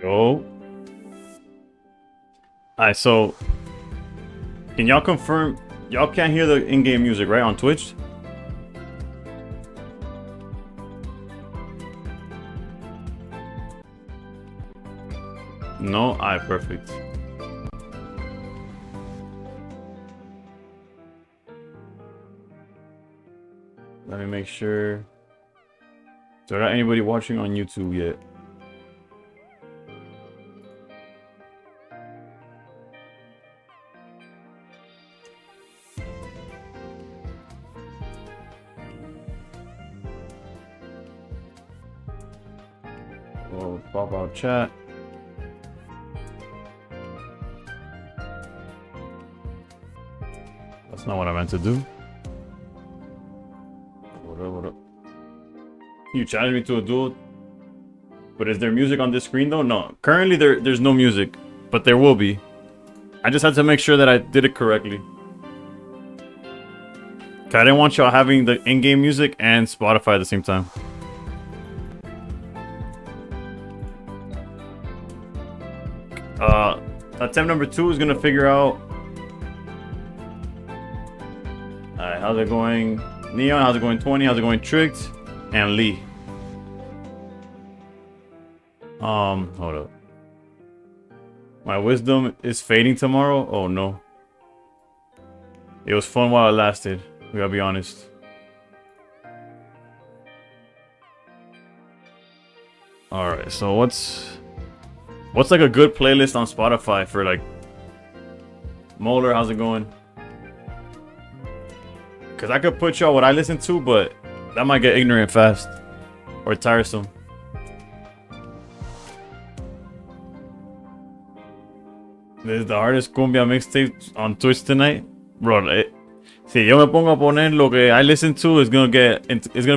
Yo. Alright, so can y'all confirm y'all can't hear the in-game music, right, on Twitch? No? Alright, perfect. Let me make sure. Is there not anybody watching on YouTube yet? Oh, pop out chat. That's not what I meant to do. What up? You challenged me to a duel. But is there music on this screen though? No. Currently there's no music. But there will be. I just had to make sure that I did it correctly. Cause I didn't want y'all having the in-game music and Spotify at the same time. Attempt number 2 is gonna figure out. Alright, how's it going? Neon, how's it going? 20, how's it going? Tricked, and Lee. Hold up. My wisdom is fading tomorrow? Oh no. It was fun while it lasted. We gotta be honest. Alright, so what's like a good playlist on Spotify for like Molar, how's it going? Cause I could put y'all what I listen to, but that might get ignorant fast. Or tiresome. This is the hardest cumbia mixtape on Twitch tonight. Bro, si yo me pongo a poner lo que I listen to, it's gonna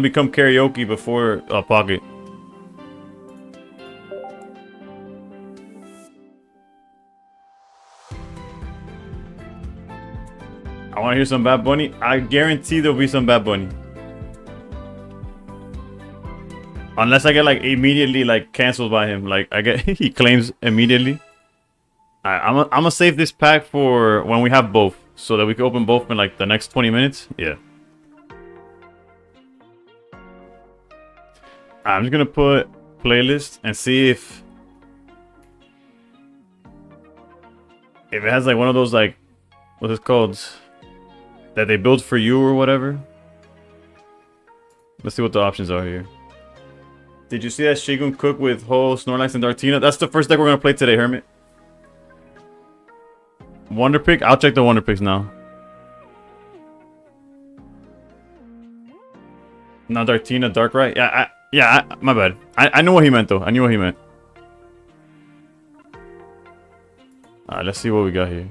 become karaoke before a pocket. I want to hear some Bad Bunny. I guarantee there'll be some Bad Bunny. Unless I get like immediately like canceled by him. Like I get he claims immediately. I'm gonna save this pack for when we have both. So that we can open both in like the next 20 minutes. Yeah. I'm just gonna put playlist and see if it has like one of those like what's it called? That they built for you or whatever. Let's see what the options are here. Did you see that Shigun cook with Ho, Snorlax, and Dartina? That's the first deck we're gonna play today, Hermit. Wonder Pick? I'll check the Wonder Picks now. Not Dartina, Darkrai? Yeah, my bad. I know what he meant though. I knew what he meant. Alright, let's see what we got here.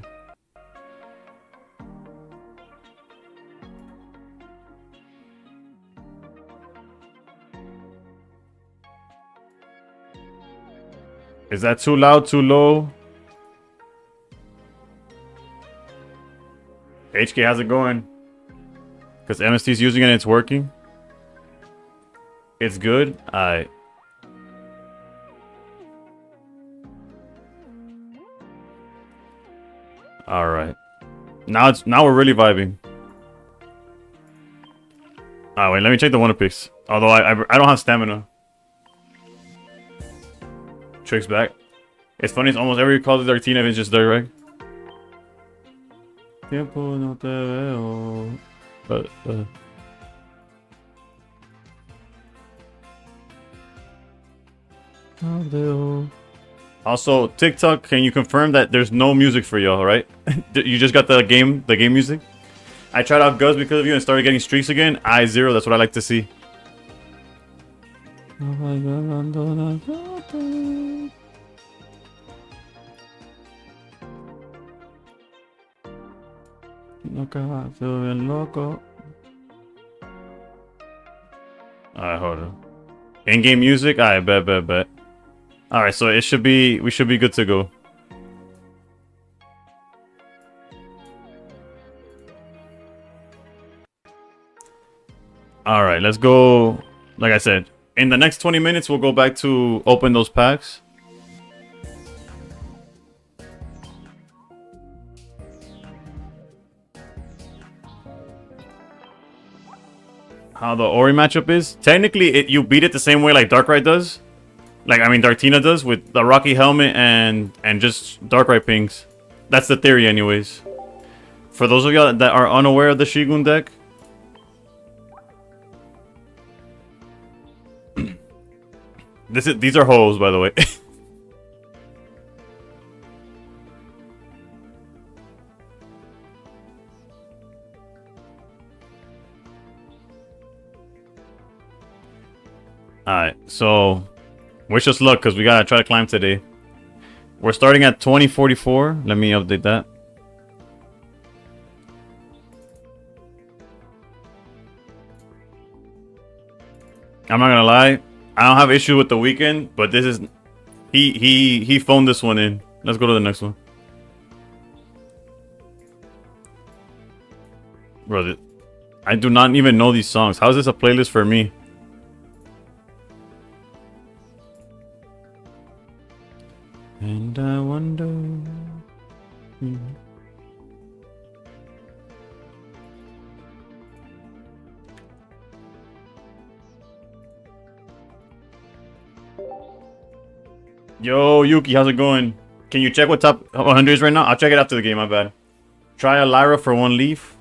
Is that too loud, too low? HK, how's it going? Because MST's using it and it's working. It's good? Alright. Alright. Now we're really vibing. Wait, let me check the Wonder Picks. Although I don't have stamina. Tricks back. It's funny, it's almost every call to Dartina is just direct. Tiempo no te veo. Also, TikTok, can you confirm that there's no music for y'all, right? You just got the game music? I tried out Guz because of you and started getting streaks again. I0, that's what I like to see. Alright, hold on. In-game music? Alright, bet. Alright, so we should be good to go. Alright, let's go. Like I said, in the next 20 minutes, we'll go back to open those packs. how the Ori matchup is. Technically, you beat it the same way like Darkrai does. Like, I mean, Dartina does with the Rocky Helmet and just Darkrai pings. That's the theory anyways. For those of y'all that are unaware of the Shigun deck, these are holes, by the way. Alright, so wish us luck because we gotta try to climb today. We're starting at 2044. Let me update that. I'm not gonna lie, I don't have issue with the weekend, but this is he phoned this one in. Let's go to the next one. Bro, I do not even know these songs. How is this a playlist for me? And I wonder. Yo, Yuki, how's it going? Can you check what top 100 is right now? I'll check it after the game, my bad. Try a Lyra for 1 leaf.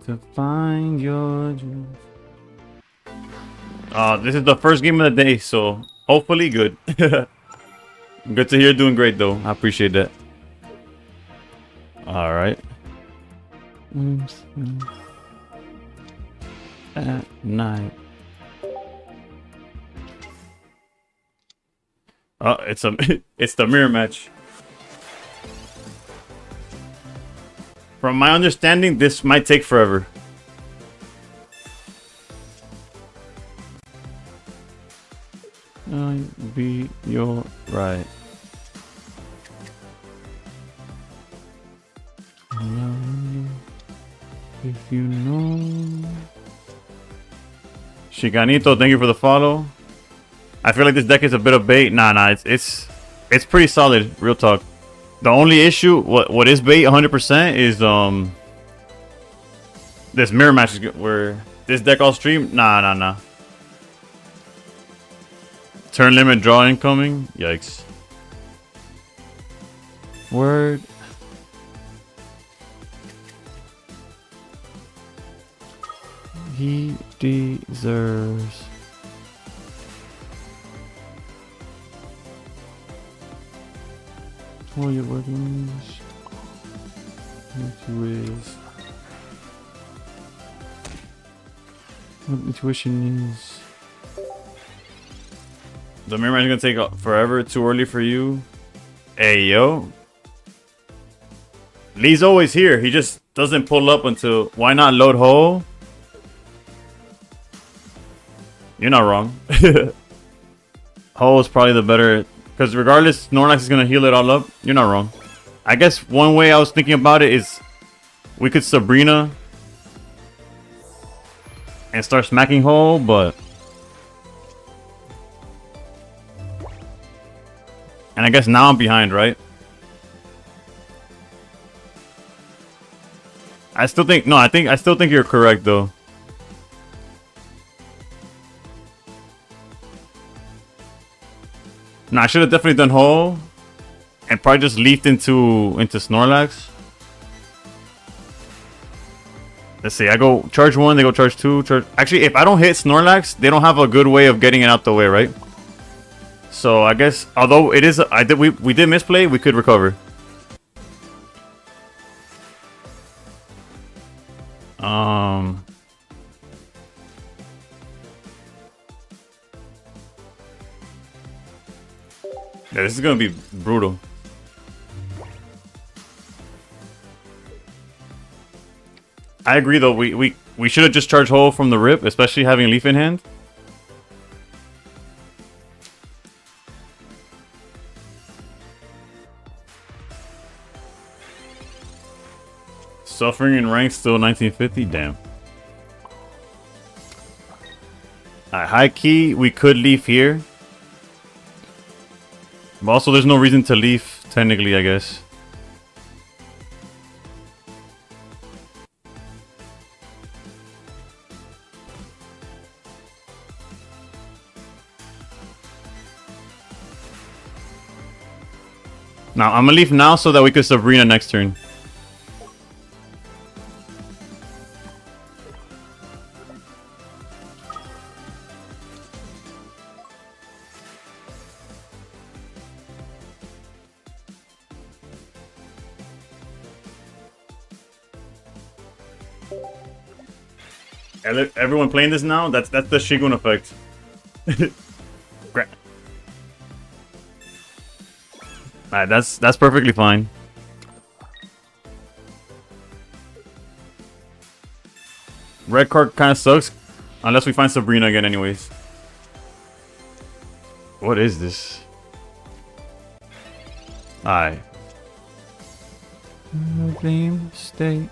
To find your dreams. This is the first game of the day, so hopefully good. Good to hear, doing great though. I appreciate that. All right. At night. Oh, it's the mirror match. From my understanding, this might take forever. I'd be your right. If you know. Chicanito, thank you for the follow. I feel like this deck is a bit of bait. Nah, it's pretty solid. Real talk. The only issue, what is bait 100% is this mirror match is where this deck all stream. Nah. Turn limit draw incoming. Yikes. Word. He deserves. For your weapons. What intuition is. The mirror match is gonna take forever. Too early for you. Hey yo. Lee's always here. He just doesn't pull up until. Why not load hole? You're not wrong. Hole is probably the better. Because regardless, Snorlax is going to heal it all up. You're not wrong. I guess one way I was thinking about it is we could Sabrina and start smacking Hole, but... And I guess now I'm behind, right? I still think... No, I still think you're correct, though. Nah, I should have definitely done Hole and probably just leafed into Snorlax. Let's see, I go charge 1, they go charge 2, charge... Actually, if I don't hit Snorlax, they don't have a good way of getting it out the way, right? So I guess, although it is... we did misplay, we could recover. Yeah, this is gonna be brutal. I agree though, we should have just charged Hole from the rip, especially having Leaf in hand. Suffering in rank still 1950, damn. Alright, high key, we could Leaf here. But also, there's no reason to leave, technically, I guess. Now, I'm gonna leave now so that we could Sabrina next turn. Everyone playing this now? That's the Shigun effect. Alright, that's perfectly fine. Red card kind of sucks, unless we find Sabrina again anyways. What is this? Alright. Dream state.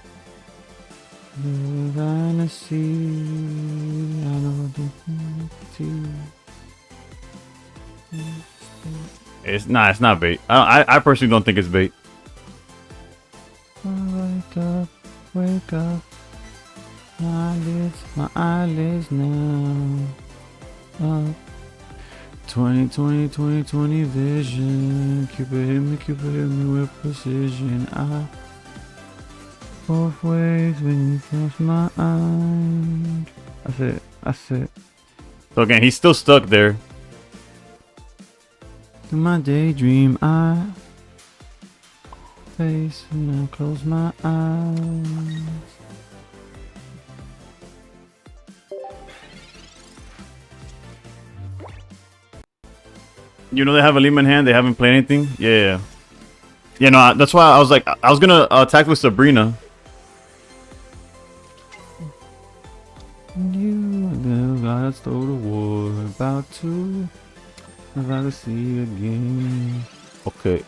It's not bait. I personally don't think it's bait. Wake up, my eyelids now. Up. 2020 vision. Cupid hit me with precision. Both ways when you cross my eyes. That's it. So again, he's still stuck there. To my daydream, I face and I close my eyes. You know they have a Lima in hand. They haven't played anything. Yeah. Yeah, no, that's why I was like, I was gonna attack with Sabrina. You gotta stole the war. About to see you again. Okay.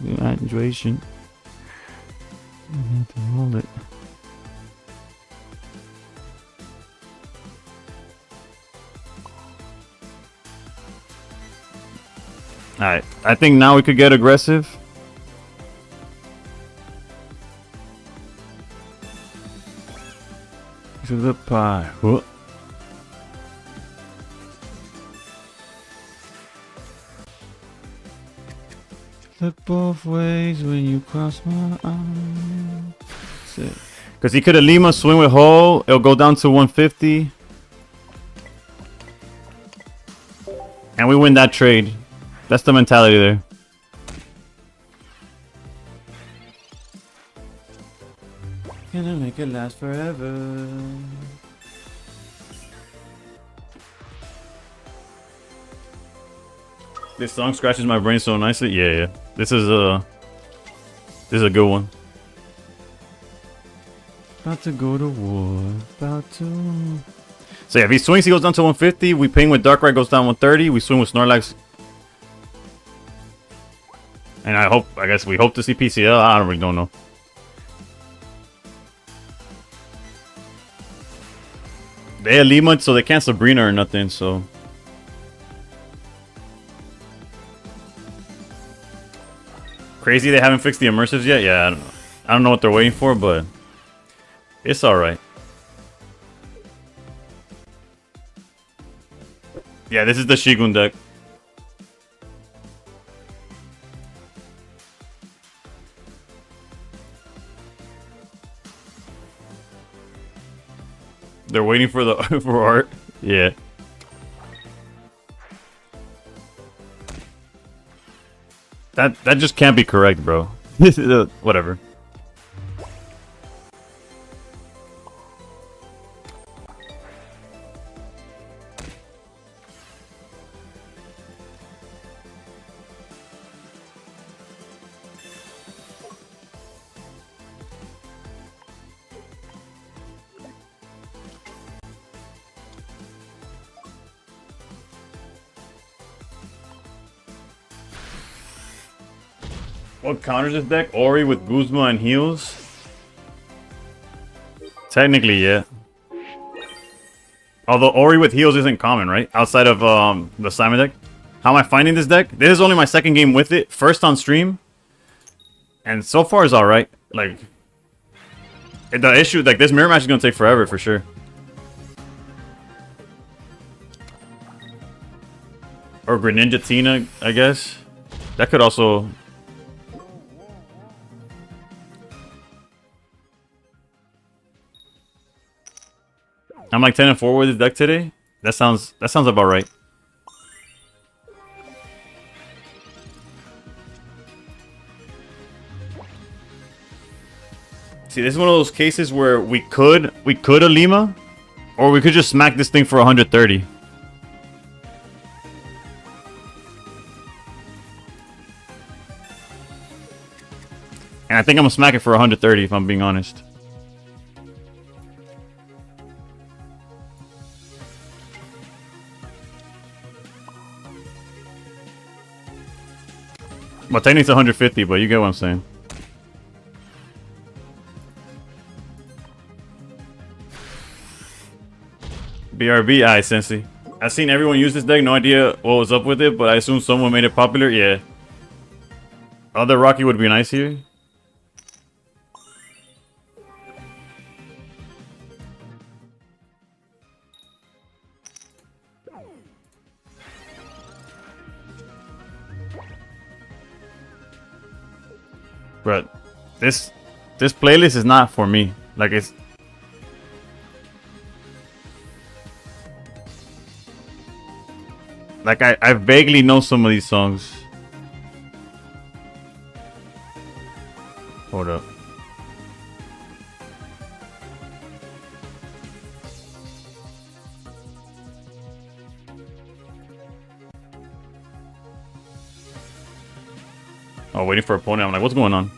Hydration. I have to hold it. Alright, I think now we could get aggressive. To the pie. Whoa. Look both ways when you cross my eyes. Because he could have Lima, swing with Hull. It'll go down to 150. And we win that trade. That's the mentality there. Gonna make it last forever. This song scratches my brain so nicely. Yeah. This is a good one. About to go to war. About to. So yeah, if he swings, he goes down to 150. We ping with Darkrai, goes down 130. We swing with Snorlax. And I guess we hope to see PCL. I don't know. They had Lima, so they can't Sabrina or nothing, so. Crazy they haven't fixed the immersives yet? Yeah, I don't know what they're waiting for, but it's alright. Yeah, this is the Shigun deck. They're waiting for the for art. Yeah. That just can't be correct, bro. Whatever. What counters this deck? Ori with Guzma and heals? Technically, yeah. Although Ori with heals isn't common, right? Outside of the Simon deck. How am I finding this deck? This is only my second game with it. First on stream. And so far is alright. Like, the issue, like, this mirror match is gonna take forever for sure. Or Greninja Tina, I guess. That could also... I'm like 10-4 with this deck today. That sounds about right. See, this is one of those cases where we could Alima, or we could just smack this thing for 130. And I think I'm gonna smack it for 130 if I'm being honest. Well, technically it's 150, but you get what I'm saying. BRB, aye, Sensei. I've seen everyone use this deck, no idea what was up with it, but I assume someone made it popular, yeah. Other Rocky would be nice here. But this playlist is not for me. Like it's like I vaguely know some of these songs. Hold up. Oh, waiting for a opponent. I'm like, what's going on?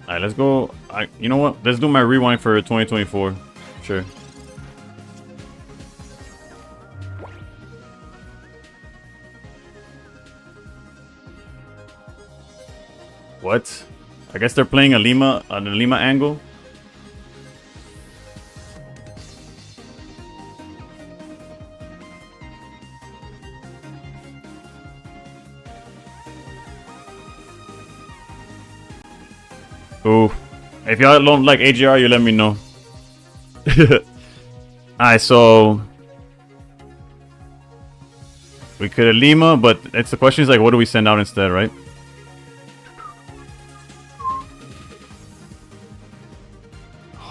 Alright, let's go. You know what? Let's do my rewind for 2024. Sure. What? I guess they're playing an Alima angle. Ooh. If y'all don't like AGR, you let me know. Alright, so we could Alima, but it's the question is like, what do we send out instead, right?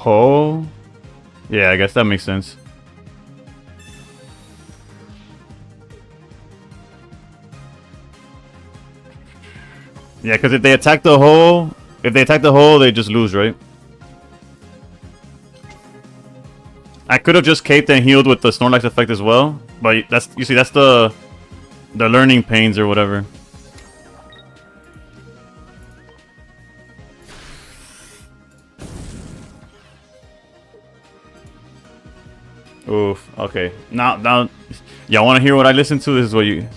Oh, yeah, I guess that makes sense. Yeah, because if they attack the hole, they just lose, right? I could have just caped and healed with the Snorlax effect as well, but that's the learning pains or whatever. Oof. Okay. Now, y'all want to hear what I listen to? This is what you.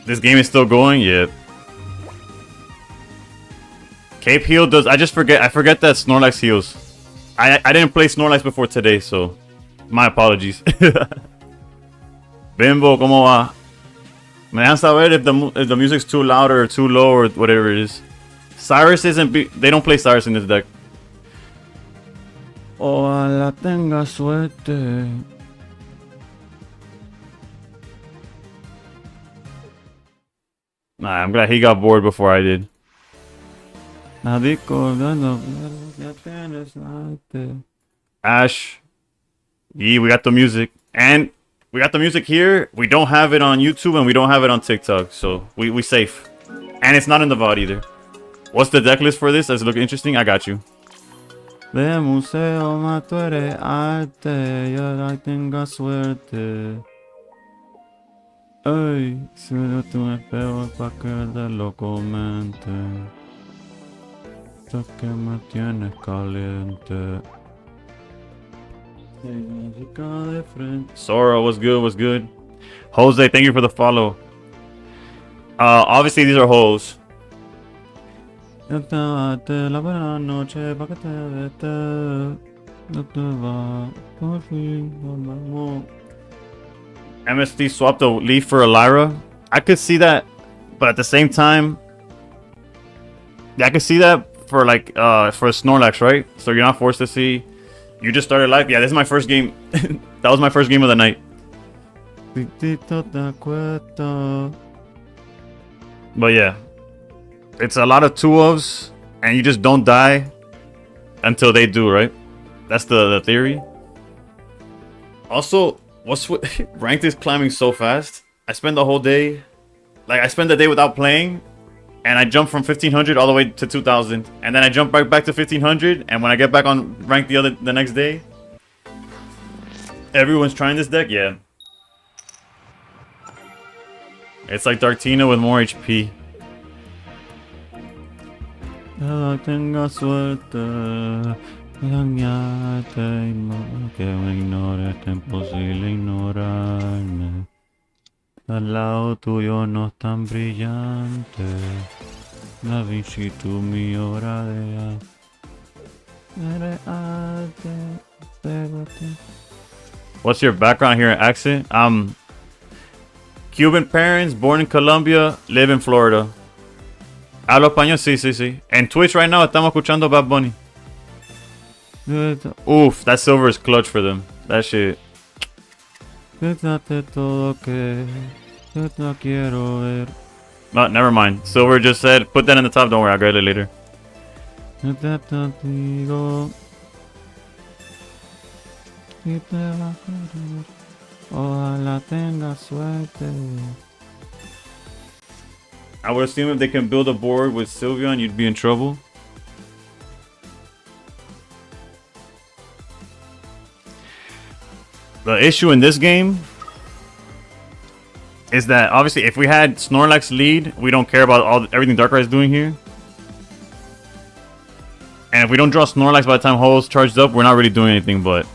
This game is still going. Yeah. Cape heal does. I forget that Snorlax heals. I didn't play Snorlax before today, so my apologies. Bimbo, ¿cómo va? Me dejan saber if the music's too loud or too low or whatever it is. Cyrus isn't. They don't play Cyrus in this deck. Ojalá tenga suerte. Nah, I'm glad he got bored before I did. Ash. Yeah, we got the music. And we got the music here. We don't have it on YouTube and we don't have it on TikTok. So we safe. And it's not in the VOD either. What's the deck list for this? Does it look interesting? I got you. De museo mato eres arte, y ahora tenga suerte. Ay, suelo tu espejo pa' que te lo comente. Esto que me tienes caliente. Sora, what's good? What's good? Jose, thank you for the follow. Obviously these are hoes. MSD swapped a Leaf for a Lyra. I could see that, but at the same time, yeah, I could see that for like for Snorlax, right? So you're not forced to see. You just started life. Yeah, this is my first game. That was my first game of the night. But yeah, it's a lot of 2-ofs, and you just don't die until they do, right? That's the theory. Also, what's with ranked is climbing so fast. I spend the whole day, like I spend the day without playing, and I jump from 1500 all the way to 2000, and then I jump right back to 1500, and when I get back on ranked the next day, everyone's trying this deck. Yeah, it's like Dartina with more HP. Tenga suerte, engañarte y no que me ignores, es imposible ignorarme. Al lado tuyo no es tan brillante, Da Vinci tu mi obra de arte. What's your background here in accent? Cuban parents, born in Colombia, live in Florida. Hablo español, sí. En Twitch right now estamos escuchando Bad Bunny. Oof, that silver is clutch for them. That shit. No, never mind. Silver just said, put that in the top, don't worry, I'll get it later. I would assume if they can build a board with Sylveon, you'd be in trouble. The issue in this game is that obviously if we had Snorlax lead, we don't care about everything Darkrai is doing here. And if we don't draw Snorlax by the time Ho's charged up, we're not really doing anything but.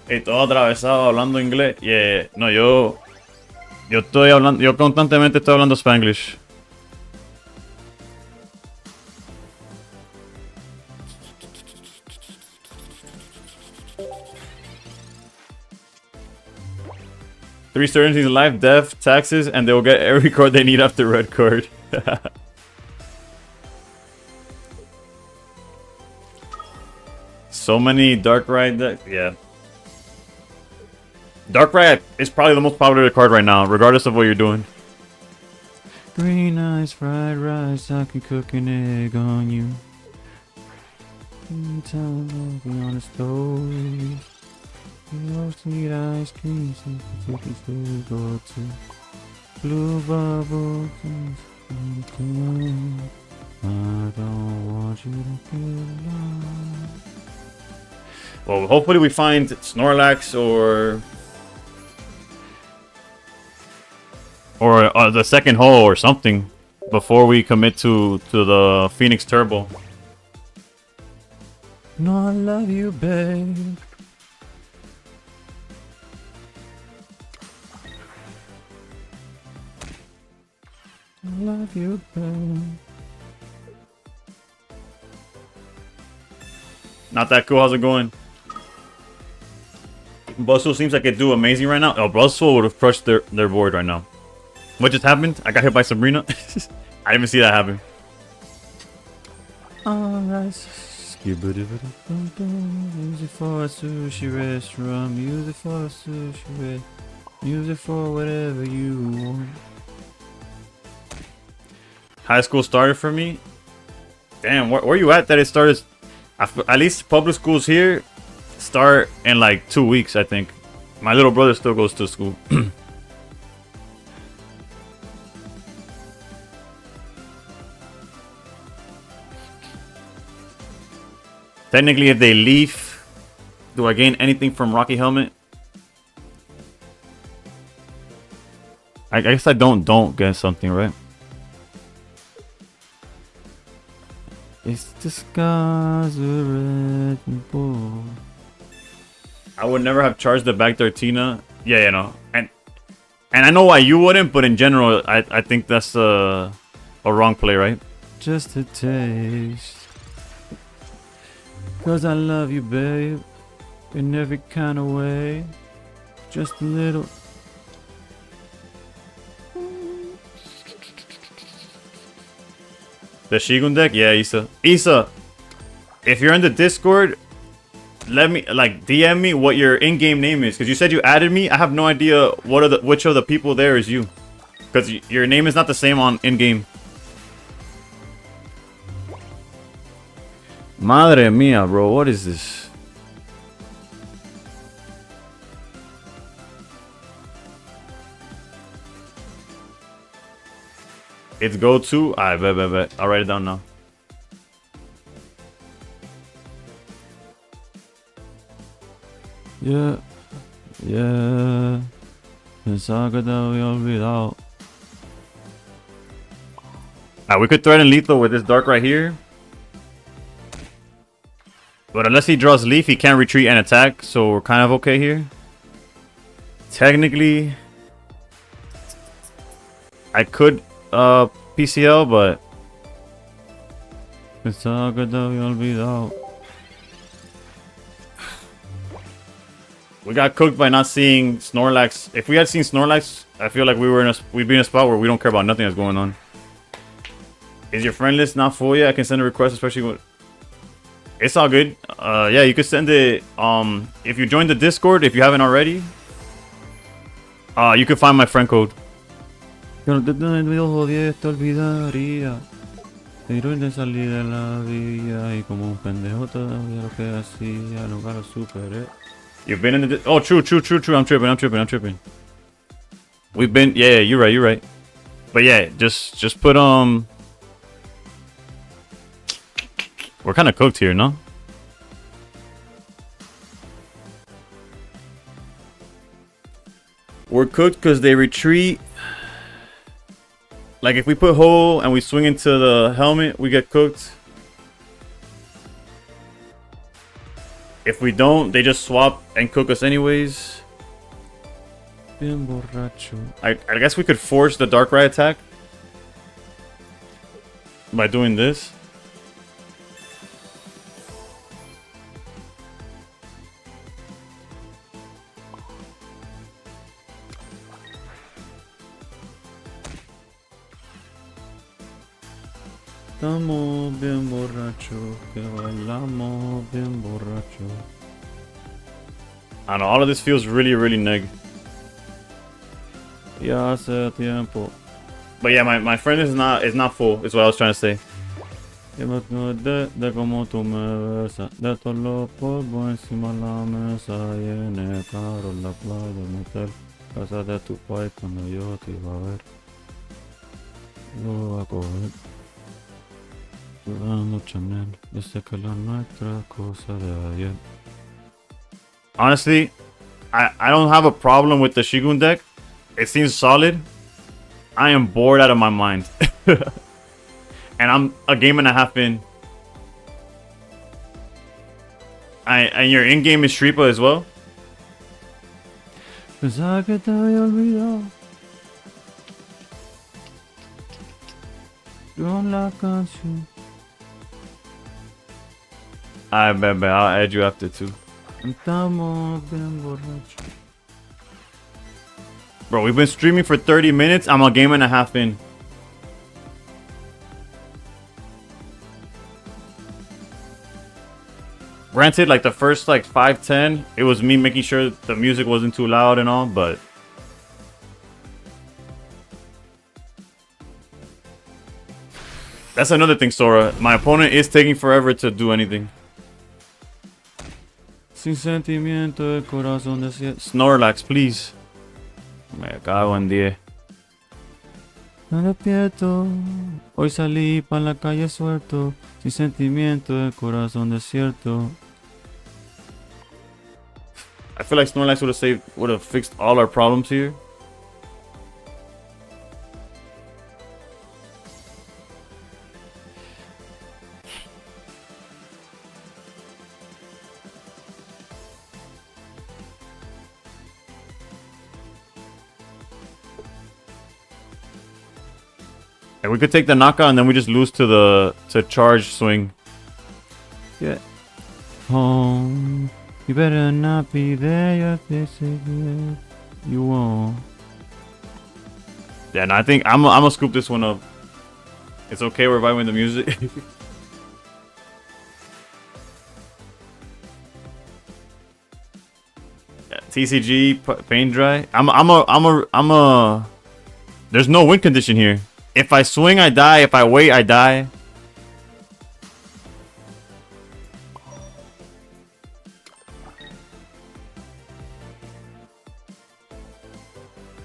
Y todo atravesado hablando inglés. Yeah, no, yo estoy hablando, yo constantemente estoy hablando Spanglish. Three certainties in life: death, taxes, and they will get every card they need after red card. So many Darkrai decks, yeah. Darkrai is probably the most popular card right now, regardless of what you're doing. Green eyes, fried rice, I can cook an egg on you. Tell me on the stove. Sweet ice cream, so you can go to blue bubbles. I don't want you to feel alone. Well, hopefully we find Snorlax or the second hole or something before we commit to the Phoenix Turbo. No, I love you, babe. I love you, babe. Not that cool. How's it going? Buzzwole seems like it do amazing right now. Oh, Buzzwole would have crushed their board right now. What just happened? I got hit by Sabrina. I didn't even see that happen. Use it for a sushi restaurant. Use it for a sushi. Use it for whatever you want. High school started for me. Damn, where you at that it started? At least public schools here start in like 2 weeks, I think. My little brother still goes to school. Technically, if they leave, do I gain anything from Rocky Helmet? I guess I don't get something, right? It's the skies are red and blue. I would never have charged the back Tina. Yeah, you know. And I know why you wouldn't, but in general, I think that's a wrong play, right? Just a taste. Cause I love you, babe. In every kind of way. Just a little. The Shigun deck? Yeah, Issa. Issa, if you're in the Discord, let me, like, DM me what your in-game name is. Because you said you added me. I have no idea which of the people there is you. Because your name is not the same on in-game. Madre mia, bro. What is this? It's go to. Alright, bet. I'll write it down now. Yeah. Pensaba que te había olvidado. Alright, we could threaten lethal with this dark right here. But unless he draws leaf, he can't retreat and attack. So we're kind of okay here. Technically, I could PCL, but pensaba que te había olvidado. We got cooked by not seeing Snorlax. If we had seen Snorlax, I feel like we'd be in a spot where we don't care about nothing that's going on. Is your friend list not full yet? I can send a request, especially when... It's all good. Yeah, you could send it. If you join the Discord, if you haven't already, you can find my friend code. Yo no te jodí, te olvidaría. Pero de salir de la villa y como un pendejo todavía lo que hacía, nunca lo superé. You've been in the... Oh, true. I'm tripping. We've been... Yeah, you're right. But yeah, just put, we're kind of cooked here, no? We're cooked because they retreat. Like, if we put hole and we swing into the helmet, we get cooked. If we don't, they just swap and cook us anyways. Bien borracho. I guess we could force the Darkrai attack by doing this. Estamos bien borrachos, que bailamos bien borrachos. I don't know, all of this feels really neg. Ya hace tiempo. But yeah, my friend is not full, is what I was trying to say. De como tú me besas, de todos los polvos encima la mesa, llené caro la playa, meter casa de tu país cuando yo te iba a ver. Lo voy a coger. Honestly, I don't have a problem with the Shigun deck. It seems solid. I am bored out of my mind. And I'm a game and a half in. And your in-game is Shripa as well? I bet, I'll add you after too. Bro, we've been streaming for 30 minutes. I'm a game and a half in. Granted, like the first like 5-10, it was me making sure the music wasn't too loud and all, but that's another thing, Sora. My opponent is taking forever to do anything. Sin sentimiento, el corazón de Snorlax, please. Me cago en 10. Me despierto. Hoy salí pa' la calle suelto. Sin sentimiento, el corazón desierto. I feel like Snorlax would have fixed all our problems here. And we could take the knockout and then we just lose to the charge swing. Yeah. Home. You better not be there. You won't. Yeah, and I think I'm gonna scoop this one up. It's okay, we're vibing the music. Yeah, TCG, paint dry. I'm a. There's no win condition here. If I swing, I die. If I wait, I die.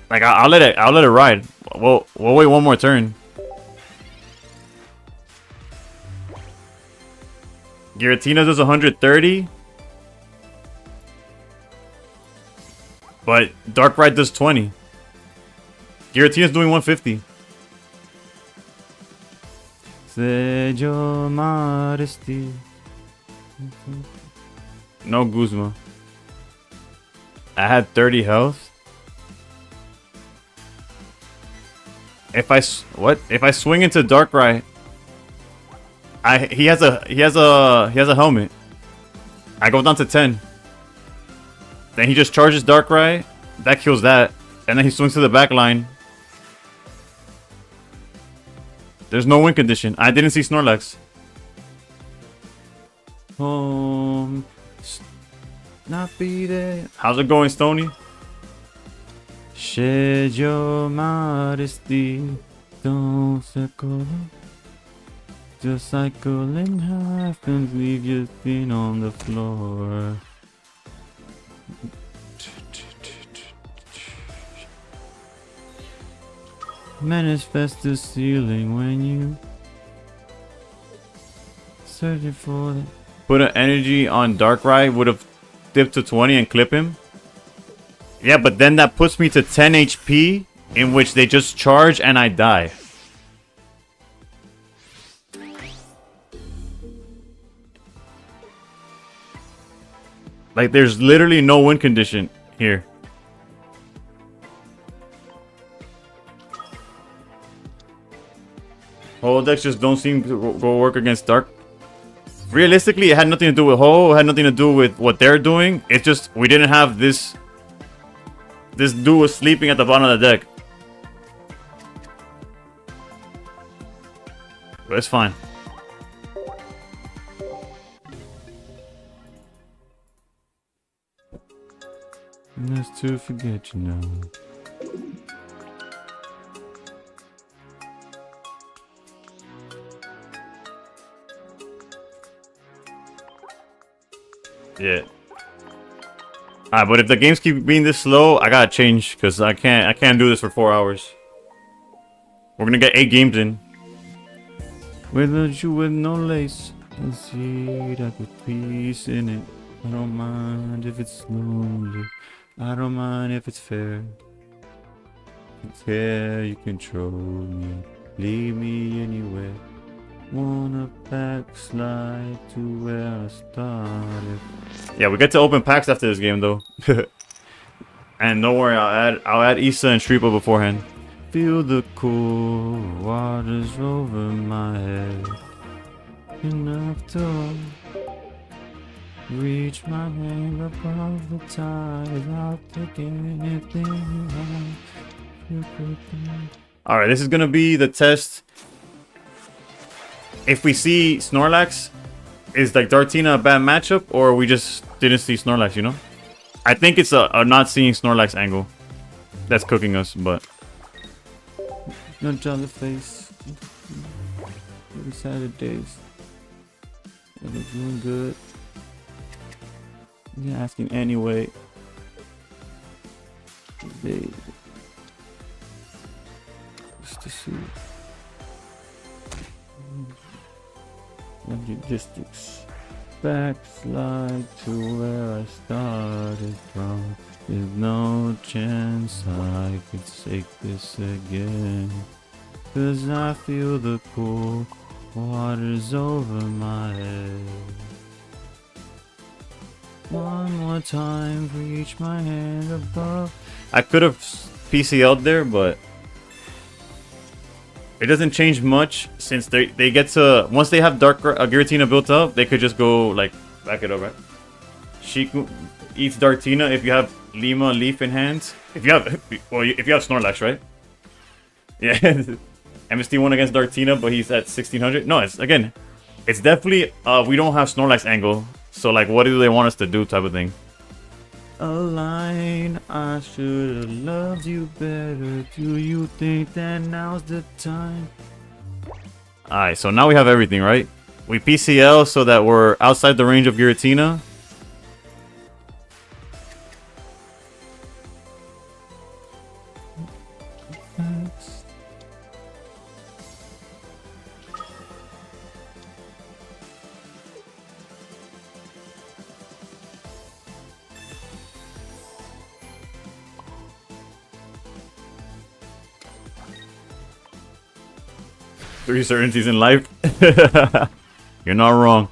Like I'll let it ride. We'll wait one more turn. Giratina does 130. But Dark Ride does 20. Giratina's doing 150. Said your modesty. No Guzma. I had 30 health. If I swing into Dark Ride, he has a helmet. I go down to 10. Then he just charges Dark Ride. That kills that. And then he swings to the back line. There's no win condition. I didn't see Snorlax. Not be there. How's it going, Stony? Shed your modesty. Don't circle. Just cycle in half and leave your thing on the floor. Manifest the ceiling when you searching for the... Put an energy on Darkrai, would have dipped to 20 and clip him. Yeah, but then that puts me to 10 HP, in which they just charge and I die. Like, there's literally no win condition here. Holodecks just don't seem to go work against Dark. Realistically, it had nothing to do with Ho. It had nothing to do with what they're doing. It's just we didn't have this. This dude was sleeping at the bottom of the deck. But it's fine. Just to forget you now. Yeah. Alright, but if the games keep being this slow, I gotta change because I can't do this for 4 hours. We're gonna get 8 games in. Without you with no lace, and see that with peace in it. I don't mind if it's lonely. I don't mind if it's fair. It's fair, you control me. Leave me anywhere. Wanna backslide to where I started. Yeah, we get to open packs after this game though. And don't worry, I'll add Issa and Shripa beforehand. Feel the cool waters over my head. Enough to reach my hand above the tide. I'll take anything you could do. Alright, this is gonna be the test. If we see Snorlax, is like Dartina a bad matchup, or we just didn't see Snorlax, you know? I think it's a not seeing Snorlax angle that's cooking us, but... No jolly face. Every Saturdays. They're doing good. You're asking anyway. They... Just to see... Logistics. Backslide to where I started from. There's no chance I could take this again. 'Cause I feel the cool waters over my head. One more time, reach my hand above. I could have PCL'd there, but It doesn't change much since they get to once they have Dark Giratina built up, they could just go like back it up, right? Shiku eats Dartina if you have Lima Leaf in hand. If you have Snorlax, right? Yeah. MST won against Dartina, but he's at 1600. No, it's definitely we don't have Snorlax angle. So like, what do they want us to do, type of thing. Align, I should have loved you better. Do you think that now's the time? Alright, so now we have everything, right? We PCL so that we're outside the range of Giratina. Three certainties in life. You're not wrong.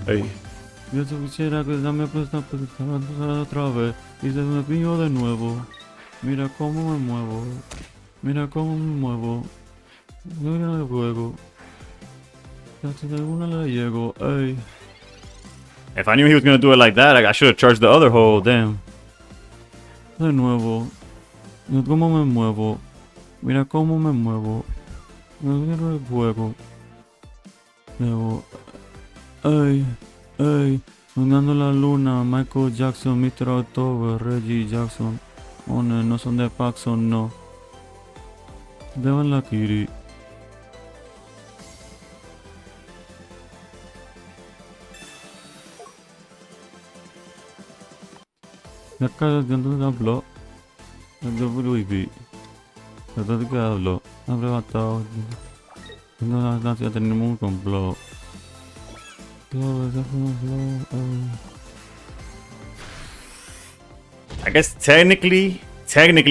Hey. Yo quisiera que dame presta otra vez y se me pilló de nuevo. Mira cómo me muevo. Mira cómo me muevo. Mira el juego. Ya te de una le llego. Hey. If I knew he was gonna do it like that, I should have charged the other hole. Damn. De nuevo. Mira cómo me muevo. Mira cómo me muevo. Mira el juego. Luego. Ay, ay. Sonando la luna. Michael Jackson, Mr. October, Reggie Jackson. No son de Paxson, no. Deban la Kiri. La cara de donde habló, el WB, de todo que habló, ha arrebatado, no la distancia tenemos un complot. I guess technically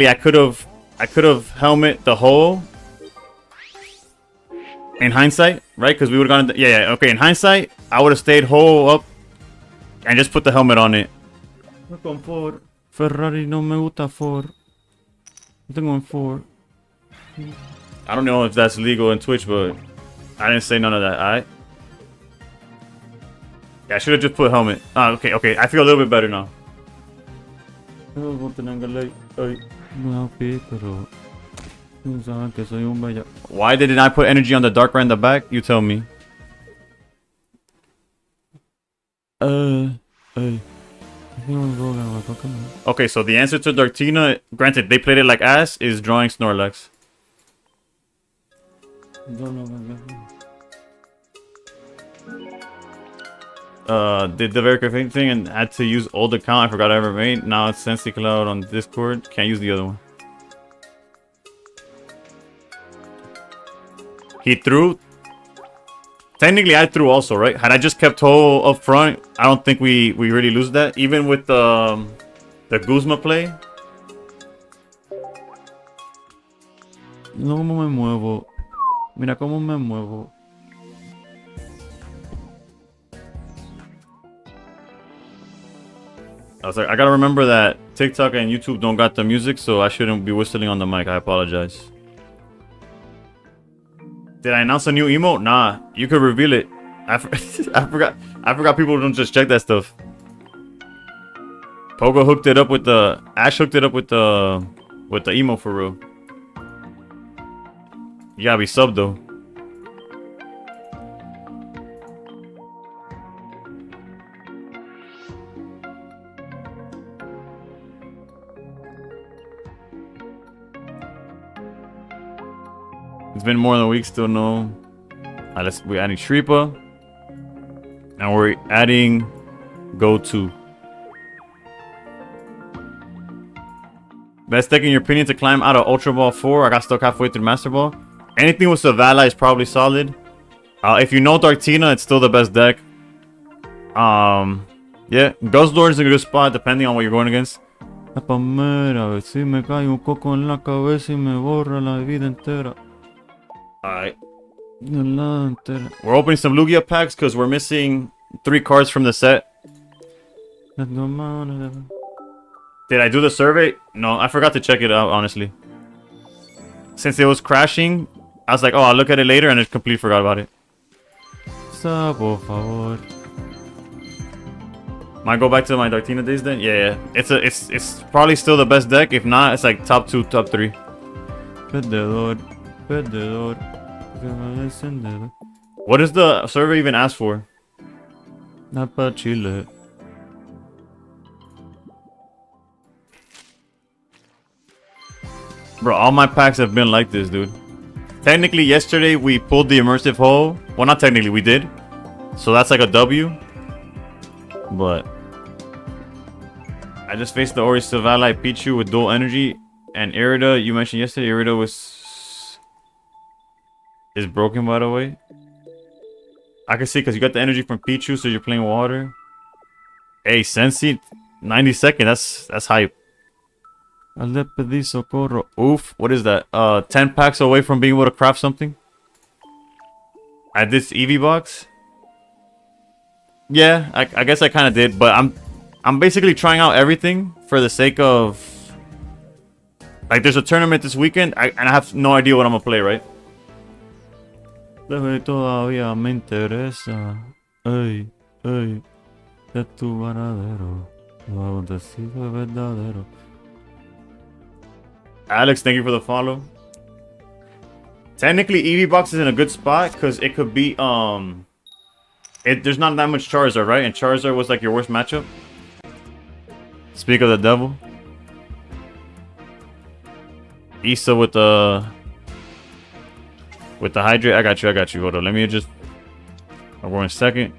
I could have helmet the hole. In hindsight, right? Because we would have gone, okay. In hindsight, I would have stayed hole up and just put the helmet on it. Con Ford. Ferrari no me gusta Ford. I tengo un Ford. I don't know if that's legal in Twitch, but I didn't say none of that, alright? Yeah, I should have just put helmet. Okay. I feel a little bit better now. Why didn't I put energy on the Darkrai in the back? You tell me. Okay, so the answer to Dartina, granted, they played it like ass, is drawing Snorlax. Did the verification thing and had to use old account I forgot I ever made. Now it's Sensi Cloud on Discord. Can't use the other one. He threw. Technically, I threw also, right? Had I just kept Ho up front, I don't think we really lose that. Even with the Guzma play. No me muevo. Mira cómo me muevo. I was like, I gotta remember that TikTok and YouTube don't got the music, so I shouldn't be whistling on the mic. I apologize. Did I announce a new emote? Nah, you could reveal it. I forgot people don't just check that stuff. Pogo hooked it up with the Ash hooked it up with the emote for real. You gotta be subbed though. It's been more than a week, still no. We're adding Shripa. And we're adding Go-To. Best deck in your opinion to climb out of Ultra Ball 4. I got stuck halfway through Master Ball. Anything with Savala is probably solid. If you know Dartina, it's still the best deck. Yeah, Guzzlord is a good spot depending on what you're going against. La palmera, si me cae un coco en la cabeza y me borra la vida entera. Alright. We're opening some Lugia packs because we're missing 3 cards from the set. Did I do the survey? No, I forgot to check it out, honestly. Since it was crashing, I was like, oh, I'll look at it later, and I completely forgot about it. Por favor. Might go back to my Dartina days then? Yeah. It's probably still the best deck. If not, it's like top 2, top 3. Perdedor. What does the survey even ask for? Napa Chile. Bro, all my packs have been like this, dude. Technically, yesterday we pulled the immersive hole. Well, not technically, we did. So that's like a W. But I just faced the Ori Silvally Pichu with dual energy. And Irida, you mentioned yesterday, Irida is broken, by the way. I can see because you got the energy from Pichu, so you're playing water. Hey, Sensi, 92nd, that's hype. Oof, what is that? 10 packs away from being able to craft something? At this Eevee box? Yeah, I guess I kind of did, but I'm basically trying out everything for the sake of... Like, there's a tournament this weekend, and I have no idea what I'm gonna play, right? Todavía me interesa. Ey, de tu varadero. Lo acontecido es verdadero. Alex, thank you for the follow. Technically, Eevee box is in a good spot because it could be there's not that much Charizard, right? And Charizard was like your worst matchup. Speak of the devil. Issa with the hydrate. I got you. Hold on. Let me just. I'm going second.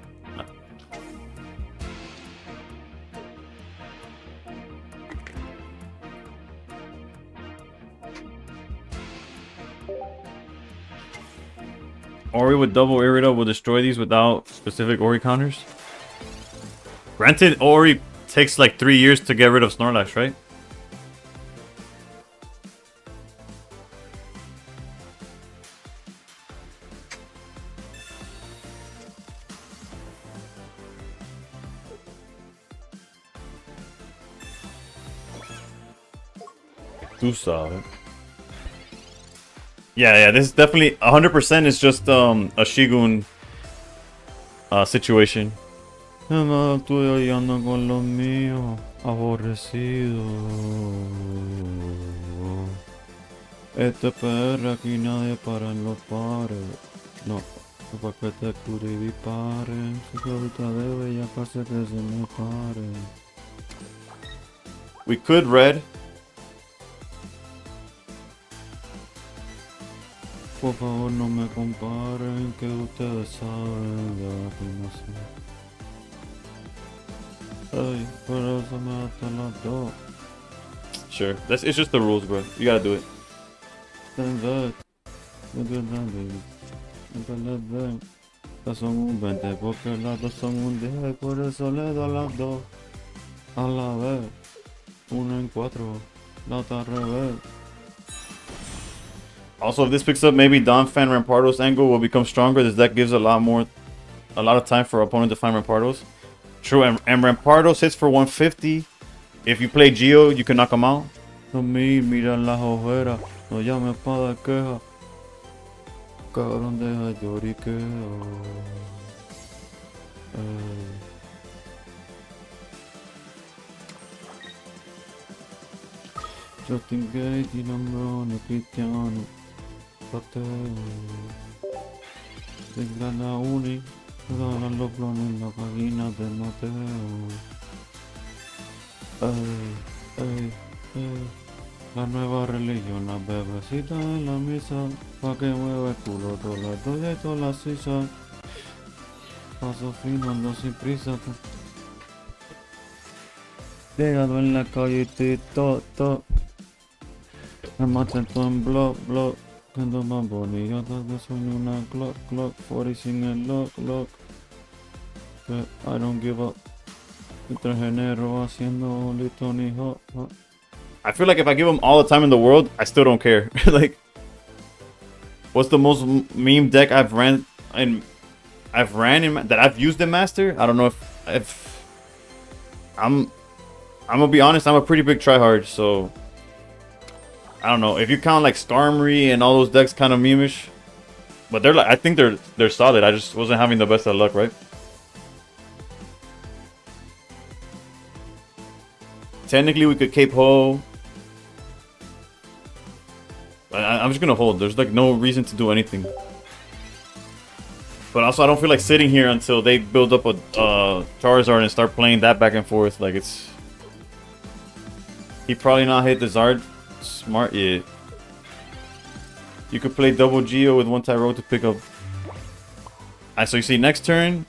Ori with double Irida will destroy these without specific Ori counters. Granted, Ori takes like 3 years to get rid of Snorlax, right? Tú sabes. Yeah, this is definitely 100% is just a Shigun situation. Estoy ando con los míos, aborrecido. Este perro aquí nadie para en los pares. No, para que te cure y dispare. Su ahorita debe ya casi que se me pare. We could red. Por favor no me comparen, que ustedes saben ya que no sé. Ay, pero eso me hasta las dos. Sure, it's just the rules, bro. You gotta do it. Stand back. Look at that, baby. Look at that, baby. Estas son un 20 porque las dos son un 10, por eso le doy a las dos. A la vez. Una en 4, la otra al revés. Also, if this picks up, maybe Donphan Rampardos angle will become stronger. This deck gives a lot of time for opponent to find Rampardos. True, and Rampardos hits for 150. If you play Geo, you can knock him out. No me miran las ojeras, no llames pa' dar queja. Cabrón, deja lloriqueo. Justin Gate y Lambrone, Cristiano. Pateo. Tenga la uni, regalan los clones en la página de Mateo. La nueva religión, la bebecita en la misa, pa' que mueva el culo, todas las doyas y todas las sisas. Paso fino, ando sin prisa. Llegado en la calle y todo. Me matan todo en blog. Cuando más bonito, que sueño una clock, 40 sin el lock. But I don't give up. Entre género haciendo listo ni hot. I feel like if I give him all the time in the world, I still don't care. Like, what's the most meme deck I've ran in that I've used in Master? I don't know if I'm gonna be honest. I'm a pretty big tryhard, so I don't know if you count like Skarmory and all those decks, kind of memeish. But they're like, I think they're solid. I just wasn't having the best of luck, right? Technically, we could Cape Ho. I'm just gonna hold. There's like no reason to do anything. But also, I don't feel like sitting here until they build up a Charizard and start playing that back and forth. Like it's, he probably not hit the Zard. Smart, yeah. You could play double Geo with one Tyro to pick up. Alright, so you see, next turn,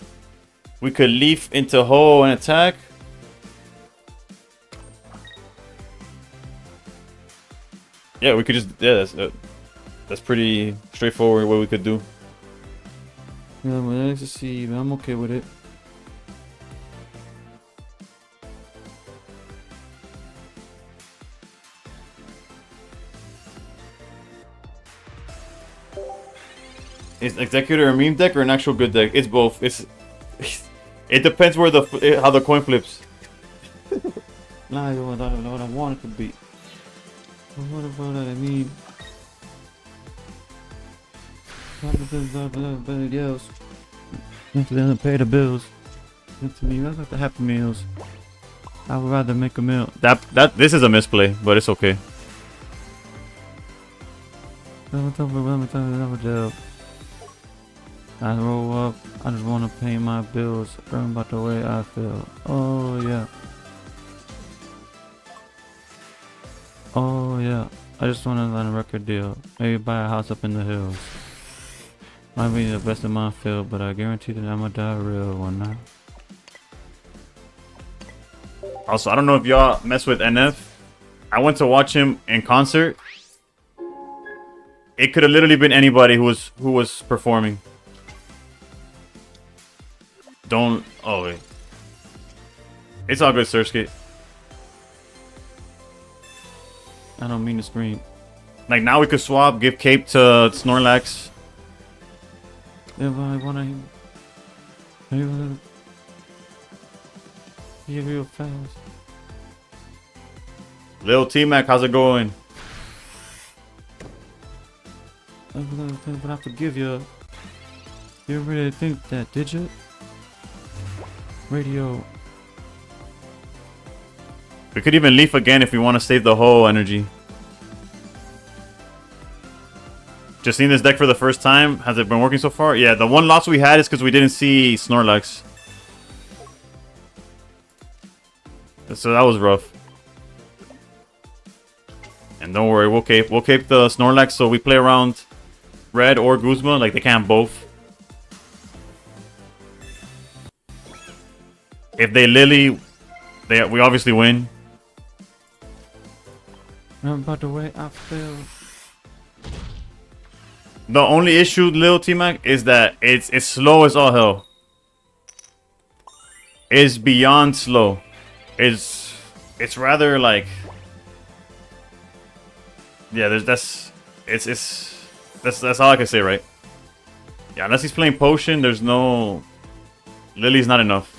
we could Leaf into Ho and attack. Yeah, we could just, yeah, that's pretty straightforward what we could do. Yeah, well, let's see, I'm okay with it. Is Executor a meme deck or an actual good deck? It's both. It's it depends where how the coin flips. Nah, I don't know what I want it to be. What about that? I mean, else. Doesn't pay the bills. To me, that's like the Happy Meals. I would rather make a meal. This is a misplay, but it's okay. I roll up, I just wanna pay my bills, learn about the way I feel. Oh yeah. Oh yeah. I just wanna land a record deal. Maybe buy a house up in the hills. Might be the best in my field, but I guarantee that I'ma die real one night. Also, I don't know if y'all mess with NF. I went to watch him in concert. It could have literally been anybody who was performing. Don't. Oh wait. It's all good, Surskate. I don't mean to scream. Like now we could swap, give Cape to Snorlax. If I wanna be real fast. Lil T-Mac, how's it going? But I forgive you. You really think that, did you? Radio. We could even leaf again if we want to save the whole energy. Just seeing this deck for the first time. Has it been working so far? Yeah, the one loss we had is because we didn't see Snorlax. So that was rough. And don't worry, we'll cape the Snorlax so we play around Red or Guzma. Like they can't both. If they Lily, we obviously win. About the way I feel. The only issue, Lil T-Mac, is that it's slow as all hell. It's beyond slow. It's rather like, yeah. That's all I can say, right? Yeah, unless he's playing Potion, there's no. Lily's not enough.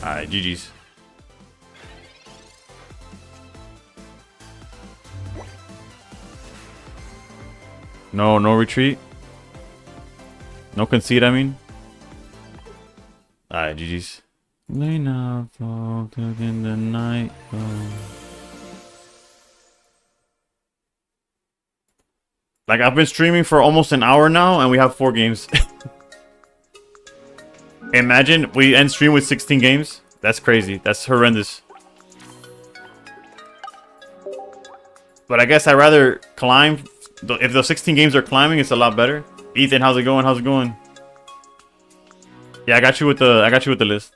Alright, GG's. No retreat. No concede, I mean. Alright, GG's. Lay now, fall in the night. Like, I've been streaming for almost an hour now, and we have 4 games. Imagine we end stream with 16 games. That's crazy. That's horrendous. But I guess I'd rather climb. If the 16 games are climbing, it's a lot better. Ethan, how's it going? How's it going? Yeah, I got you with the list.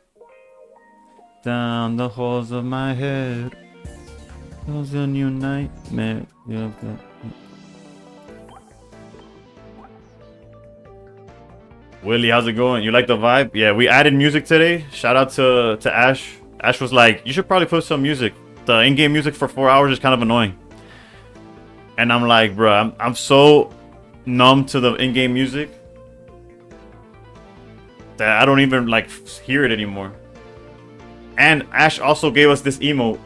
Down the halls of my head was a new nightmare. Yeah, Willie, how's it going? You like the vibe? Yeah, we added music today. Shout out to Ash. Ash was like, you should probably put some music. The in-game music for 4 hours is kind of annoying. And I'm like, bro, I'm so numb to the in-game music that I don't even like hear it anymore. And Ash also gave us this emote.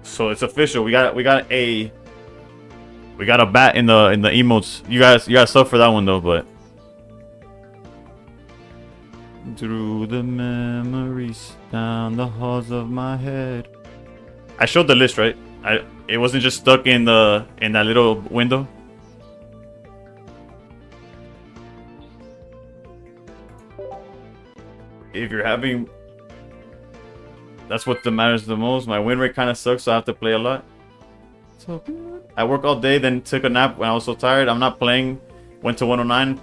So it's official. We got a bat in the emotes. You guys sub for that one though, but through the memories down the halls of my head. I showed the list, right? It wasn't just stuck in that little window. If you're having, that's what matters the most. My win rate kind of sucks, so I have to play a lot. So I work all day, then took a nap when I was so tired. I'm not playing. Went to 109.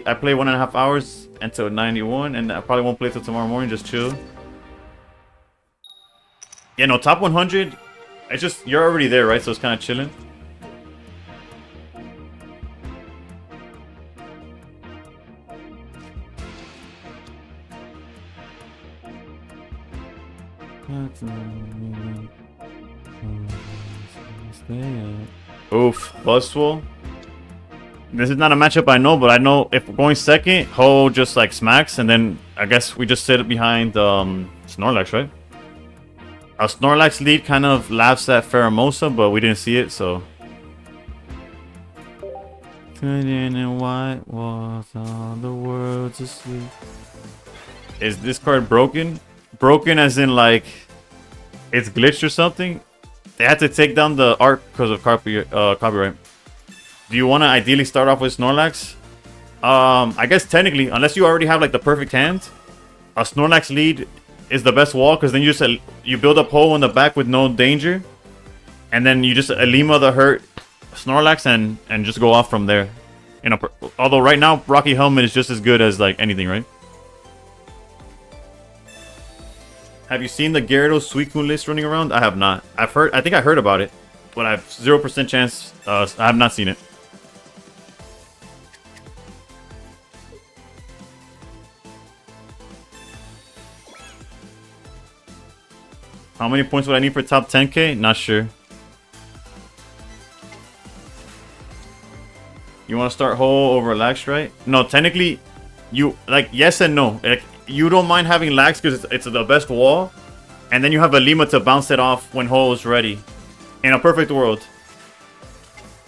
I play 1.5 hours until 91, and I probably won't play till tomorrow morning. Just chill. Yeah, no, top 100. It's just you're already there, right? So it's kind of chilling. Oof, Buzzswole. This is not a matchup I know, but I know if we're going second, Ho just like smacks, and then I guess we just sit behind Snorlax, right? Our Snorlax lead kind of laughs at Pheromosa, but we didn't see it, so. And white walls, all the world's asleep. Is this card broken? Broken as in like it's glitched or something? They had to take down the art because of copyright. Do you want to ideally start off with Snorlax? I guess technically, unless you already have like the perfect hand, a Snorlax lead is the best wall because then you build up hole in the back with no danger, and then you just Alima the hurt Snorlax and just go off from there. You know, although right now Rocky Helmet is just as good as like anything, right? Have you seen the Gyarados Suicune list running around? I have not. I think I heard about it, but I have 0% chance. I have not seen it. How many points would I need for top 10k? Not sure. You want to start Ho over Lax, right? No, technically, you like yes and no. Like, you don't mind having Lax because it's the best wall, and then you have a Lima to bounce it off when Ho is ready. In a perfect world.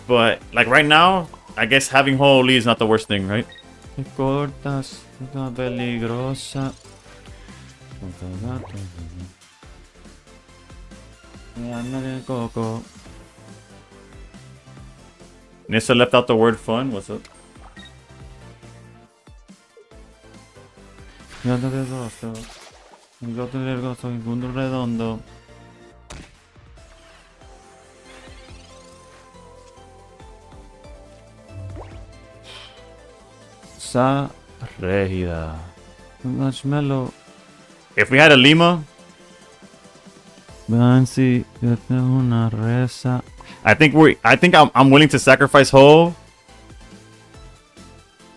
But like right now, I guess having Ho lead is not the worst thing, right? Nissa left out the word fun. What's up? Regida. Marshmallow. If we had a Lima, I think I'm willing to sacrifice Ho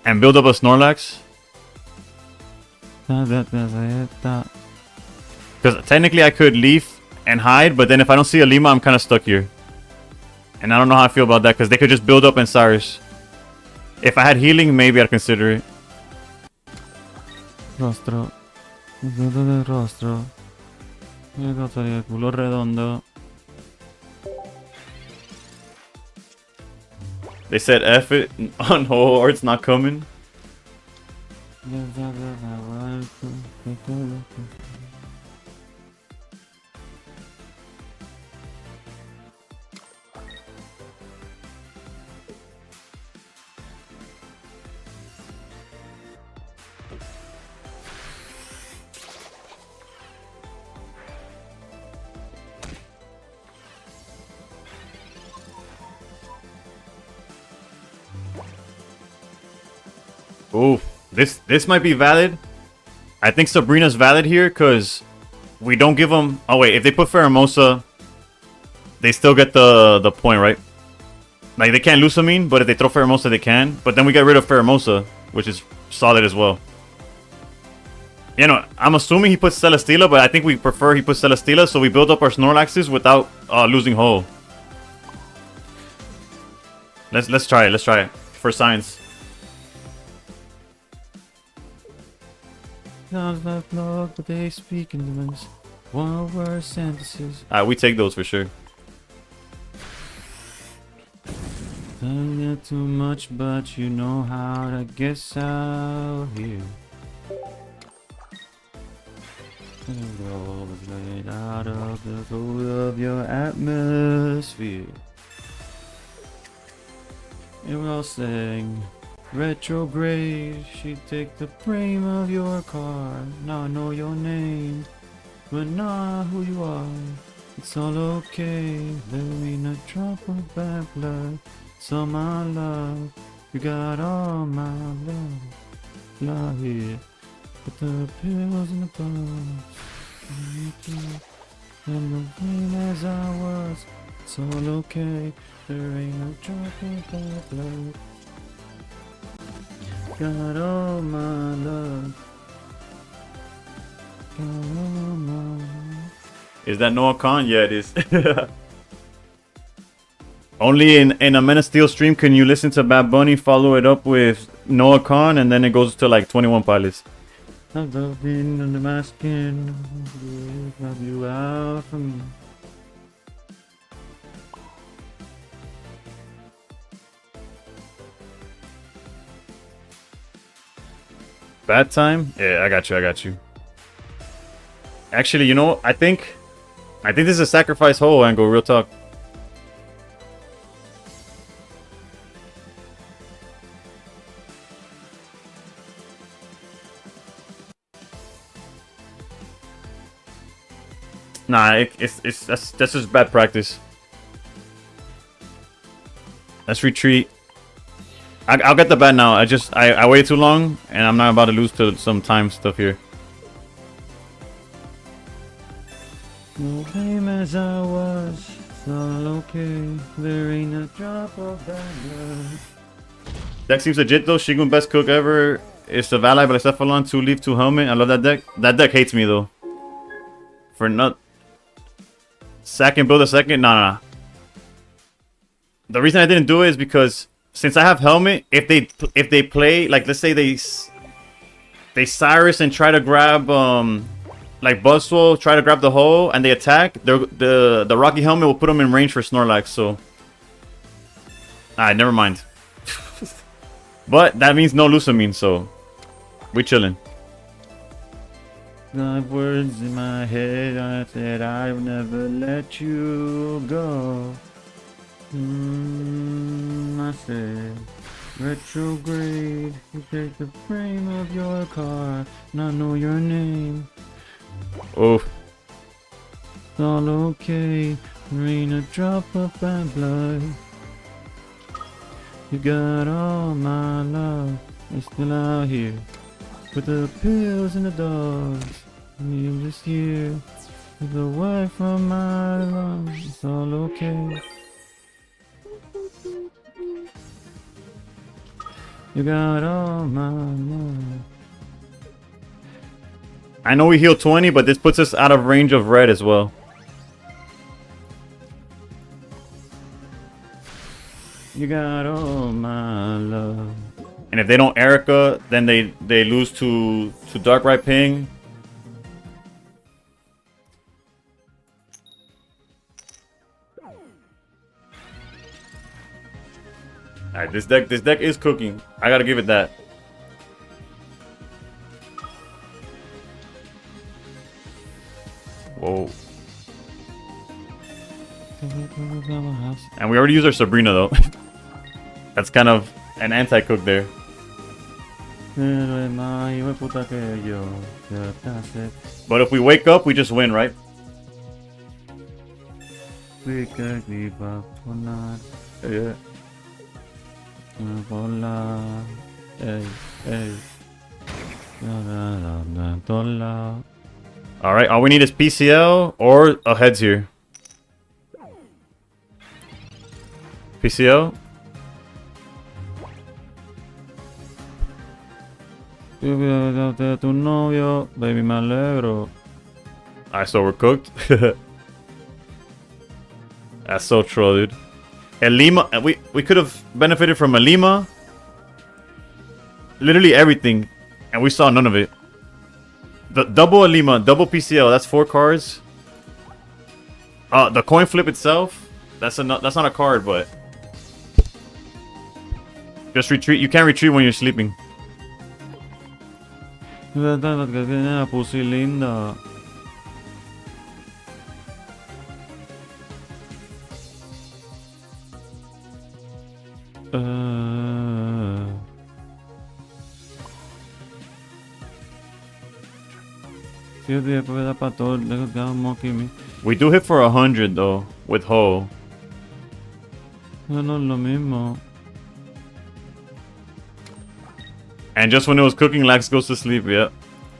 and build up a Snorlax. Because technically I could leaf and hide, but then if I don't see a Lima, I'm kind of stuck here. And I don't know how I feel about that because they could just build up in Cyrus. If I had healing, maybe I'd consider it. Rostro. Rostro. Culo redondo. They said F it on Ho or it's not coming. Ooh, this might be valid. I think Sabrina's valid here because we don't give them. Oh wait, if they put Pheromosa, they still get the point, right? Like they can't lose Lusamine, but if they throw Pheromosa, they can. But then we get rid of Pheromosa, which is solid as well. You know, I'm assuming he puts Celesteela, but I think we prefer he puts Celesteela, so we build up our Snorlaxes without losing Ho. Let's try it. Let's try it for science. Sounds like love, but they speak in dimensions. One word sentences. We take those for sure. Don't get too much, but you know how to get out here. Out of the cold of your atmosphere. And we'll sing retrograde. She take the frame of your car. Now I know your name, but not who you are. It's all okay. There ain't a drop of bad blood. It's all my love. You got all my love. Love here. Put the pills in the box. I'm the same as I was. It's all okay. There ain't no drop of bad blood. Got all my love. Got all my love. Is that Noah Khan? Yeah, it is. Only in a Men of Steel stream can you listen to Bad Bunny, follow it up with Noah Khan, and then it goes to like 21 Pilots. I've been under my skin, have you out for me. Bad time? Yeah, I got you. Actually, you know, I think this is a sacrifice hole, Angle, real talk. Nah, that's just bad practice. Let's retreat. I'll get the bat now. I waited too long, and I'm not about to lose to some time stuff here. No same as I was, it's all okay. There ain't a drop of bad blood. Deck seems legit though. Shigun best cook ever. It's the Valai Blacephalon, 2 leaf, 2 helmet. I love that deck. That deck hates me though. For not. Second, build a second? Nah. The reason I didn't do it is because since I have helmet, if they play, like, let's say they Cyrus and try to grab like Buzzwole, try to grab the hole and they attack, the Rocky helmet will put them in range for Snorlax. So never mind. But that means no Lusamine, so we chilling. Got words in my head, I said I'll never let you go. I said retrograde, you take the frame of your car, not know your name. Oh, it's all okay, there ain't a drop of bad blood. You got all my love, you're still out here. With the pills and the dogs, you just here, with away from my lungs, it's all okay. You got all my love. I know we heal 20, but this puts us out of range of red as well. You got all my love. And if they don't Erica, then they lose to Darkrai Ping. Alright, this deck is cooking. I gotta give it that. Whoa. And we already used our Sabrina though. That's kind of an anti-cook there. But if we wake up, we just win, right? Yeah. Alright, all we need is PCL or a heads here. PCL. Baby, me alegro. Alright, so we're cooked. That's so troll, dude. A Lima, we could have benefited from a Lima. Literally everything. And we saw none of it. The double Alima, double PCL. That's 4 cards. The coin flip itself. That's not a card, but just retreat. You can't retreat when you're sleeping. Pussy linda. We do hit for 100 though with Ho. No, lo mismo. And just when it was cooking, Lax goes to sleep. Yeah,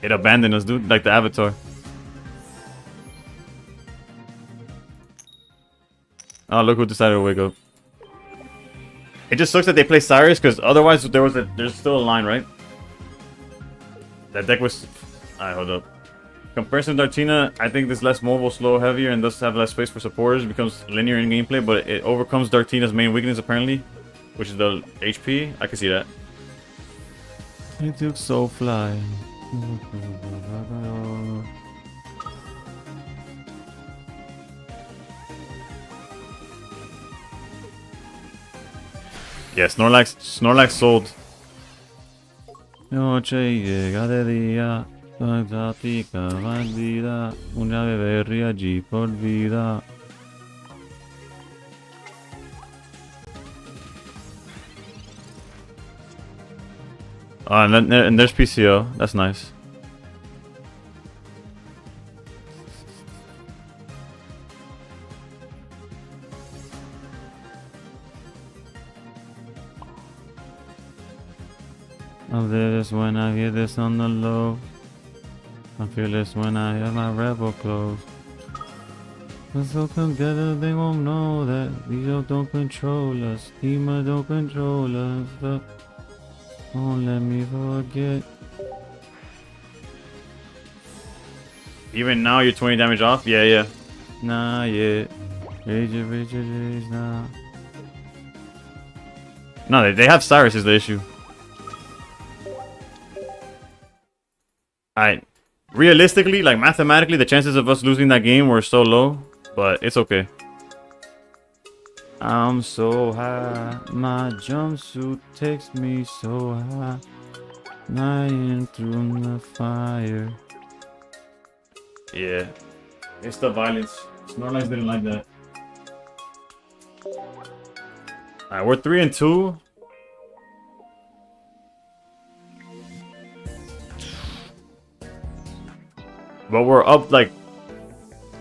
it abandoned us, dude, like the Avatar. Oh, look who decided to wake up. It just sucks that they play Cyrus, because otherwise there's still a line, right? That deck was... Alright, hold up. Comparison to Dartina, I think this less mobile, slow, heavier, and does have less space for supporters. Becomes linear in gameplay, but it overcomes Dartina's main weakness, apparently, which is the HP. I can see that. It looks so fly. Yeah, Snorlax sold. Noche llega de día, exótica bandida, una bebé allí por vida. And there's PCO. That's nice. I feel this when I hear this on the low. I feel this when I hear my rebel close. We're so together they won't know that these don't control us. Demons don't control us. But don't let me forget. Even now you're 20 damage off? Yeah. Nah, yeah. Richard, nah. No, they have Cyrus is the issue. Alright. Realistically, like mathematically, the chances of us losing that game were so low, but it's okay. I'm so high, my jumpsuit takes me so high, lying through the fire. Yeah, it's the violence. Snorlax didn't like that. Alright, we're 3-2. But we're up like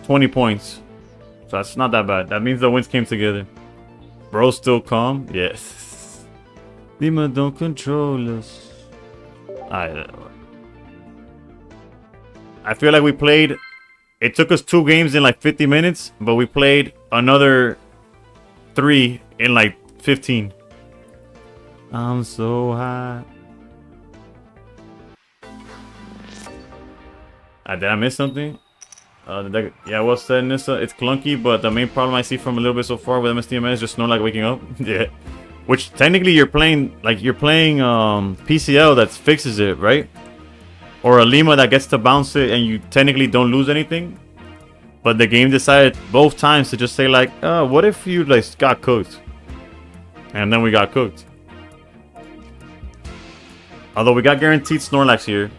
20 points. So that's not that bad. That means the wins came together. Bro, still calm? Yes. Lima don't control us. I feel like we played... It took us 2 games in like 50 minutes. But we played another 3 in like 15. I'm so high. Did I miss something? Yeah, well said, Nissa. It's clunky, but the main problem I see from a little bit so far with MSDMS is just Snorlax waking up. Yeah. Which technically you're playing PCL that fixes it, right? Or a Lima that gets to bounce it and you technically don't lose anything. But the game decided both times to just say like, what if you like got cooked? And then we got cooked. Although we got guaranteed Snorlax here.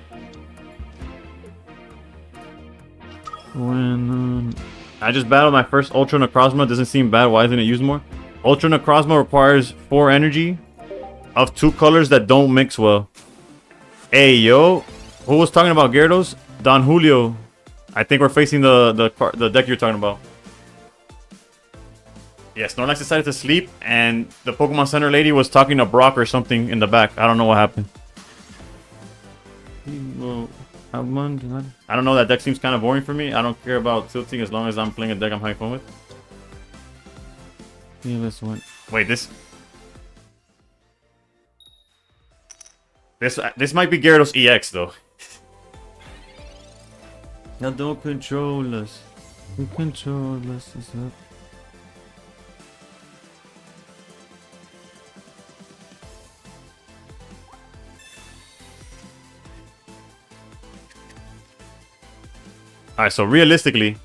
When I just battled my first Ultra Necrozma, doesn't seem bad. Why isn't it used more? Ultra Necrozma requires 4 energy of 2 colors that don't mix well. Hey yo, who was talking about Gyarados? Don Julio. I think we're facing the deck you're talking about. Yeah, Snorlax decided to sleep, and the Pokemon Center lady was talking to Brock or something in the back. I don't know what happened. I don't know, that deck seems kind of boring for me. I don't care about tilting as long as I'm playing a deck I'm having fun with. Yeah, this one. Wait, this might be Gyarados EX though. Now don't control us. We control us. Alright, so realistically,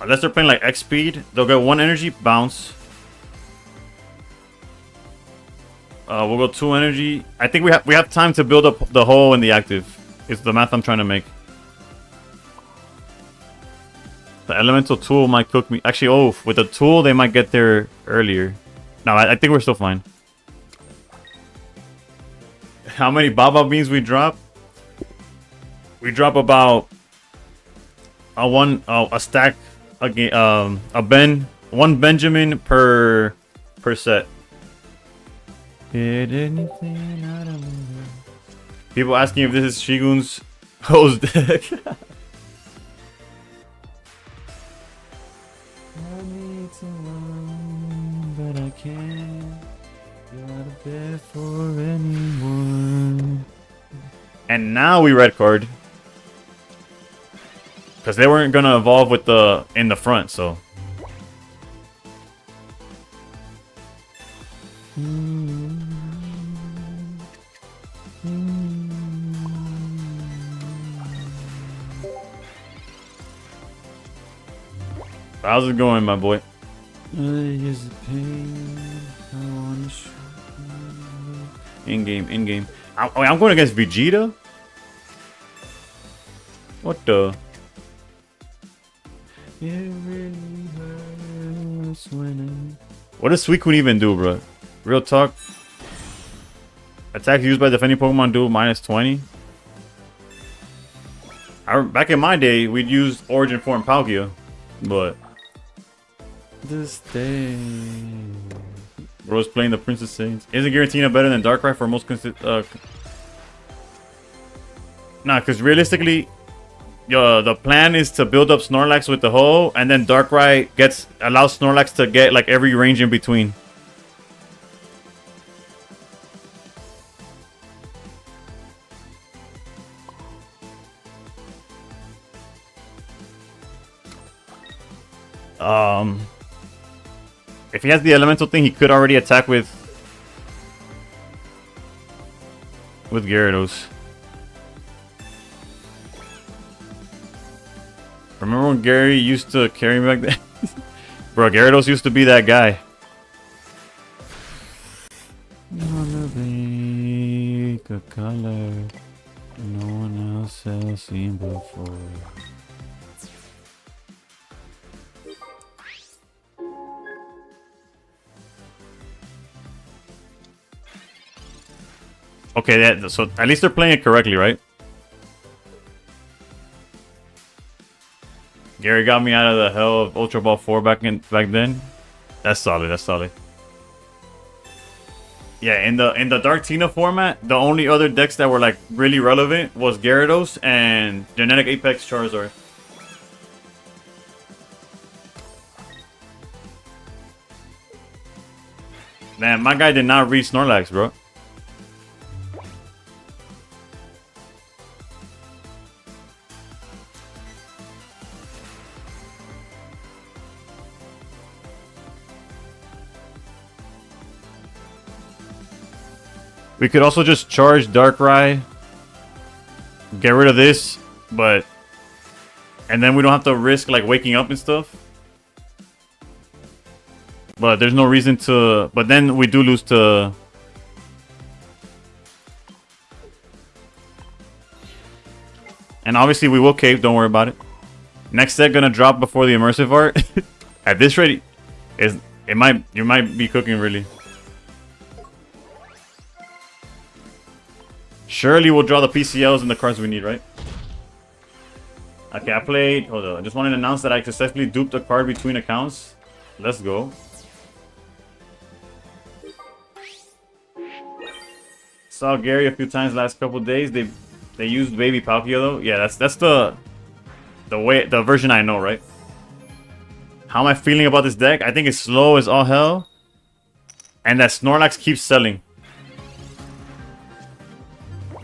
unless they're playing like X speed, they'll get 1 energy, bounce. We'll go 2 energy. I think we have time to build up the hole in the active. Is the math I'm trying to make. The elemental tool might cook me. Actually, oh, with the tool they might get there earlier. No, I think we're still fine. How many baba beans we drop? We drop about a stack again. One Benjamin per set. Did anything I don't know. People asking if this is Shigun's host deck. I need someone, but I can't go out of bed for anyone. And now we red card. Because they weren't gonna evolve with the in the front, so. How's it going, my boy? In game. I'm going against Vegeta? What the? What does Suicune even do, bro? Real talk. Attacks used by defending Pokemon do -20. Back in my day, we'd use Origin Form Palkia, but this day, bro's playing the Princess Saints. Isn't Giratina better than Darkrai for most Nah, because realistically, the plan is to build up Snorlax with the hoe, and then Darkrai allows Snorlax to get like every range in between. If he has the elemental thing, he could already attack with Gyarados. Remember when Gary used to carry me back then? Bro, Gyarados used to be that guy. Wanna make a color no one else has seen before. Okay, so at least they're playing it correctly, right? Gary got me out of the hell of Ultra Ball 4 back then. That's solid. That's solid. Yeah, in the Dark Tina format, the only other decks that were like really relevant was Gyarados and Genetic Apex Charizard. Man, my guy did not read Snorlax, bro. We could also just charge Darkrai, get rid of this, and then we don't have to risk like waking up and stuff. But there's no reason to, but then we do lose to. And obviously we will cave, don't worry about it. Next set gonna drop before the immersive art. At this rate, you might be cooking really. Surely we'll draw the PCLs and the cards we need, right? Okay, I played... Hold on. I just wanted to announce that I successfully duped a card between accounts. Let's go. Saw Gary a few times last couple days. They used Baby Palkia though. Yeah, that's the version I know, right? How am I feeling about this deck? I think it's slow as all hell. And that Snorlax keeps selling.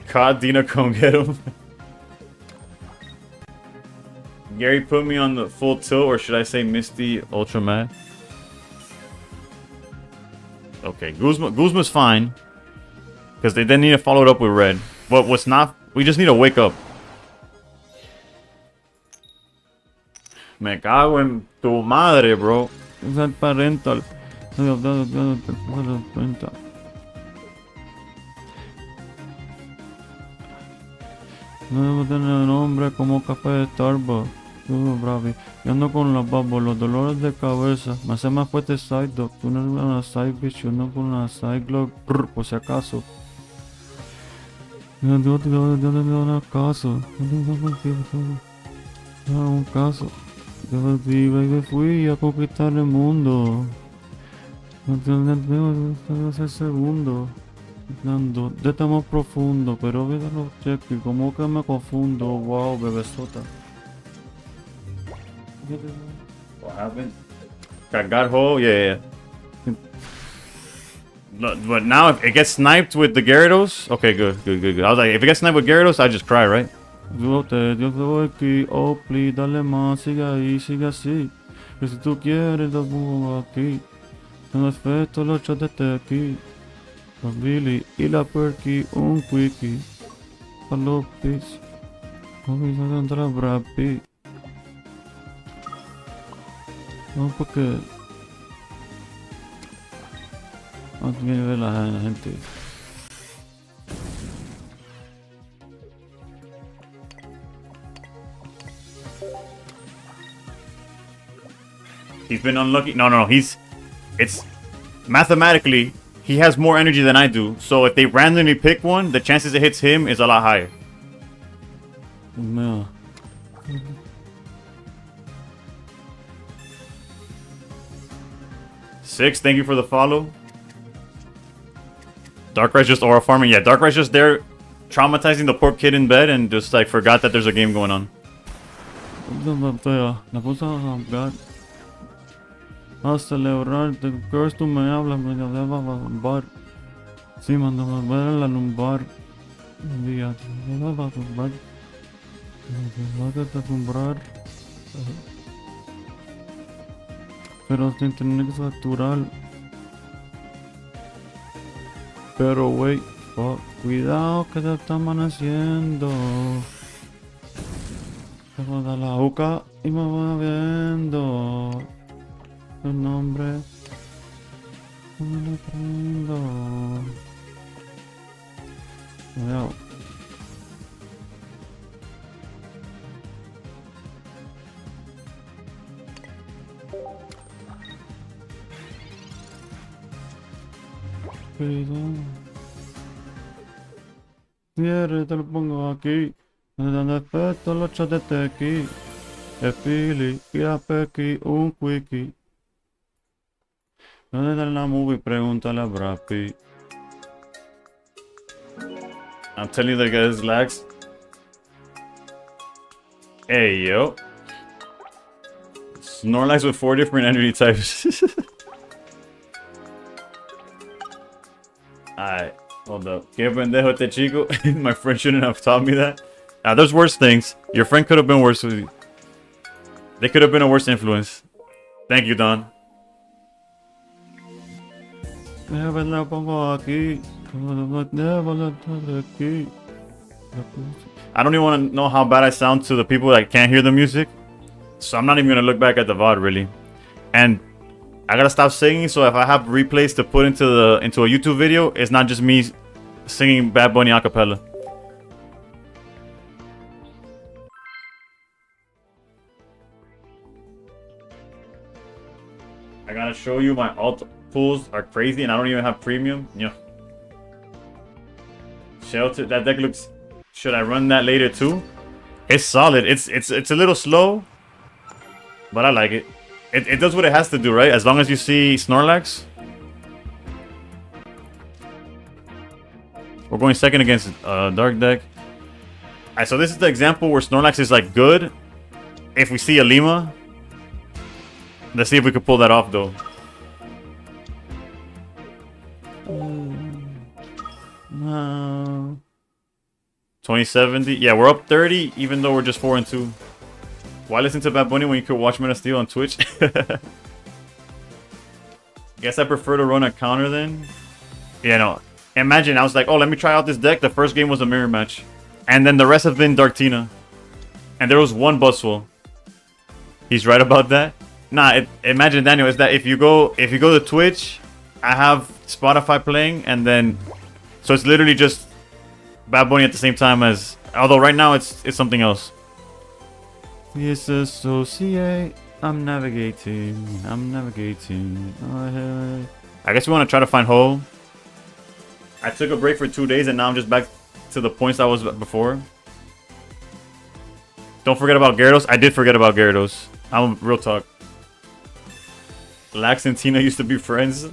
God, Dina, come get him. Gary put me on the full tilt, or should I say Misty Ultra Mad? Okay, Guzma's fine. Because they then need to follow it up with red. But what's not... We just need to wake up. Me cago en tu madre, bro. Usar parental. No debo tener nombre como café de Starbucks. Bravi. Yo ando con los babos, los dolores de cabeza. Me hace más fuerte side dog. Tú no eres una side bitch, yo ando con una side glove. Por si acaso. Yo te doy caso. No un caso. Yo baby fui a conquistar el mundo. No tengo ese segundo. Hablando de tema profundo, pero vida los cheques, como que me confundo. Wow, bebesota. What happened? Got hole? Yeah. But now if it gets sniped with the Gyarados, okay, good. I was like, if it gets sniped with Gyarados, I just cry, right? Dios te doy aquí, oh please, dale más, sigue ahí, sigue así. Que si tú quieres, lo pongo aquí. Tengo efecto, los shots desde aquí. La Billy y la Perky, un quickie. A los pits. Vamos a entrar Brad Pitt. No, porque... No tiene que ver la gente. He's been unlucky. No. It's mathematically, he has more energy than I do. So if they randomly pick one, the chances it hits him is a lot higher. No. 6, thank you for the follow. Darkrai's just aura farming. Yeah, Darkrai's just there traumatizing the poor kid in bed and just like forgot that there's a game going on. La puse a hablar. A celebrar. The girls tú me hablas, me llevaba a bar. Sí, mandaba a ver a la lumbar. Un día te llevaba a tumbar. Me llevaba a tumbar. Pero sin tener que facturar. Pero wait, fuck, cuidado que te está amaneciendo. Te voy a dar la boca y me voy viendo. Tu nombre no me lo prendo. Cuidado. Mierda, te lo pongo aquí. Me dan efecto los shots de tequi. El Philly y la Pequi, un quickie. ¿Dónde está la movie? Pregúntale a Brad Pitt. I'm telling you, the guy's lags. Hey, yo. Snorlax with 4 different energy types. Alright, hold up. Que pendejo este chico. My friend shouldn't have taught me that. There's worse things. Your friend could have been worse with you. They could have been a worse influence. Thank you, Don. La pongo aquí. I don't even want to know how bad I sound to the people that can't hear the music. So I'm not even going to look back at the VOD, really. And I gotta stop singing, so if I have replays to put into a YouTube video, it's not just me singing Bad Bunny a cappella. I gotta show you my alt pools are crazy, and I don't even have premium. Yeah. Shelter, that deck looks. Should I run that later too? It's solid. It's a little slow, but I like it. It does what it has to do, right? As long as you see Snorlax. We're going second against Dark deck. Alright, so this is the example where Snorlax is like good. If we see a Lima. Let's see if we can pull that off though. 2070. Yeah, we're up 30 even though we're just 4-2. Why listen to Bad Bunny when you could watch Men of Steel on Twitch? Guess I prefer to run a counter then. Yeah, no. Imagine I was like, oh, let me try out this deck. The first game was a mirror match. And then the rest have been Darktina. And there was one Buzzwole. He's right about that. Nah, imagine, Daniel, is that if you go to Twitch, I have Spotify playing, and then so it's literally just Bad Bunny at the same time as. Although right now it's something else. Disassociate. I'm navigating. I guess we want to try to find Ho. I took a break for 2 days, and now I'm just back to the points I was before. Don't forget about Gyarados. I did forget about Gyarados. I'm real talk. Lax and Tina used to be friends.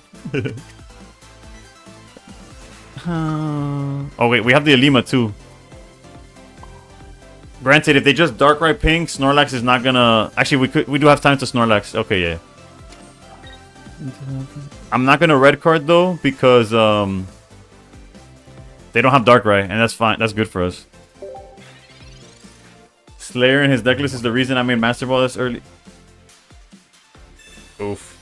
Oh wait, we have the Alima too. Granted, if they just Darkrai ping, Snorlax is not gonna. Actually, we do have time to Snorlax. Okay, yeah. I'm not gonna red card though because they don't have Darkrai, and that's fine. That's good for us. Slayer and his decklist is the reason I made Master Ball this early. Oof.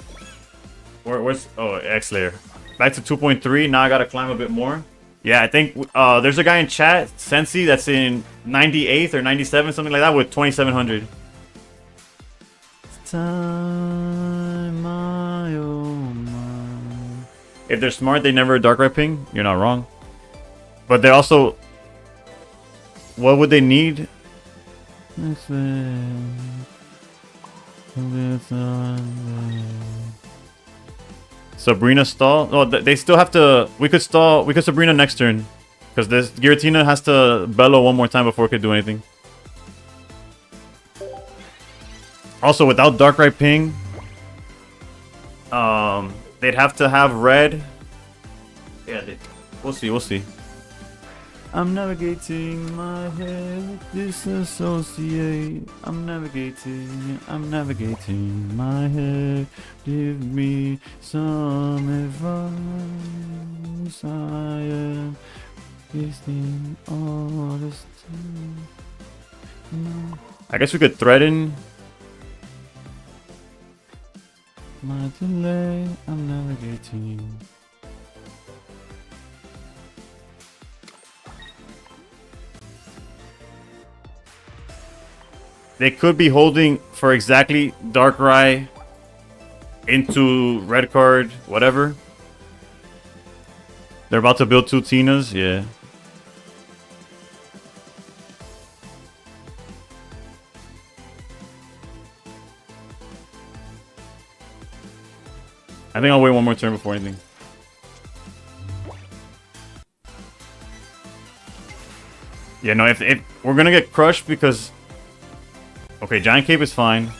Where's X-Slayer? Back to 2.3. Now I gotta climb a bit more. Yeah, I think there's a guy in chat, Sensi, that's in 98th or 97, something like that, with 2,700. If they're smart, they never Darkrai ping. You're not wrong. But they also, what would they need? Sabrina stall? No, they still have to. We could stall. We could Sabrina next turn. Because this Giratina has to bellow one more time before it could do anything. Also, without Darkrai ping, they'd have to have red. Yeah, we'll see. We'll see. I'm navigating my head, disassociate. I'm navigating my head. Give me some advice. I am wasting all this time. No. I guess we could threaten. My delay, I'm navigating. They could be holding for exactly Darkrai into red card, whatever. They're about to build 2 Tinas, yeah. I think I'll wait one more turn before anything. Yeah, no, if we're gonna get crushed because... Okay, Giant Cape is fine.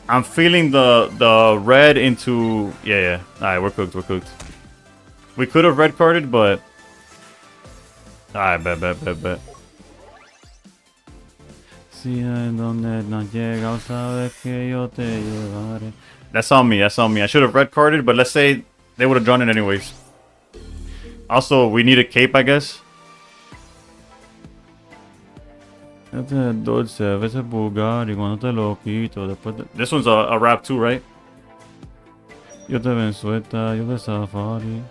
I'm feeling the red into... Yeah. Alright, we're cooked. We could have red carded, but... Alright, bet. That's on me. I should have red carded, but let's say they would have drawn it anyways. Also, we need a cape, I guess. This one's a wrap too, right? Yo te ven suelta, yo te safari.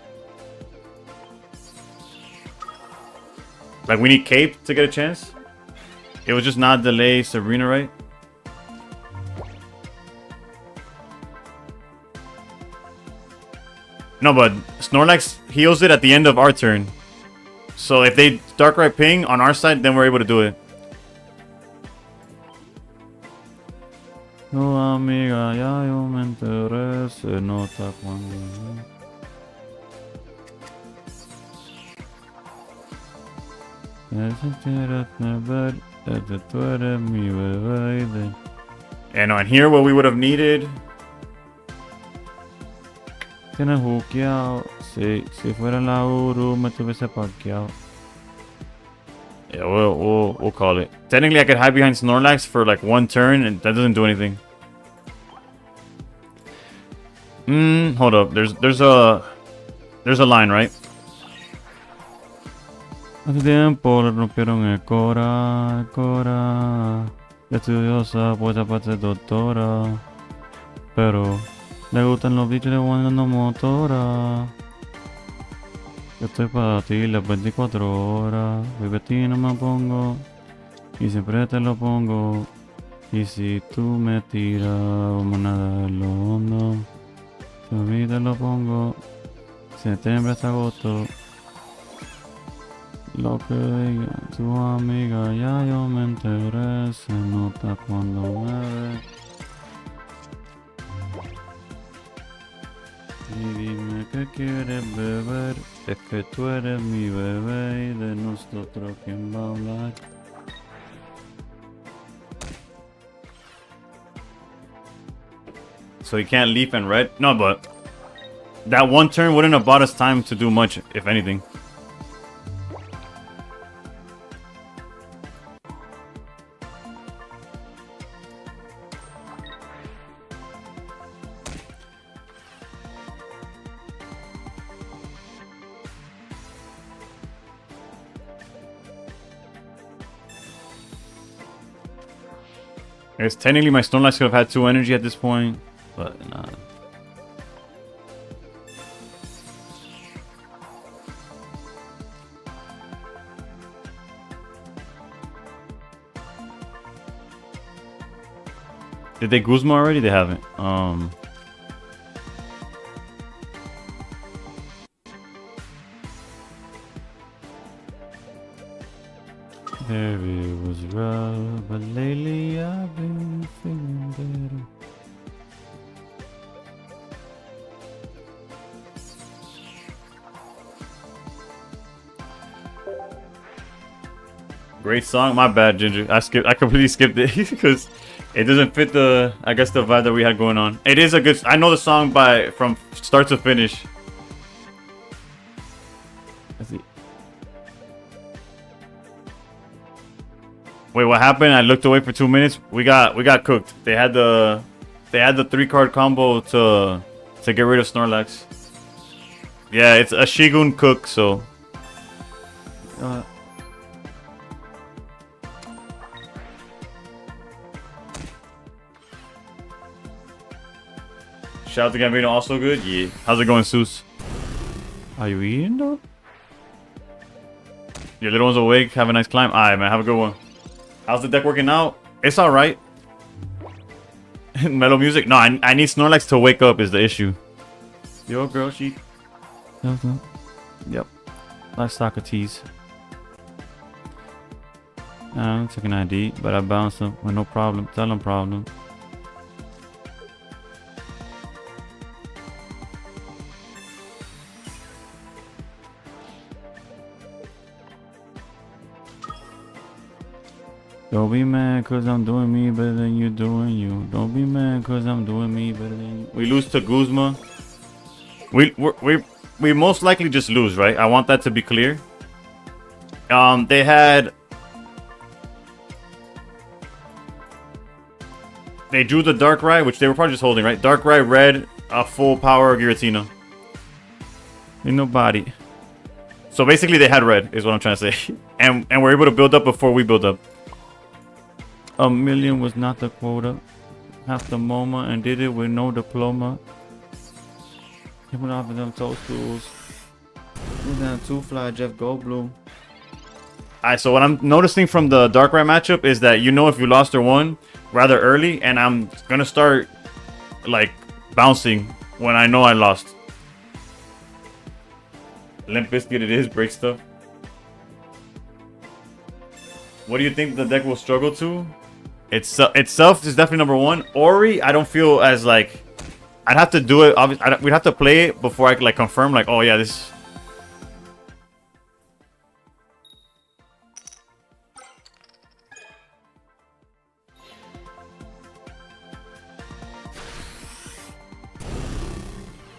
Like, we need cape to get a chance? It was just not delay Sabrina, right? No, but Snorlax heals it at the end of our turn. So if they Darkrai ping on our side, then we're able to do it. No, amiga, ya yo me enteré, se nota cuando... And on here, what we would have needed... Tienes jukeado. Si fuera la Uru, me tuviese parqueado. Yeah, we'll call it. Technically, I could hide behind Snorlax for like 1 turn, and that doesn't do anything. Hold up. There's a line, right? Hace tiempo le rompieron el cora. Estudiosa, pues aparte doctora. Pero le gustan los bichos de no motora. Yo estoy para ti las 24 horas. Baby, a ti no me pongo. Y siempre te lo pongo. Y si tú me tiras, vamos a nadar lo hondo. Si ahorita lo pongo, septiembre hasta agosto. Lo que diga tu amiga, ya yo me enteré. Se nota cuando me ve. Y dime que quieres beber. Es que tú eres mi bebé y de nosotros quién va a hablar. So he can't leap and red? No, but that one turn wouldn't have bought us time to do much, if anything. I guess technically my Snorlax could have had 2 energy at this point, but nah. Did they Guzma already? They haven't. Baby was rough, but lately I've been feeling better. Great song. My bad, Ginger. I completely skipped it because it doesn't fit the, I guess, the vibe that we had going on. It is a good. I know the song from start to finish. Let's see. Wait, what happened? I looked away for 2 minutes. We got cooked. They had the 3-card combo to get rid of Snorlax. Yeah, it's a Shigun cook, so. Shout out to Gambino, also good. Yeah. How's it going, Seuss? Are you eating though? Your little one's awake. Have a nice climb. Alright, man. Have a good one. How's the deck working out? It's alright. Mellow music? No, I need Snorlax to wake up is the issue. Yo, girl, she. Yep. Like Socrates. I took an ID, but I bounced him with no problem. Tell him problem. Don't be mad cause I'm doing me better than you doing you. Don't be mad cause I'm doing me better than you. We lose to Guzma. We most likely just lose, right? I want that to be clear. They drew the Darkrai, which they were probably just holding, right? Darkrai red, a full power Giratina. Ain't nobody. So basically they had red, is what I'm trying to say. and we're able to build up before we build up. A million was not the quota. Half the MoMA and did it with no diploma. He went off of them toadstools. He's down 2 fly Jeff Goldblum. Alright, so what I'm noticing from the Darkrai matchup is that you know if you lost or won rather early, and I'm gonna start like bouncing when I know I lost. Limp Bizkit it is, break stuff. What do you think the deck will struggle to? Itself is definitely number 1. Ori, I don't feel as like I'd have to do it. Obviously, we'd have to play it before I could like confirm like, oh yeah, this.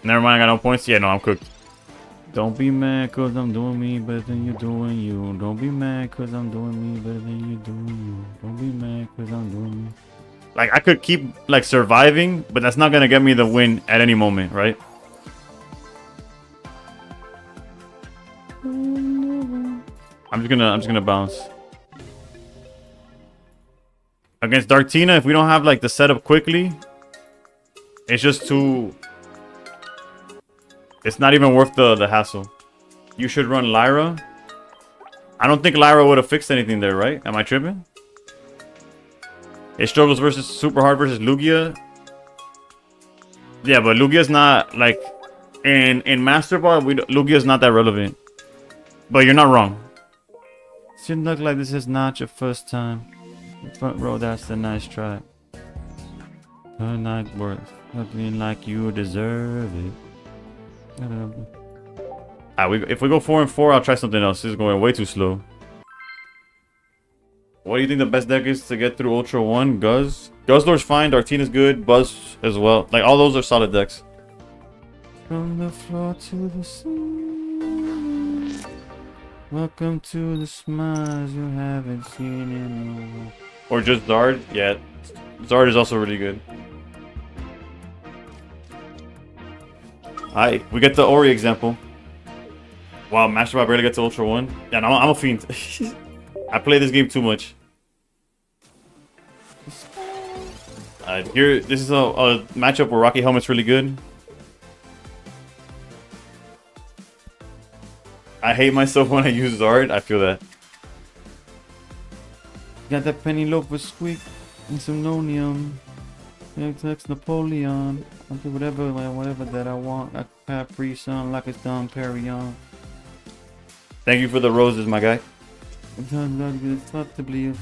Never mind, I got no points. Yeah, no, I'm cooked. Don't be mad cause I'm doing me better than you doing you. Don't be mad cause I'm doing me better than you doing you. Don't be mad cause I'm doing me. Like I could keep like surviving, but that's not gonna get me the win at any moment, right? I'm just gonna bounce. Against Darktina, if we don't have like the setup quickly, it's just too. It's not even worth the hassle. You should run Lyra. I don't think Lyra would have fixed anything there, right? Am I tripping? It struggles versus super hard versus Lugia. Yeah, but Lugia's not like in Master Ball. Lugia's not that relevant. But you're not wrong. Shouldn't look like this is not your first time. Front row, that's a nice try. Her night worth, looking like you deserve it. If we go 4 and 4, I'll try something else. This is going way too slow. What do you think the best deck is to get through Ultra 1? Guz? Guzzlord's fine, Dartina's good, Buzz as well. Like, all those are solid decks. From the floor to the sea. Welcome to the smiles you haven't seen in a while. Or just Zard? Yeah, Zard is also really good. Alright, we get the Ori example. Wow, Master Ball barely gets to Ultra 1. Yeah, no, I'm a fiend. I play this game too much. Here, this is a matchup where Rocky Helmet's really good. I hate myself when I use Zard. I feel that. Got that Penelope squeak and some nonium. Text Napoleon. I'll do whatever that I want. I Capri Sun like it's Dom Perignon. Thank you for the roses, my guy. It's not to believe.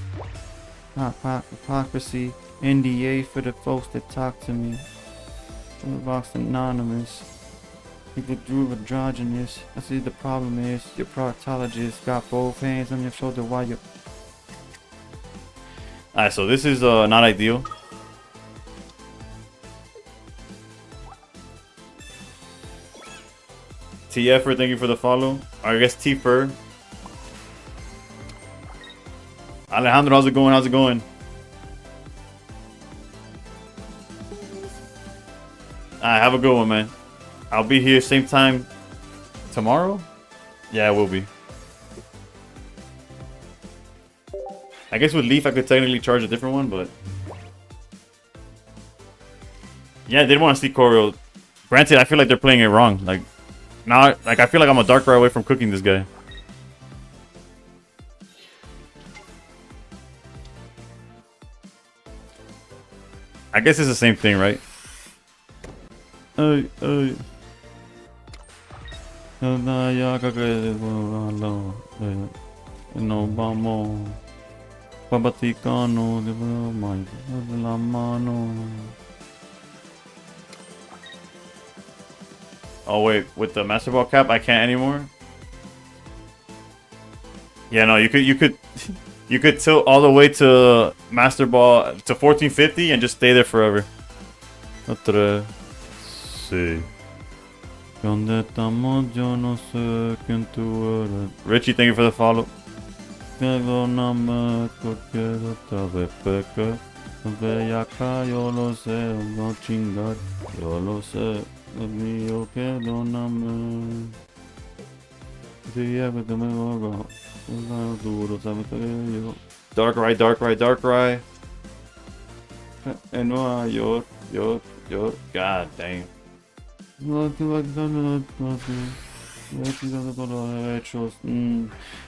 Hypocrisy. NDA for the folks that talk to me. Box Anonymous. You could do androgynous. I see the problem is your proctologist got both hands on your shoulder while you're. Alright, so this is not ideal. TF, thank you for the follow. Or I guess T-Fur. Alejandro, how's it going? How's it going? Alright, have a good one, man. I'll be here same time tomorrow? Yeah, I will be. I guess with Leaf I could technically charge a different one, but... Yeah, I did want to see Choreo. Granted, I feel like they're playing it wrong. Like, now, like I feel like I'm a Darkrai away from cooking this guy. I guess it's the same thing, right? No vamos. Papaticano de la mano. Oh wait, with the Master Ball cap, I can't anymore. Yeah, no, you could you could tilt all the way to Master Ball to 1450 and just stay there forever. Sí. ¿Dónde estamos? Yo no sé quién tú eres. Richie, thank you for the follow. Perdóname porque otra vez pequé. Ve acá, yo lo sé, no chingar. Yo lo sé, es mío, perdóname. Si es que te me hago, es duro, sabes que yo. Darkrai, Darkrai, Darkrai. En Nueva York, York. God damn. No te voy a dar nada, yo te lo he hecho,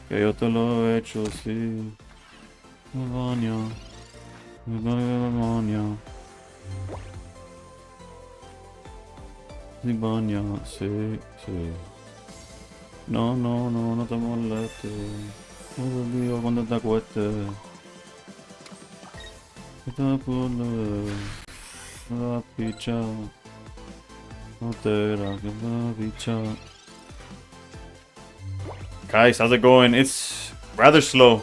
que yo te lo he hecho, sí. Demonio, demonio. Demonio, sí. No te molestes. No te olvido cuando te acuestes. Te pule, la picha. Guys, how's it going? It's rather slow.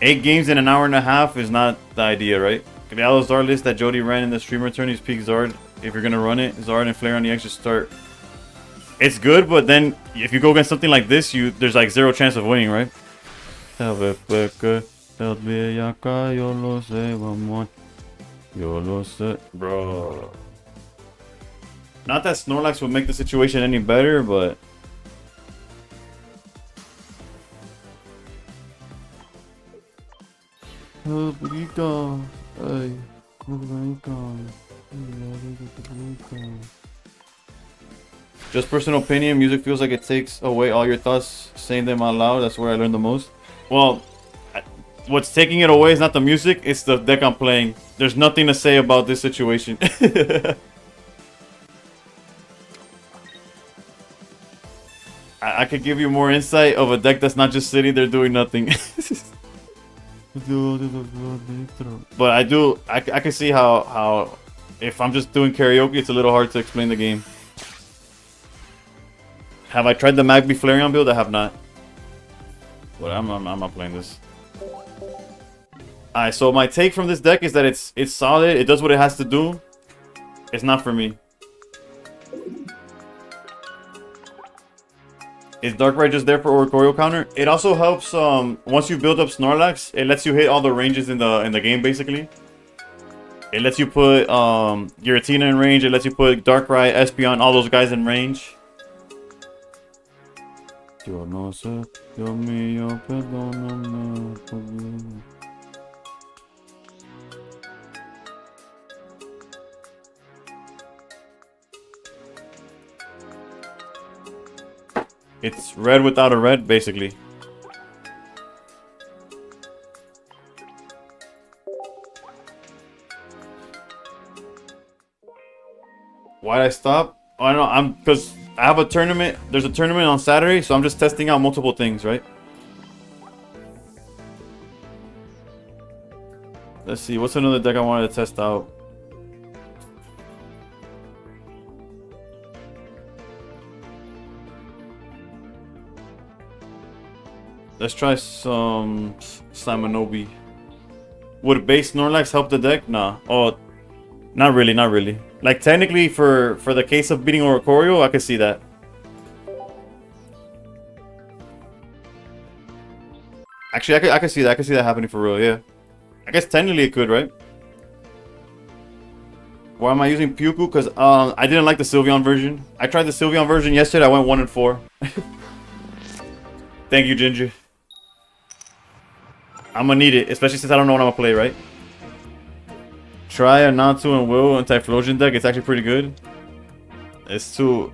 8 games in an hour and a half is not the idea, right? Galealo's Zard list that Jody ran in the streamer turn, he's peak Zard. If you're gonna run it, Zard and Flare on the extra start. It's good, but then if you go against something like this, there's like 0 chance of winning, right? Bro. Not that Snorlax would make the situation any better, but... Just personal opinion, music feels like it takes away all your thoughts, saying them out loud. That's where I learned the most. Well, what's taking it away is not the music, it's the deck I'm playing. There's nothing to say about this situation. I could give you more insight of a deck that's not just sitting there doing nothing. But I can see how if I'm just doing karaoke, it's a little hard to explain the game. Have I tried the Magby Flareon build? I have not. But I'm not playing this. Alright, so my take from this deck is that it's solid. It does what it has to do. It's not for me. Is Darkrai just there for Oricorio counter? It also helps once you build up Snorlax, it lets you hit all the ranges in the game basically. It lets you put Giratina in range, it lets you put Darkrai, Espeon, all those guys in range. Yo no sé, Dios mío, perdóname por Dios. It's red without a red, basically. Why'd I stop? Oh, I don't know, because I have a tournament. There's a tournament on Saturday, so I'm just testing out multiple things, right? Let's see, what's another deck I wanted to test out? Let's try some Simonobi. Would base Snorlax help the deck? Nah. Oh, not really, not really. Like technically, for the case of beating Oricorio, I could see that. Actually, I could see that. I could see that happening for real. Yeah. I guess technically it could, right? Why am I using Puku? Because I didn't like the Sylveon version. I tried the Sylveon version yesterday. I went 1-4. Thank you, Ginger. I'm gonna need it, especially since I don't know what I'm gonna play, right? Try a Nantu and Will anti-Typhlosion deck. It's actually pretty good. It's too...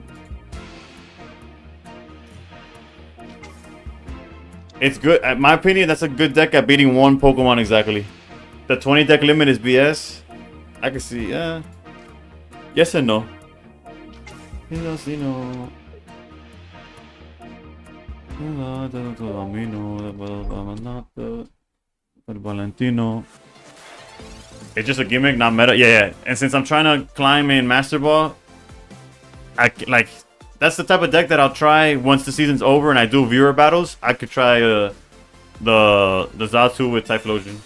It's good. In my opinion, that's a good deck at beating one Pokemon exactly. The 20 deck limit is BS. I can see, yeah. Yes and no. Yes and no. Valentino. It's just a gimmick, not meta. Yeah. And since I'm trying to climb in Master Ball, that's the type of deck that I'll try once the season's over and I do viewer battles. I could try the Zatu with Typhlosion.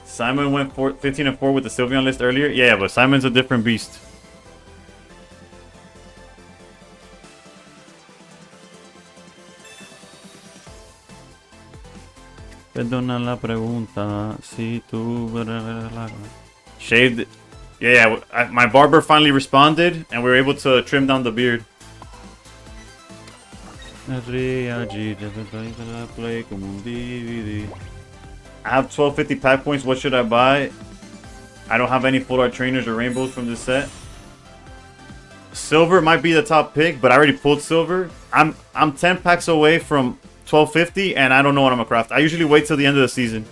Simon went 15-4 with the Sylveon list earlier. Yeah, but Simon's a different beast. Perdona la pregunta, si tú... Shaved. Yeah, my barber finally responded, and we were able to trim down the beard. I have 1250 pack points. What should I buy? I don't have any full art trainers or rainbows from this set. Silver might be the top pick, but I already pulled silver. I'm 10 packs away from 1250, and I don't know what I'm gonna craft. I usually wait till the end of the season.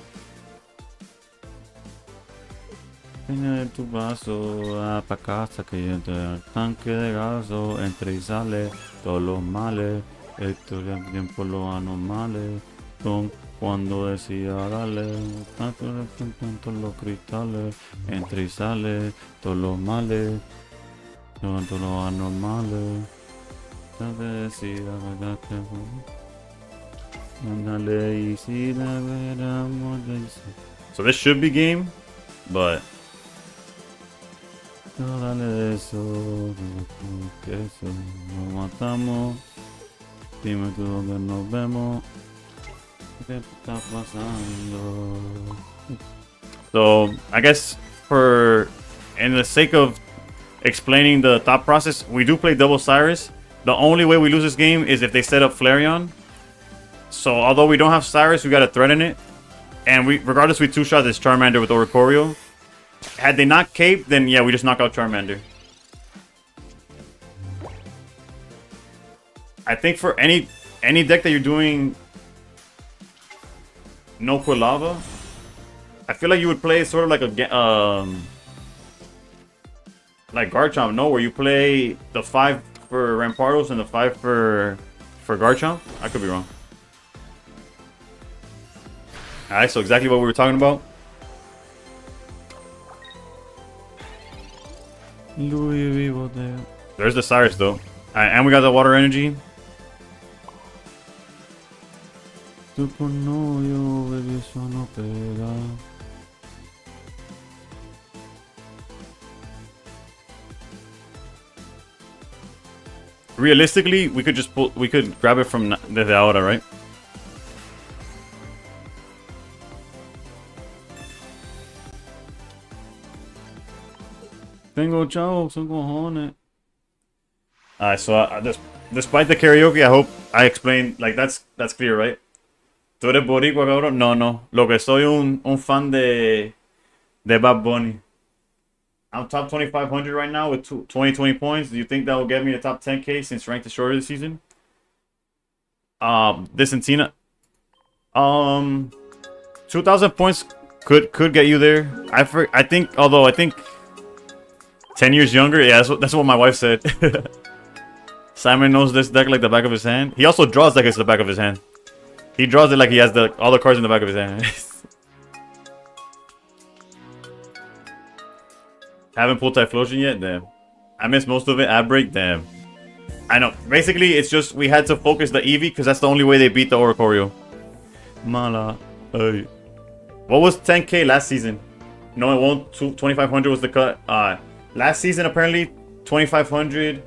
En tu vaso, pa' casa que yo te el tanque de gaso, entre y sale todos los males, esto ya tiempo los anormales, son cuando decía darle, tanto los cristales, entre y sale todos los males, son todos los anormales, no te decía verdad que ándale y si la veramos. So this should be game, but dale eso, que eso, nos matamos. Dime tú dónde nos vemos. ¿Qué está pasando? So I guess in the sake of explaining the thought process, we do play double Cyrus. The only way we lose this game is if they set up Flareon. So although we don't have Cyrus, we got a threat in it. And regardless, we two-shot this Charmander with Oricorio. Had they not caped, then yeah, we just knock out Charmander. I think for any deck that you're doing no Quilava, I feel like you would play sort of like a like Garchomp, no, where you play the 5 for Rampardos and the 5 for Garchomp. I could be wrong. Alright, so exactly what we were talking about. There's the Cyrus though. Alright, and we got the Water Energy. Realistically, we could grab it from the Aura, right? Tengo chavos, son cojones. Alright, so despite the karaoke, I hope I explained, like, that's clear, right? ¿Tú eres boricua, cabrón? No. Lo que soy un fan de Bad Bunny. I'm top 2,500 right now with 20 points. Do you think that will get me to top 10K since ranked is shorter this season? This and Tina. 2,000 points could get you there. I think 10 years younger. Yeah, that's what my wife said. Simon knows this deck like the back of his hand. He also draws like it's the back of his hand. He draws it like he has all the cards in the back of his hand. Haven't pulled Typhlosion yet? Damn. I missed most of it. Ad break? Damn. I know. Basically, it's just we had to focus the Eevee because that's the only way they beat the Oricorio. Mala. Hey. What was 10K last season? No, it won't. 2,500 was the cut. Last season, apparently, 2,500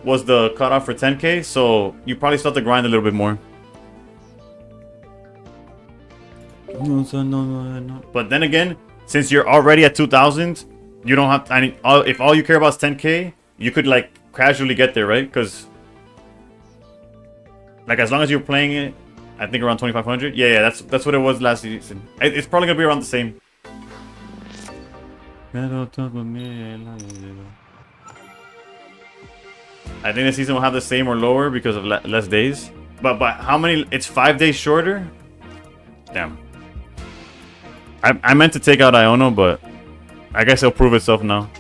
was the cutoff for 10K. So you probably still have to grind a little bit more. No. But then again, since you're already at 2,000, you don't have to, if all you care about is 10K, you could like casually get there, right? Because like as long as you're playing it, I think around 2,500. Yeah, that's what it was last season. It's probably gonna be around the same. I think the season will have the same or lower because of less days. But how many? It's 5 days shorter. Damn. I meant to take out Iono, but I guess it'll prove itself now.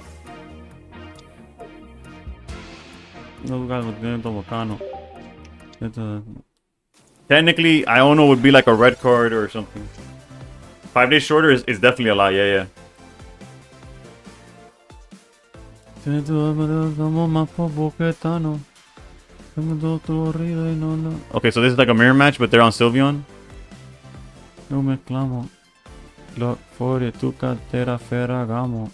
Technically, Iono would be like a red card or something. 5 days shorter is definitely a lot. Yeah. Okay, so this is like a mirror match, but they're on Sylveon. No mezclamos. Lo fuori tu cartera Ferragamo.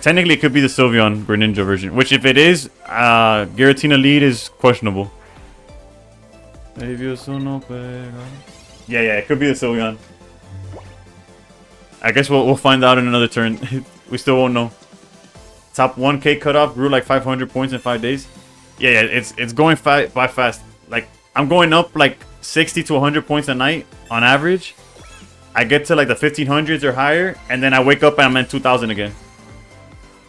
Technically, it could be the Sylveon Greninja version. Which, if it is, Giratina lead is questionable. Yeah, it could be the Sylveon. I guess we'll find out in another turn. We still won't know. Top 1K cutoff grew like 500 points in 5 days. Yeah, it's going by fast. Like, I'm going up like 60 to 100 points a night on average. I get to like the 1500s or higher, and then I wake up and I'm at 2000 again.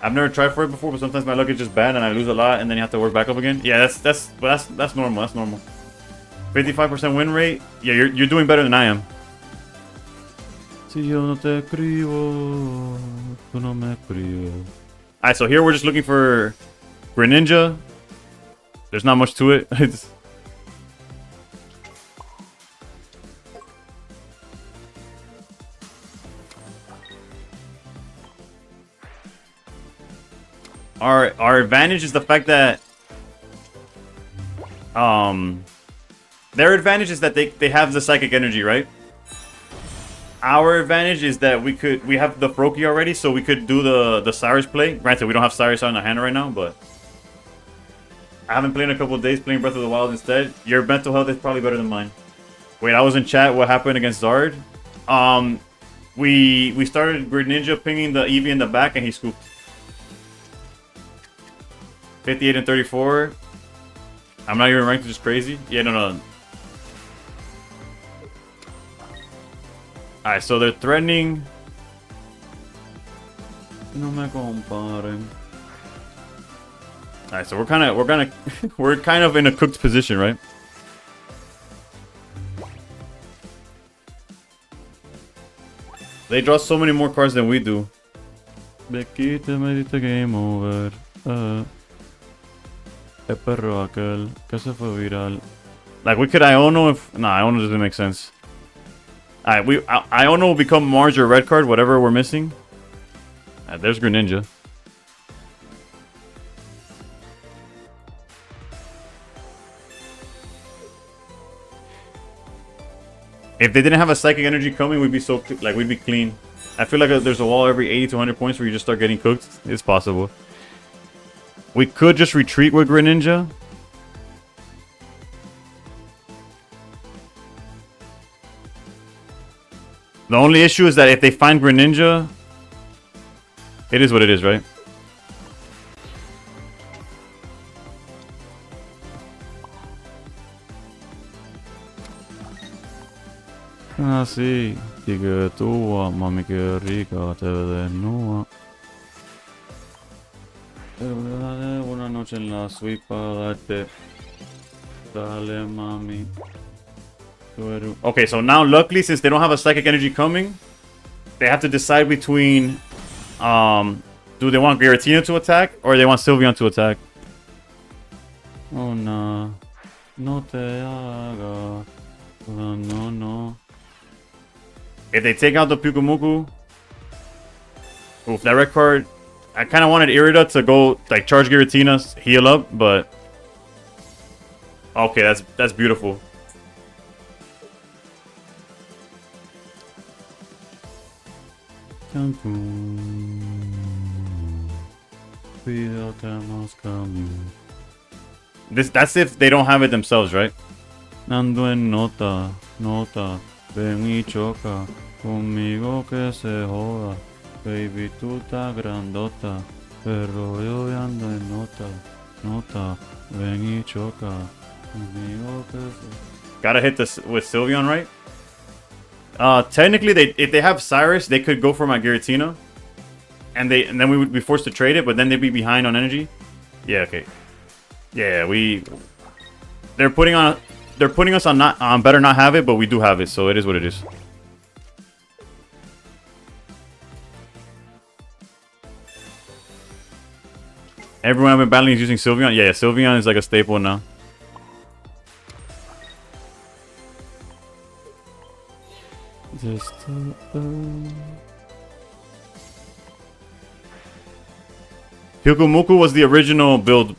I've never tried for it before, but sometimes my luck is just bad and I lose a lot, and then you have to work back up again. Yeah, that's normal. That's normal. 55% win rate. Yeah, you're doing better than I am. Alright, so here we're just looking for Greninja. There's not much to it. Our advantage is the fact that their advantage is that they have the psychic energy, right? Our advantage is that we have the Froakie already, so we could do the Cyrus play. Granted, we don't have Cyrus on the hand right now, but I haven't played in a couple of days, playing Breath of the Wild instead. Your mental health is probably better than mine. Wait, I was in chat. What happened against Zard? We started Greninja pinging the Eevee in the back, and he scooped. 58 and 34. I'm not even ranked, just crazy. Yeah, no. Alright, so they're threatening. No me comparen. Alright, so we're kind of in a cooked position, right? They draw so many more cards than we do. Becky, te me diste game over. El perro aquel que se fue viral. Like, we could Iono if... Nah, Iono doesn't make sense. Alright, Iono will become Marge or red card, whatever we're missing. Alright, there's Greninja. If they didn't have a Psychic Energy coming, we'd be we'd be clean. I feel like there's a wall every 80 to 100 points where you just start getting cooked. It's possible. We could just retreat with Greninja. The only issue is that if they find Greninja, it is what it is, right? Ah, sí. Y que tú, mami, que rica, te desnuda. Una noche en la suite para darte. Dale, mami. Okay, so now luckily, since they don't have a Psychic Energy coming, they have to decide between do they want Giratina to attack or they want Sylveon to attack? Oh, no. No te hagas. No. If they take out the Pyukumuku, oof, that red card. I kind of wanted Irida to go like charge Giratina, heal up, but okay, that's beautiful. That's if they don't have it themselves, right? Ando en nota, ven y choca, conmigo que se joda, baby tú estás grandota, pero yo ando en nota, ven y choca, conmigo que se... Gotta hit this with Sylveon, right? Technically, if they have Cyrus, they could go for my Giratina, and then we would be forced to trade it, but then they'd be behind on energy. Yeah, okay. Yeah, they're putting us on better not have it, but we do have it, so it is what it is. Everyone I've been battling is using Sylveon. Yeah, Sylveon is like a staple now. Just Pyukumuku was the original build.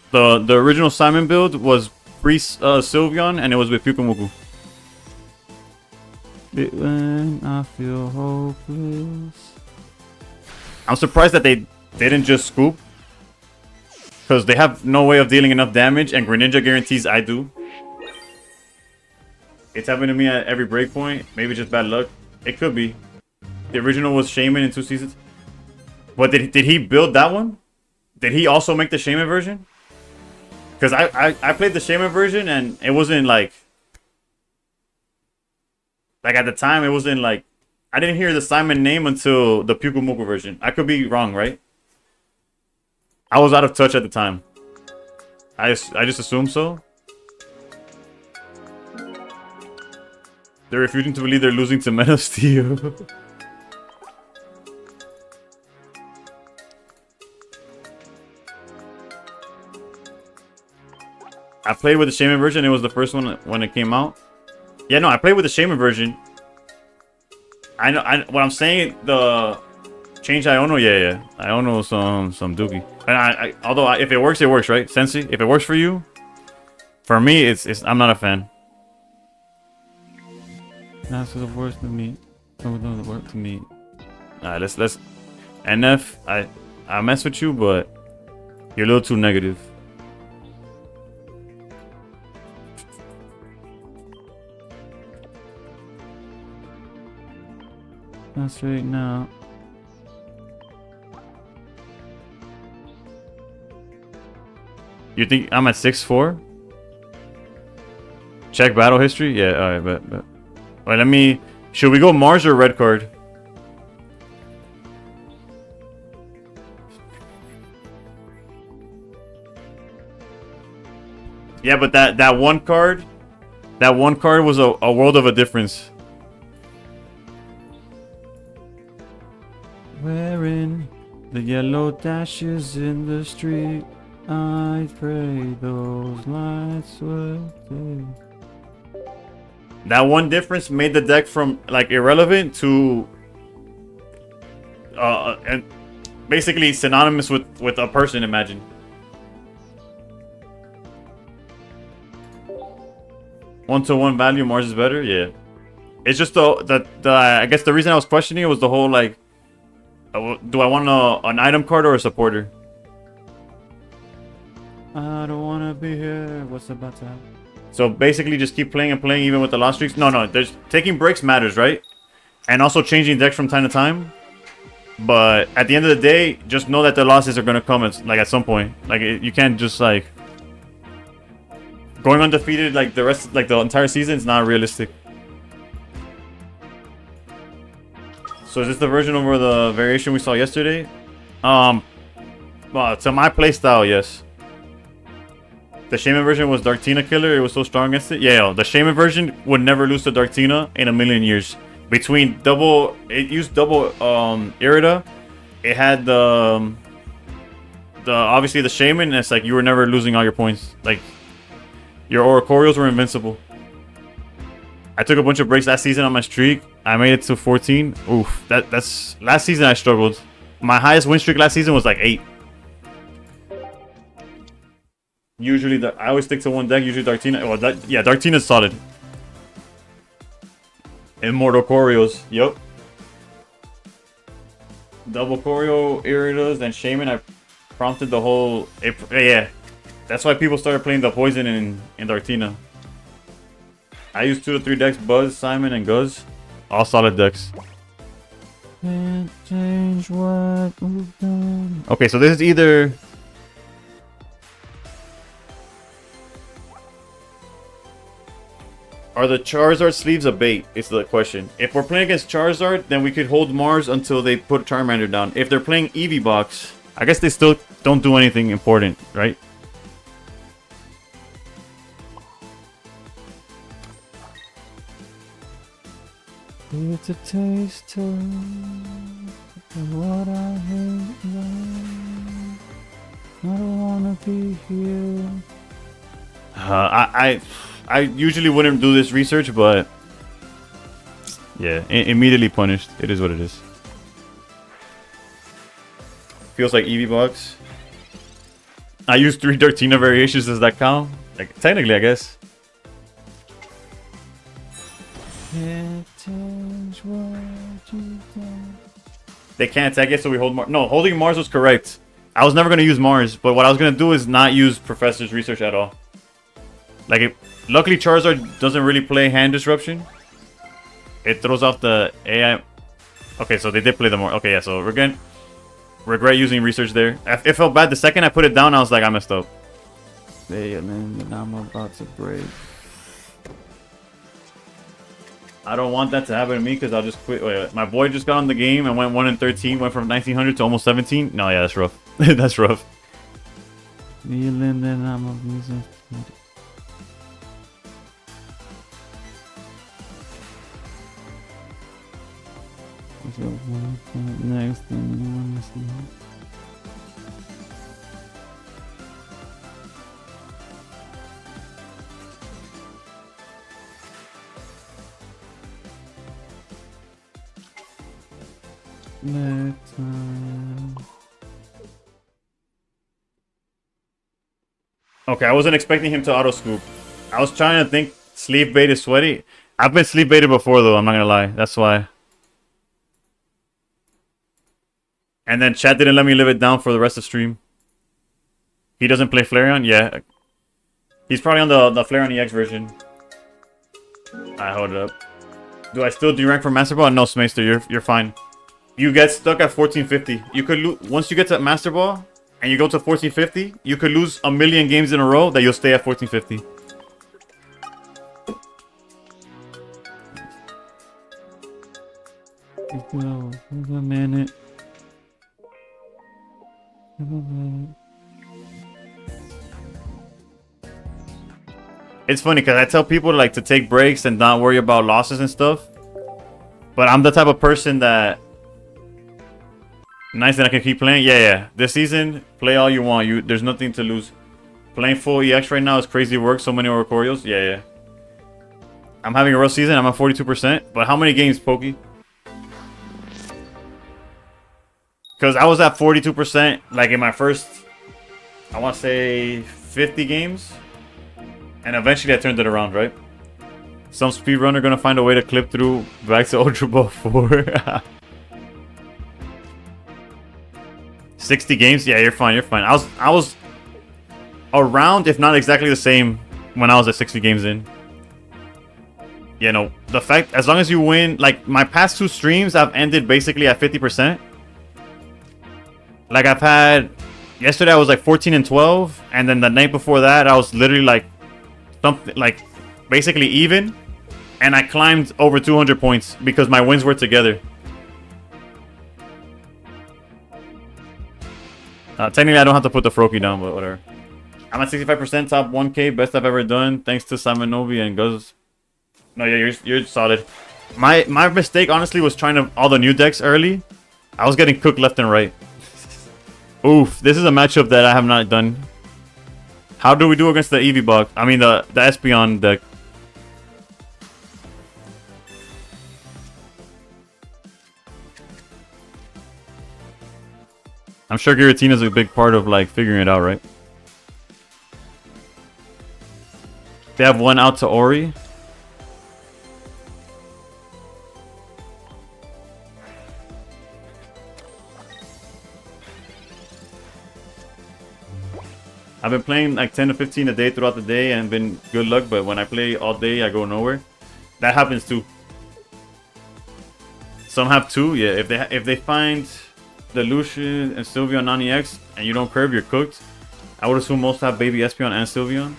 The original Simon build was free Sylveon, and it was with Pyukumuku. when I feel hopeless. I'm surprised that they didn't just scoop, because they have no way of dealing enough damage, and Greninja guarantees I do. It's happened to me at every breakpoint. Maybe just bad luck. It could be. The original was Shaman in 2 seasons. But did he build that one? Did he also make the Shaman version? Because I played the Shaman version and it wasn't like at the time it wasn't like I didn't hear the Simon name until the Pyukumuku version. I could be wrong, right? I was out of touch at the time. I just assumed so. They're refusing to believe they're losing to Meta Steel. I played with the Shaman version. It was the first one when it came out. Yeah, no, I played with the Shaman version. I know. What I'm saying, the change Iono, yeah. Iono some dookie. And although if it works, it works, right, Sensei? If it works for you, for me, it's I'm not a fan. That's the worst to me. Oh, no, the worst to me. Alright, let's. NF, I mess with you, but you're a little too negative. That's right now. You think I'm at 6-4? Check battle history? Yeah, alright, bet. Alright, let me... Should we go Mars or red card? Yeah, but that one card... That one card was a world of a difference. Wearing the yellow dashes in the street, I pray those lights will stay. That one difference made the deck from like irrelevant to and basically synonymous with a person. Imagine. One-to-one value, Mars is better. Yeah, it's just the I guess the reason I was questioning it was the whole like, do I want an item card or a supporter? I don't wanna be here. What's about to happen? So basically, just keep playing and playing even with the lost streaks. No, there's taking breaks matters, right? And also changing decks from time to time. But at the end of the day, just know that the losses are gonna come at some point. Like you can't just like going undefeated like the entire season is not realistic. So is this the version over the variation we saw yesterday? Well, to my playstyle, yes. The Shaman version was Darktina killer. It was so strong against it. Yeah, the Shaman version would never lose to Darktina in a million years. Between it used double Irida. It had the obviously the Shaman. And it's like you were never losing all your points. Like your Oracorials were invincible. I took a bunch of breaks last season on my streak. I made it to 14. Oof, that's last season I struggled. My highest win streak last season was like 8. Usually, I always stick to one deck. Usually, Darktina. Well, Darktina is solid. Immortal Corios. Yup. Double Corio, Iridas, and Shaman. I prompted the whole. Yeah. That's why people started playing the Poison in Darktina. I used 2 to 3 decks: Buzz, Simon, and Guz. All solid decks. Can't change what we've done. Okay, so this is either. Are the Charizard sleeves a bait? Is the question. If we're playing against Charizard, then we could hold Mars until they put Charmander down. If they're playing Eevee box, I guess they still don't do anything important, right? It's a taste of what I hate now. I don't wanna be here. I usually wouldn't do this research, but yeah, immediately punished. It is what it is. Feels like Eevee box. I used 3 Darktina variations. Does that count? Like technically, I guess. They can't attack it, so we hold Mars. No, holding Mars was correct. I was never gonna use Mars, but what I was gonna do is not use Professor's research at all. Like, luckily Charizard doesn't really play hand disruption. It throws off the AI. Okay, so they did play the more. Okay, yeah, so we're gonna regret using research there. It felt bad. The second I put it down, I was like, I messed up. Hey, and then I'm about to break. I don't want that to happen to me because I'll just quit. Wait, my boy just got on the game and went 1-13, went from 1900 to almost 17. No, yeah, that's rough. That's rough. Feeling that I'm a music. Next thing you want to see. Next time. Okay, I wasn't expecting him to auto scoop. I was trying to think sleeve bait is sweaty. I've been sleeve baited before though, I'm not gonna lie. That's why. And then chat didn't let me live it down for the rest of stream. He doesn't play Flareon? Yeah. He's probably on the Flareon EX version. I hold it up. Do I still derank for Master Ball? No, Smaster, you're fine. You get stuck at 1450. You could once you get to Master Ball and you go to 1450, you could lose a million games in a row that you'll stay at 1450. Give a minute. It's funny because I tell people like to take breaks and not worry about losses and stuff. But I'm the type of person that nice that I can keep playing. Yeah. This season, play all you want. There's nothing to lose. Playing full EX right now is crazy work. So many Oracorials. Yeah. I'm having a rough season. I'm at 42%. But how many games, Pokey? Because I was at 42% like in my first, I want to say 50 games. And eventually I turned it around, right? Some speedrunner gonna find a way to clip through back to Ultra Ball 4. 60 games? Yeah, you're fine. I was around, if not exactly the same, when I was at 60 games in. You know, the fact, as long as you win, like my past 2 streams, I've ended basically at 50%. Like I've had, yesterday I was like 14 and 12, and then the night before that I was literally like something like basically even, and I climbed over 200 points because my wins were together. Technically I don't have to put the Froakie down, but whatever. I'm at 65%, top 1k, best I've ever done, thanks to Simon Novi and Guz. No, yeah, you're solid. My mistake honestly was trying to all the new decks early. I was getting cooked left and right. Oof, this is a matchup that I have not done. How do we do against the Eevee bug? I mean the Espeon deck. I'm sure Giratina's a big part of like figuring it out, right? They have one out to Ori. I've been playing like 10 to 15 a day throughout the day and been good luck, but when I play all day, I go nowhere. That happens too. Some have 2, yeah. If they find the Lucian and Sylveon non-EX and you don't curve, you're cooked. I would assume most have Baby Espeon and Sylveon.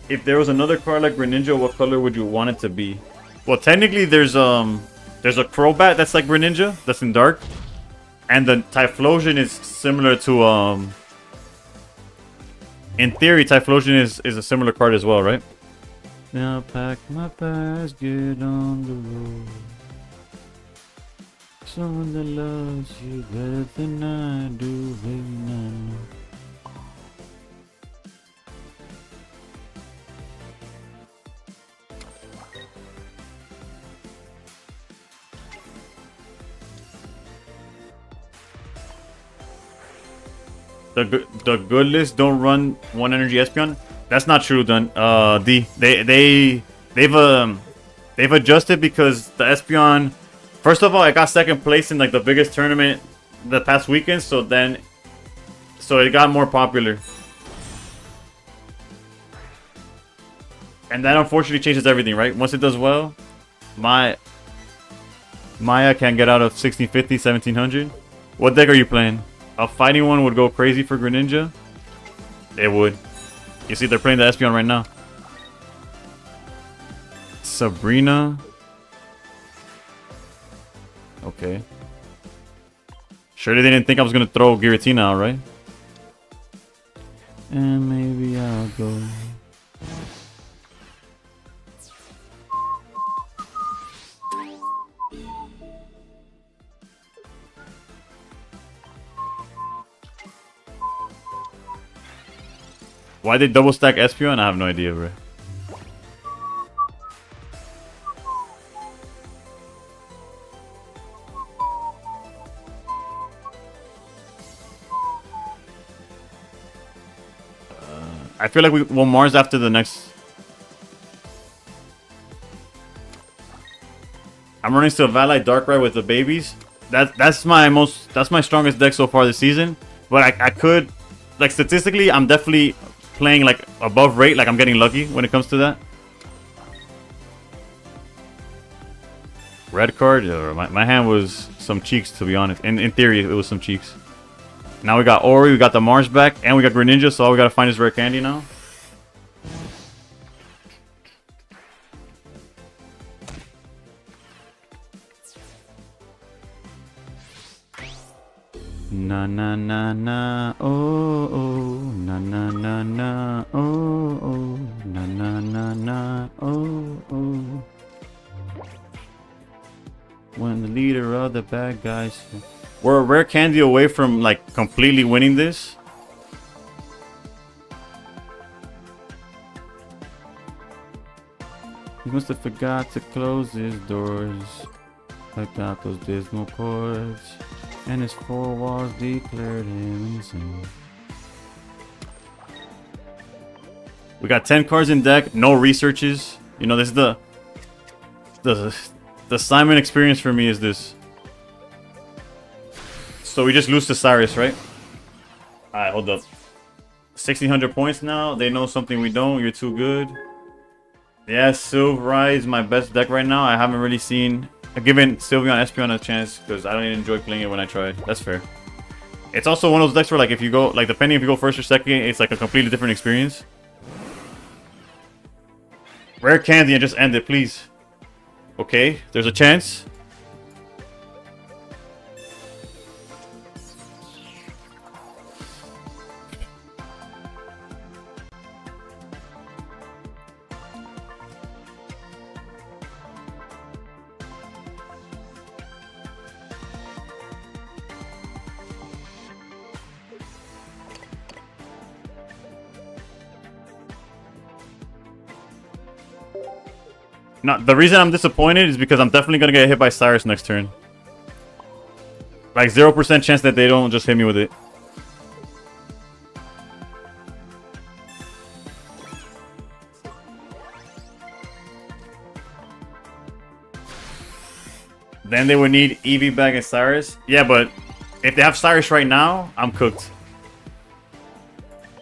If there was another card like Greninja, what color would you want it to be? Well, technically there's a Crobat that's like Greninja, that's in dark. And the Typhlosion is similar to, in theory, Typhlosion is a similar card as well, right? Now pack my basket on the road. Someone that loves you better than I do, baby, I know. The good list don't run 1 energy Espeon. That's not true, Dun. They've adjusted because the Espeon. First of all, I got 2nd place in like the biggest tournament the past weekend, so it got more popular. And that unfortunately changes everything, right? Once it does well, Maya can't get out of 1650, 1700. What deck are you playing? A fighting one would go crazy for Greninja. It would. You see, they're playing the Espeon right now. Sabrina. Okay. Surely they didn't think I was going to throw Giratina out, right? And maybe I'll go. Why they double stack Espeon? I have no idea, bro. I feel like we will Mars after the next. I'm running still Valley Darkrai with the babies. That's my strongest deck so far this season. But I could, like, statistically, I'm definitely playing like above rate. Like I'm getting lucky when it comes to that. Red card. My hand was some cheeks, to be honest. In theory, it was some cheeks. Now we got Ori, we got the Mars back, and we got Greninja, so all we gotta find is rare candy now. Na na na na oh oh na na na na oh oh na na na na oh oh. When the leader of the bad guys. We're a rare candy away from like completely winning this. He must have forgot to close his doors. Like out those dismal chords. And his four walls declared him insane. We got 10 cards in deck, no researches. You know, this is the Simon experience for me is this. So we just lose to Cyrus, right? Alright, hold up. 1600 points now. They know something we don't. You're too good. Yeah, Sylvrai is my best deck right now. I haven't really seen... I've given Sylveon Espeon a chance because I don't even enjoy playing it when I try. That's fair. It's also one of those decks where, like, if you go... Like, depending if you go first or second, it's like a completely different experience. Rare candy and just end it, please. Okay, there's a chance. No, the reason I'm disappointed is because I'm definitely going to get hit by Cyrus next turn. Like 0% chance that they don't just hit me with it. Then they would need Eevee back and Cyrus. Yeah, but if they have Cyrus right now, I'm cooked.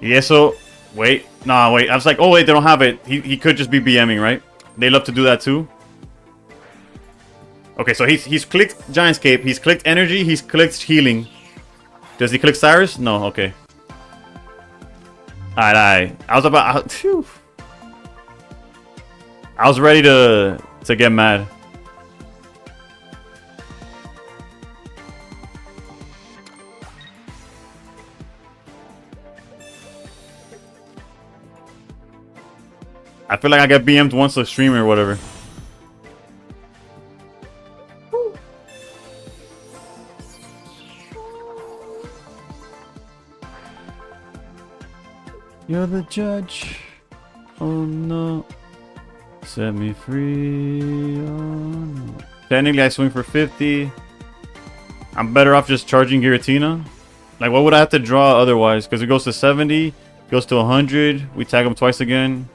Yeah, so... Wait. Nah, wait. I was like, oh wait, they don't have it. He could just be BMing, right? They love to do that too. Okay, so he's clicked Giant's Cape, he's clicked Energy, he's clicked Healing. Does he click Cyrus? No, okay. Alright. I was about... Phew. I was ready to get mad. I feel like I get BM'd once a stream or whatever. You're the judge. Oh no. Set me free. Oh no. Technically I swing for 50. I'm better off just charging Giratina. Like, what would I have to draw otherwise? Because it goes to 70, goes to 100. We tag him twice again.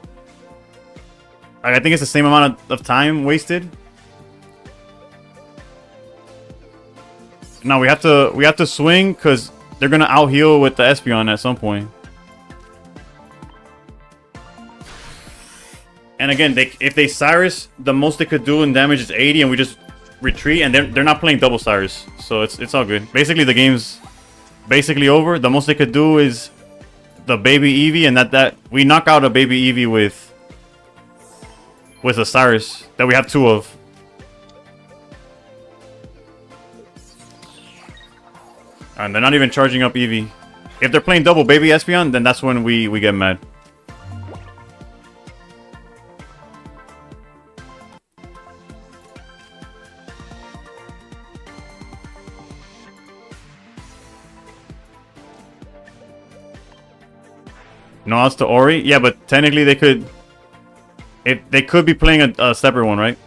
I think it's the same amount of time wasted. No, we have to swing because they're gonna out heal with the Espeon at some point. And again, if they Cyrus, the most they could do in damage is 80, and we just retreat, and they're not playing double Cyrus, so it's all good. Basically, the game's basically over. The most they could do is the baby Eevee, and that we knock out a baby Eevee with a Cyrus that we have two of. And they're not even charging up Eevee. If they're playing double baby Espeon, then that's when we get mad. No outs to Ori? Yeah, but technically they could... They could be playing a separate one, right?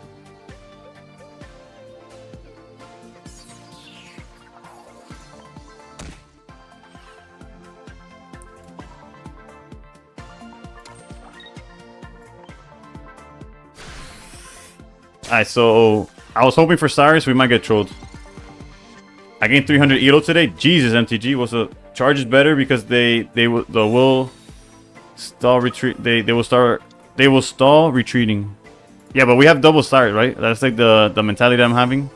Alright, so I was hoping for Cyrus, we might get trolled. I gained 300 ELO today. Jesus, MTG. Was the charge is better because they will stall retreat. They will stall retreating. Yeah, but we have double Cyrus, right? That's like the mentality that I'm having.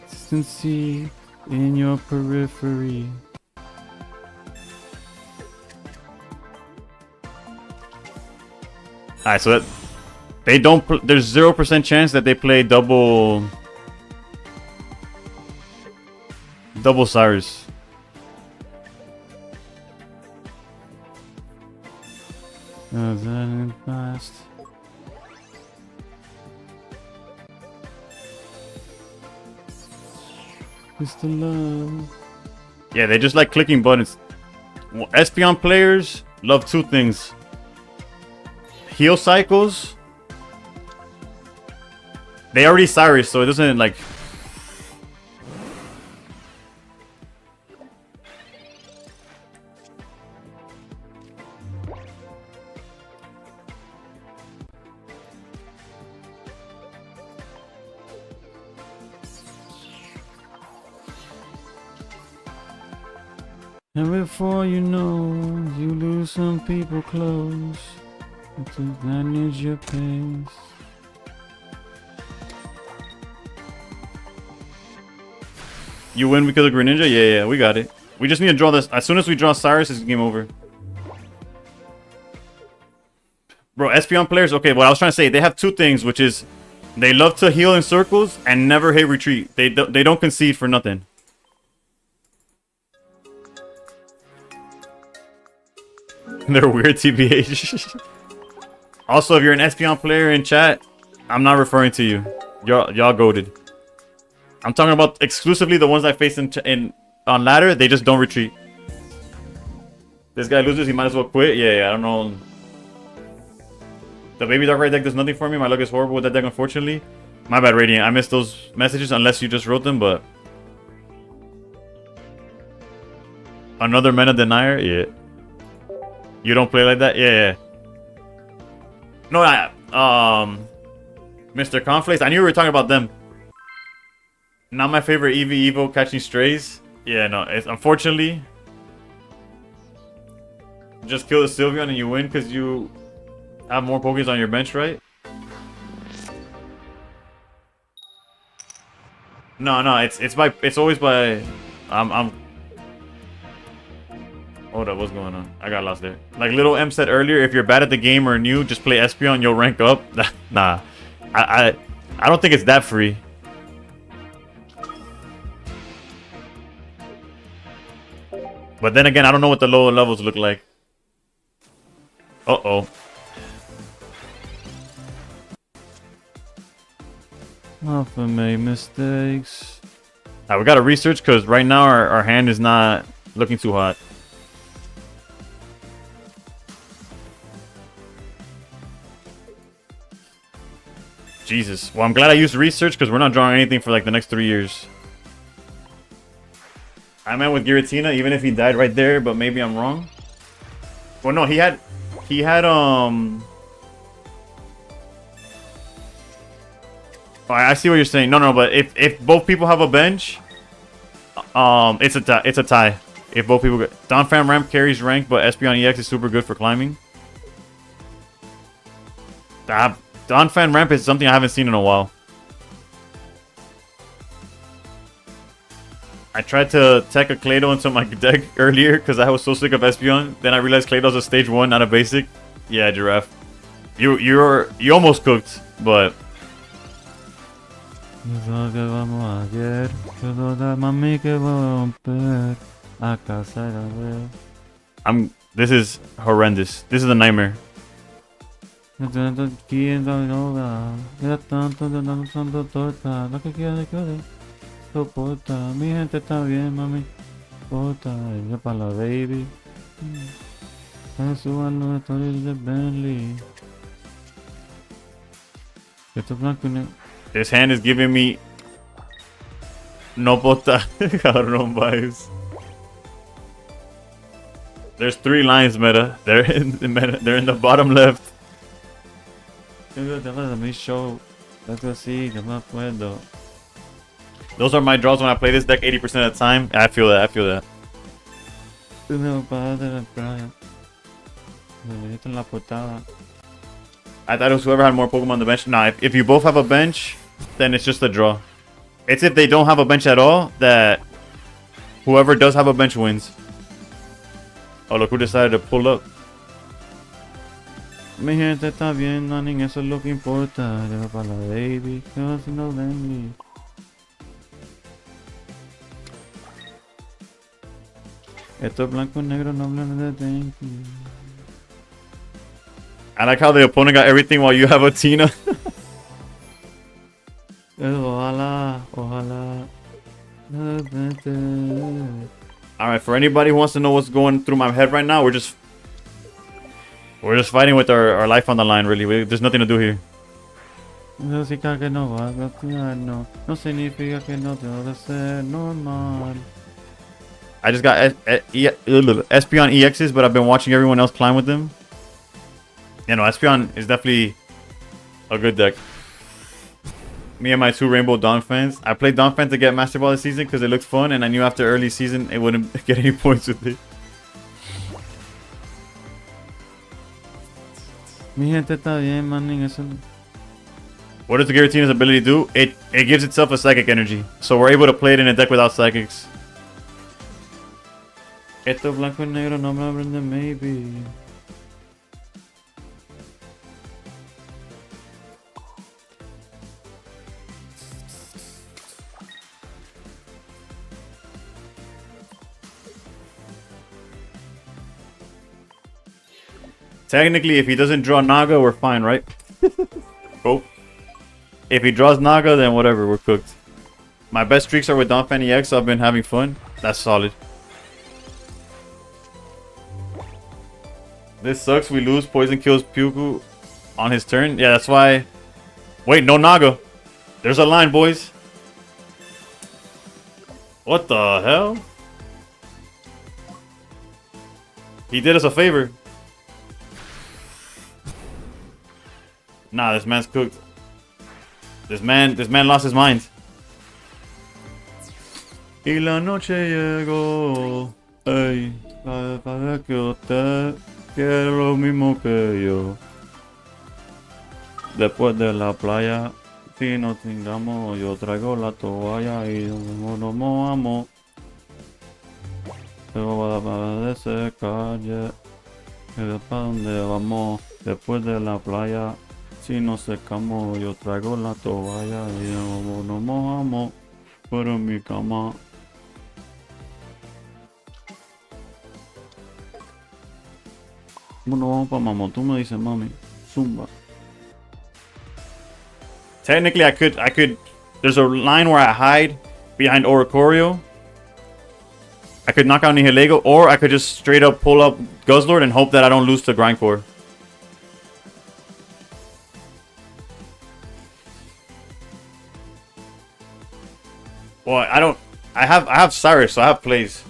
Consistency in your periphery. Alright, so that they don't. There's 0% chance that they play double Cyrus. Fast. It's the love. Yeah, they just like clicking buttons. Espeon players love two things: heal cycles. They already Cyrus, so it doesn't like. And before you know, you lose some people close. To manage your pace. You win because of Greninja? Yeah, we got it. We just need to draw this. As soon as we draw Cyrus, it's game over. Bro, Espeon players, okay, what I was trying to say, they have two things, which is they love to heal in circles and never hit retreat. They don't concede for nothing. They're weird, TBH. Also, if you're an Espeon player in chat, I'm not referring to you. Y'all goated. I'm talking about exclusively the ones I face in on ladder. They just don't retreat. This guy loses, he might as well quit. Yeah, I don't know. The Baby Darkrai deck does nothing for me. My luck is horrible with that deck, unfortunately. My bad, Radiant. I missed those messages unless you just wrote them, but... Another Meta Denier? Yeah. You don't play like that? Yeah. No, Mr. Conflicts. I knew we were talking about them. Not my favorite Evo catching strays. Yeah, no. It's unfortunately... Just kill the Sylveon and you win because you... have more Pokés on your bench, right? No, it's always by hold up, what's going on? I got lost there. Like Little M said earlier, if you're bad at the game or new, just play Espeon, you'll rank up. Nah. I don't think it's that free. But then again, I don't know what the lower levels look like. Uh-oh. Often made mistakes. Alright, we gotta research because right now our hand is not looking too hot. Jesus. Well, I'm glad I used research because we're not drawing anything for like the next 3 years. I meant with Giratina, even if he died right there, but maybe I'm wrong. Well, no, he had Oh, I see what you're saying. No, but if both people have a bench, it's a tie. If both people get Donphan Ramp carries rank, but Espeon EX is super good for climbing. Donphan Ramp is something I haven't seen in a while. I tried to tech a Clado into my deck earlier because I was so sick of Espeon. Then I realized Clado's a stage 1, not a basic. Yeah, Giraffe. You almost cooked, but. This is horrendous. This is a nightmare. Soporta, mi gente está bien, mami. Soporta, ella para la baby. Suban los stories de Bentley. Esto es blanco y negro. This hand is giving me no pota cabrón vibes. There's 3 lines, meta. They're in the meta. They're in the bottom left. Those are my draws when I play this deck 80% of the time. I feel that. I thought it was whoever had more Pokemon on the bench. Nah, if you both have a bench, then it's just a draw. It's if they don't have a bench at all that whoever does have a bench wins. Oh, look who decided to pull up. Mi gente está bien, manín, eso es lo que importa. Lleva para la baby, que va haciendo Bentley. Esto es blanco y negro, no hablan de thank you. I like how the opponent got everything while you have a Tina. Ojalá, ojalá. Alright, for anybody who wants to know what's going through my head right now, we're just fighting with our life on the line, really. There's nothing to do here. No significa que no va a cambiar, no. No significa que no tengo que ser normal. I just got Espeon EXs, but I've been watching everyone else climb with them. You know, Espeon is definitely a good deck. Me and my 2 Rainbow Dawn fans. I played Dawn fan to get Master Ball this season because it looked fun, and I knew after early season it wouldn't get any points with it. Mi gente está bien, manín, eso. What does the Giratina's ability do? It gives itself a psychic energy, so we're able to play it in a deck without psychics. Esto es blanco y negro, no me hablen de maybe. Technically, if he doesn't draw Naga, we're fine, right? Cool. If he draws Naga, then whatever, we're cooked. My best streaks are with Donphan EX, so I've been having fun. That's solid. This sucks, we lose. Poison kills Puku on his turn. Yeah, that's why... Wait, no Naga. There's a line, boys. What the hell? He did us a favor. Nah, this man's cooked. This man lost his mind. Y la noche llegó, ey, para que usted quiere lo mismo que yo. Después de la playa, si nos tengamos, yo traigo la toalla y nos mojamos. Pero para de secar, yeah. ¿Para dónde vamos? Después de la playa, si nos secamos, yo traigo la toalla y nos mojamos. Pero en mi cama. Bueno, vamos pa' mamá. Tú me dices, mami. Zumba. Technically, I could. There's a line where I hide behind Oricorio. I could knock out Nihilego, or I could just straight up pull up Guzzlord and hope that I don't lose to Grindcore. Well, I don't. I have Cyrus, so I have plays.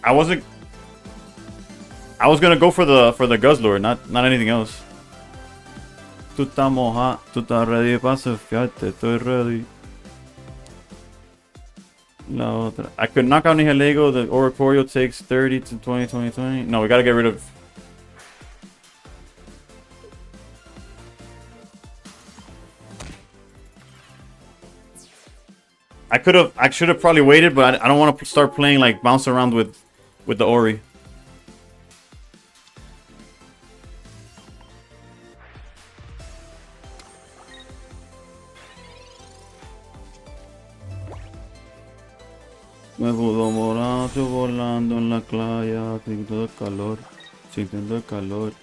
I was gonna go for the Guzzlord, not anything else. Tú estás moja, tú estás ready para surfearte, estoy ready. La otra. I could knock out Nihilego, the Oricorio takes 30 to 20, 20, 20. No, we gotta get rid of... I should have probably waited, but I don't want to start playing like bounce around with the Ori. Me pudo borracho volando en la playa, sintiendo el calor.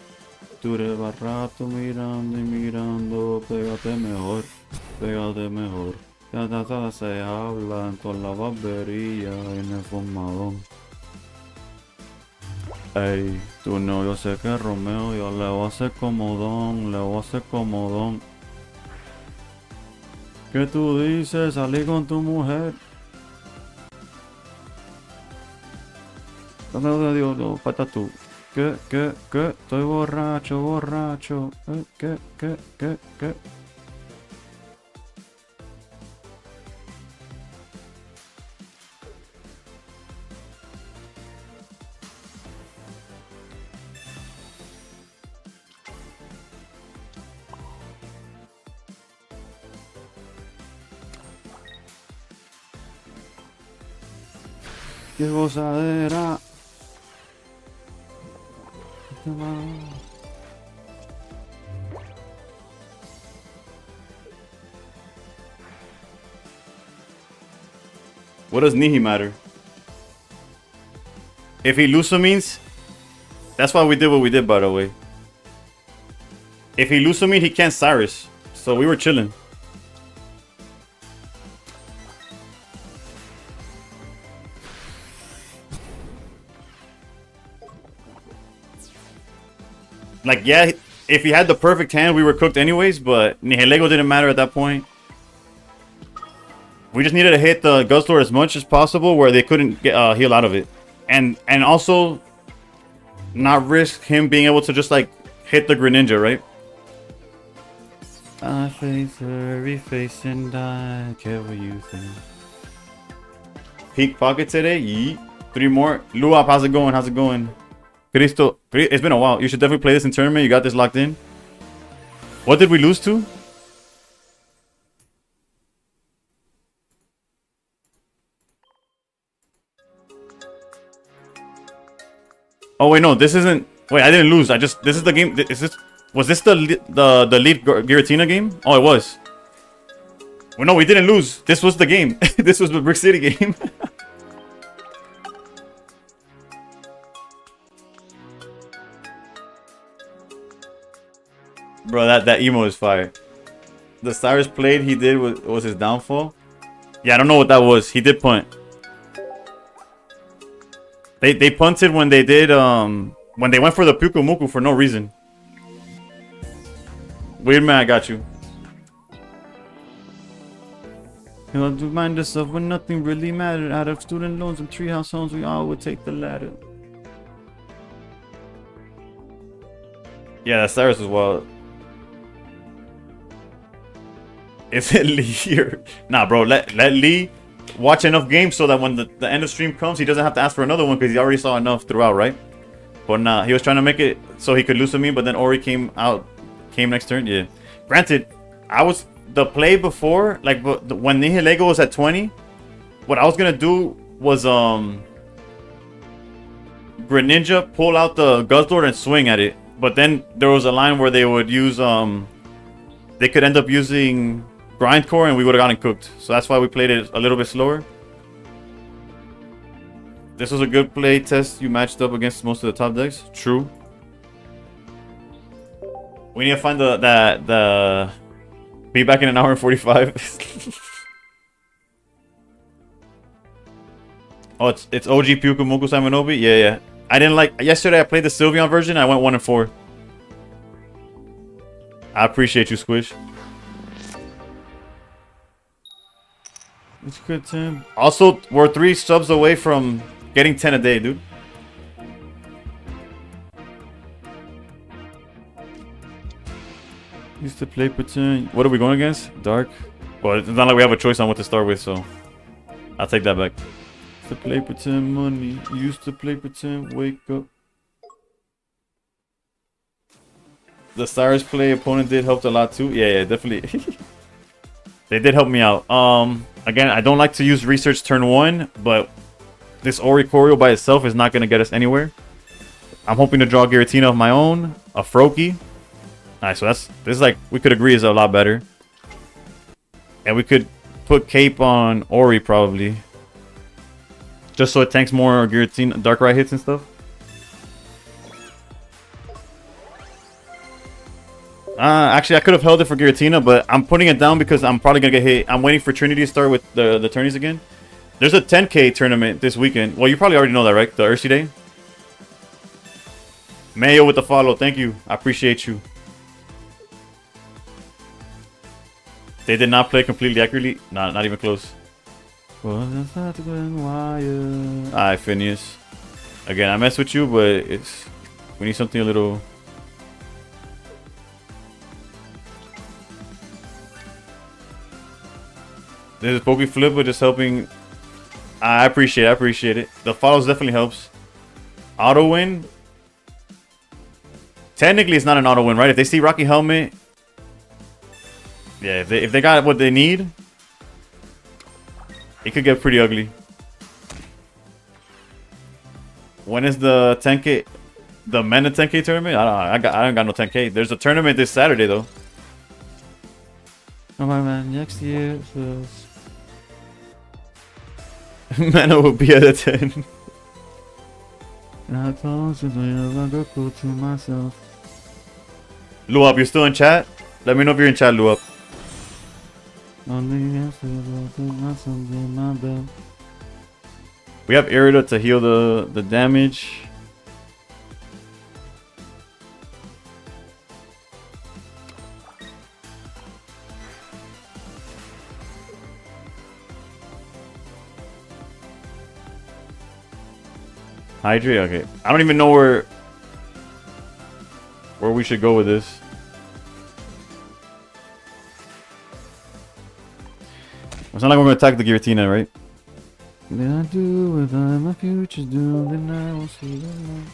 Duré rato mirando y mirando, pégate mejor. Ya se habla en toda la barbería, en el formadón. Ey, tú no, yo sé que Romeo, yo le voy a hacer comodón, ¿Qué tú dices? Salí con tu mujer. No, Dios, no, falta tú. ¿Qué? Estoy borracho. ¿Qué? Qué gozadera. What does Nihi matter? If he loses means, that's why we did what we did, by the way. If he loses mean, he can't Cyrus. So we were chilling. Like, yeah, if he had the perfect hand, we were cooked anyways, but Nihilego didn't matter at that point. We just needed to hit the Guzzlord as much as possible where they couldn't get, heal out of it. And also not risk him being able to just like hit the Greninja, right? I face her, face and die. Care what you think. Peak pocket today? Yeet. 3 more. Luap, how's it going? How's it going? Cristo, it's been a while. You should definitely play this in tournament. You got this locked in. What did we lose to? Oh wait, no, this isn't. Wait, I didn't lose. This is the game. Was this the lead Giratina game? Oh, it was. Well, no, we didn't lose. This was the game. This was the Brick City game. Bro, that emo is fire. The Cyrus played he did was his downfall. Yeah, I don't know what that was. He did punt. They punted when they did when they went for the Pukumuku for no reason. Weird man, I got you. He'll remind us of when nothing really mattered. Out of student loans and treehouse homes, we all would take the ladder. Yeah, that Cyrus was wild. Is it Lee here? Nah, bro, let Lee watch enough games so that when the end of stream comes, he doesn't have to ask for another one because he already saw enough throughout, right? But nah, he was trying to make it so he could lose to me, but then Ori came next turn. Yeah. Granted, I was the play before, like when Nihilego was at 20, what I was gonna do was Greninja, pull out the Guzzlord and swing at it. But then there was a line where they would use they could end up using Grindcore and we would have gotten cooked. So that's why we played it a little bit slower. This was a good play test. You matched up against most of the top decks. True. We need to find the be back in an hour and 45. Oh, it's OG Pyukumuku Simanobi? Yeah. I didn't like yesterday I played the Sylveon version, I went 1 and 4. I appreciate you, Squish. It's good, Tim. Also, we're 3 subs away from getting 10 a day, dude. Used to play pretend. What are we going against? Dark? Well, it's not like we have a choice on what to start with, so I'll take that back. Used to play pretend money. Used to play pretend wake up. The Cyrus play opponent did help a lot too. Yeah, definitely. They did help me out. Again, I don't like to use research turn 1, but this Oricorio by itself is not going to get us anywhere. I'm hoping to draw Giratina of my own, a Froakie. Alright, so this is like, we could agree is a lot better. And we could put Cape on Ori probably. Just so it tanks more Giratina, Darkrai hits and stuff. Actually, I could have held it for Giratina, but I'm putting it down because I'm probably going to get hit. I'm waiting for Trinity to start with the tourneys again. There's a 10K tournament this weekend. Well, you probably already know that, right? The Ursi Day. Mayo with the follow. Thank you. I appreciate you. They did not play completely accurately. Not even close. Alright, Phineas. Again, I mess with you, but we need something a little... This is Poke Flip, but just helping. I appreciate it. The follows definitely helps. Auto win. Technically, it's not an auto win, right? If they see Rocky Helmet, yeah, if they got what they need, it could get pretty ugly. When is the 10K? The men at 10K tournament? I don't got no 10K. There's a tournament this Saturday though. Oh my man, next year first. Mana will be at a 10. And I told you I go to myself. Luop, you're still in chat? Let me know if you're in chat, Luop. Only answer to myself in my bed. We have Irida to heal the damage. Hydrate? Okay. I don't even know where we should go with this. It's not like we're gonna attack the Giratina, right? Then I do what my future's doing, then I will see the light.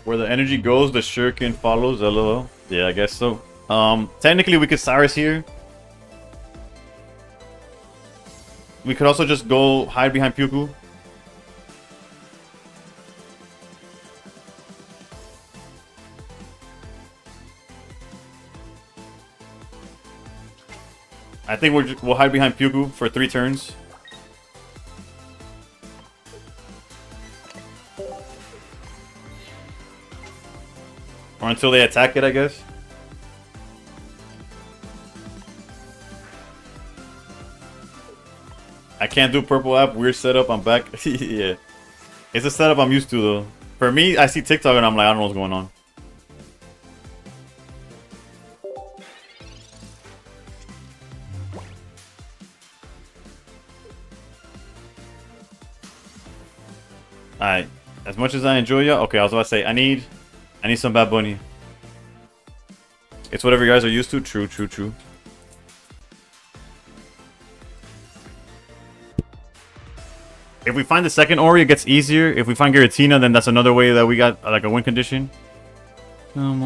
Where the energy goes, the shuriken follows. LOL. Yeah, I guess so. Technically, we could Cyrus here. We could also just go hide behind Pyuku. I think we'll hide behind Pyuku for 3 turns. Or until they attack it, I guess. I can't do purple app. Weird setup. I'm back. Yeah. It's a setup I'm used to, though. For me, I see TikTok and I'm like, I don't know what's going on. Alright. As much as I enjoy ya. Okay, I was about to say, I need some Bad Bunny. It's whatever you guys are used to. True, true, true. If we find the second Ori, it gets easier. If we find Giratina, then that's another way that we got like a win condition. I'm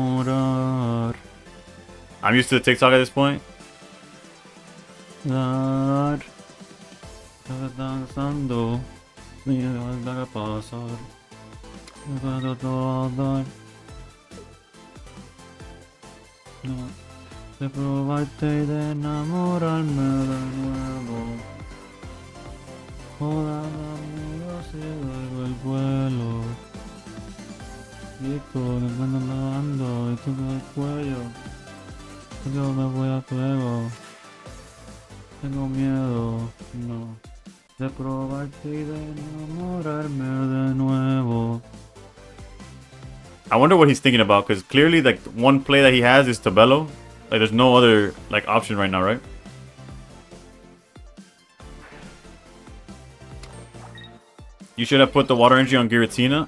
used to the TikTok at this point. De probarte y de enamorarme de nuevo. Joda, amigo, si doy el vuelo. Y tú me andas lavando y tú con el cuello. Yo me voy a fuego. Tengo miedo, no. De probarte y de enamorarme de nuevo. I wonder what he's thinking about, because clearly, like, one play that he has is Tabello. Like, there's no other, like, option right now, right? You should have put the water energy on Giratina.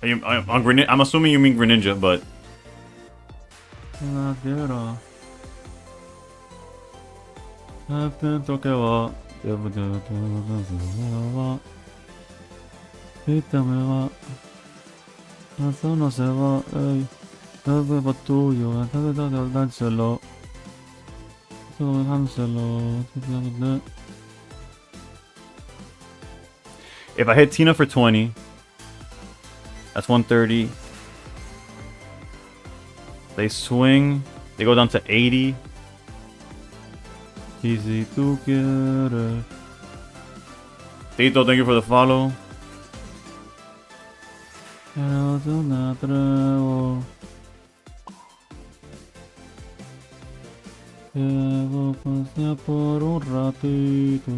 I'm assuming you mean Greninja, but... Eso no se va, ey. Eso es tuyo, eso es de dárselo. Eso es dárselo. If I hit Tina for 20, that's 130. They swing. They go down to 80. Y si tú quieres. Tito, thank you for the follow. Pero yo me atrevo. Quiero pasear por un ratito.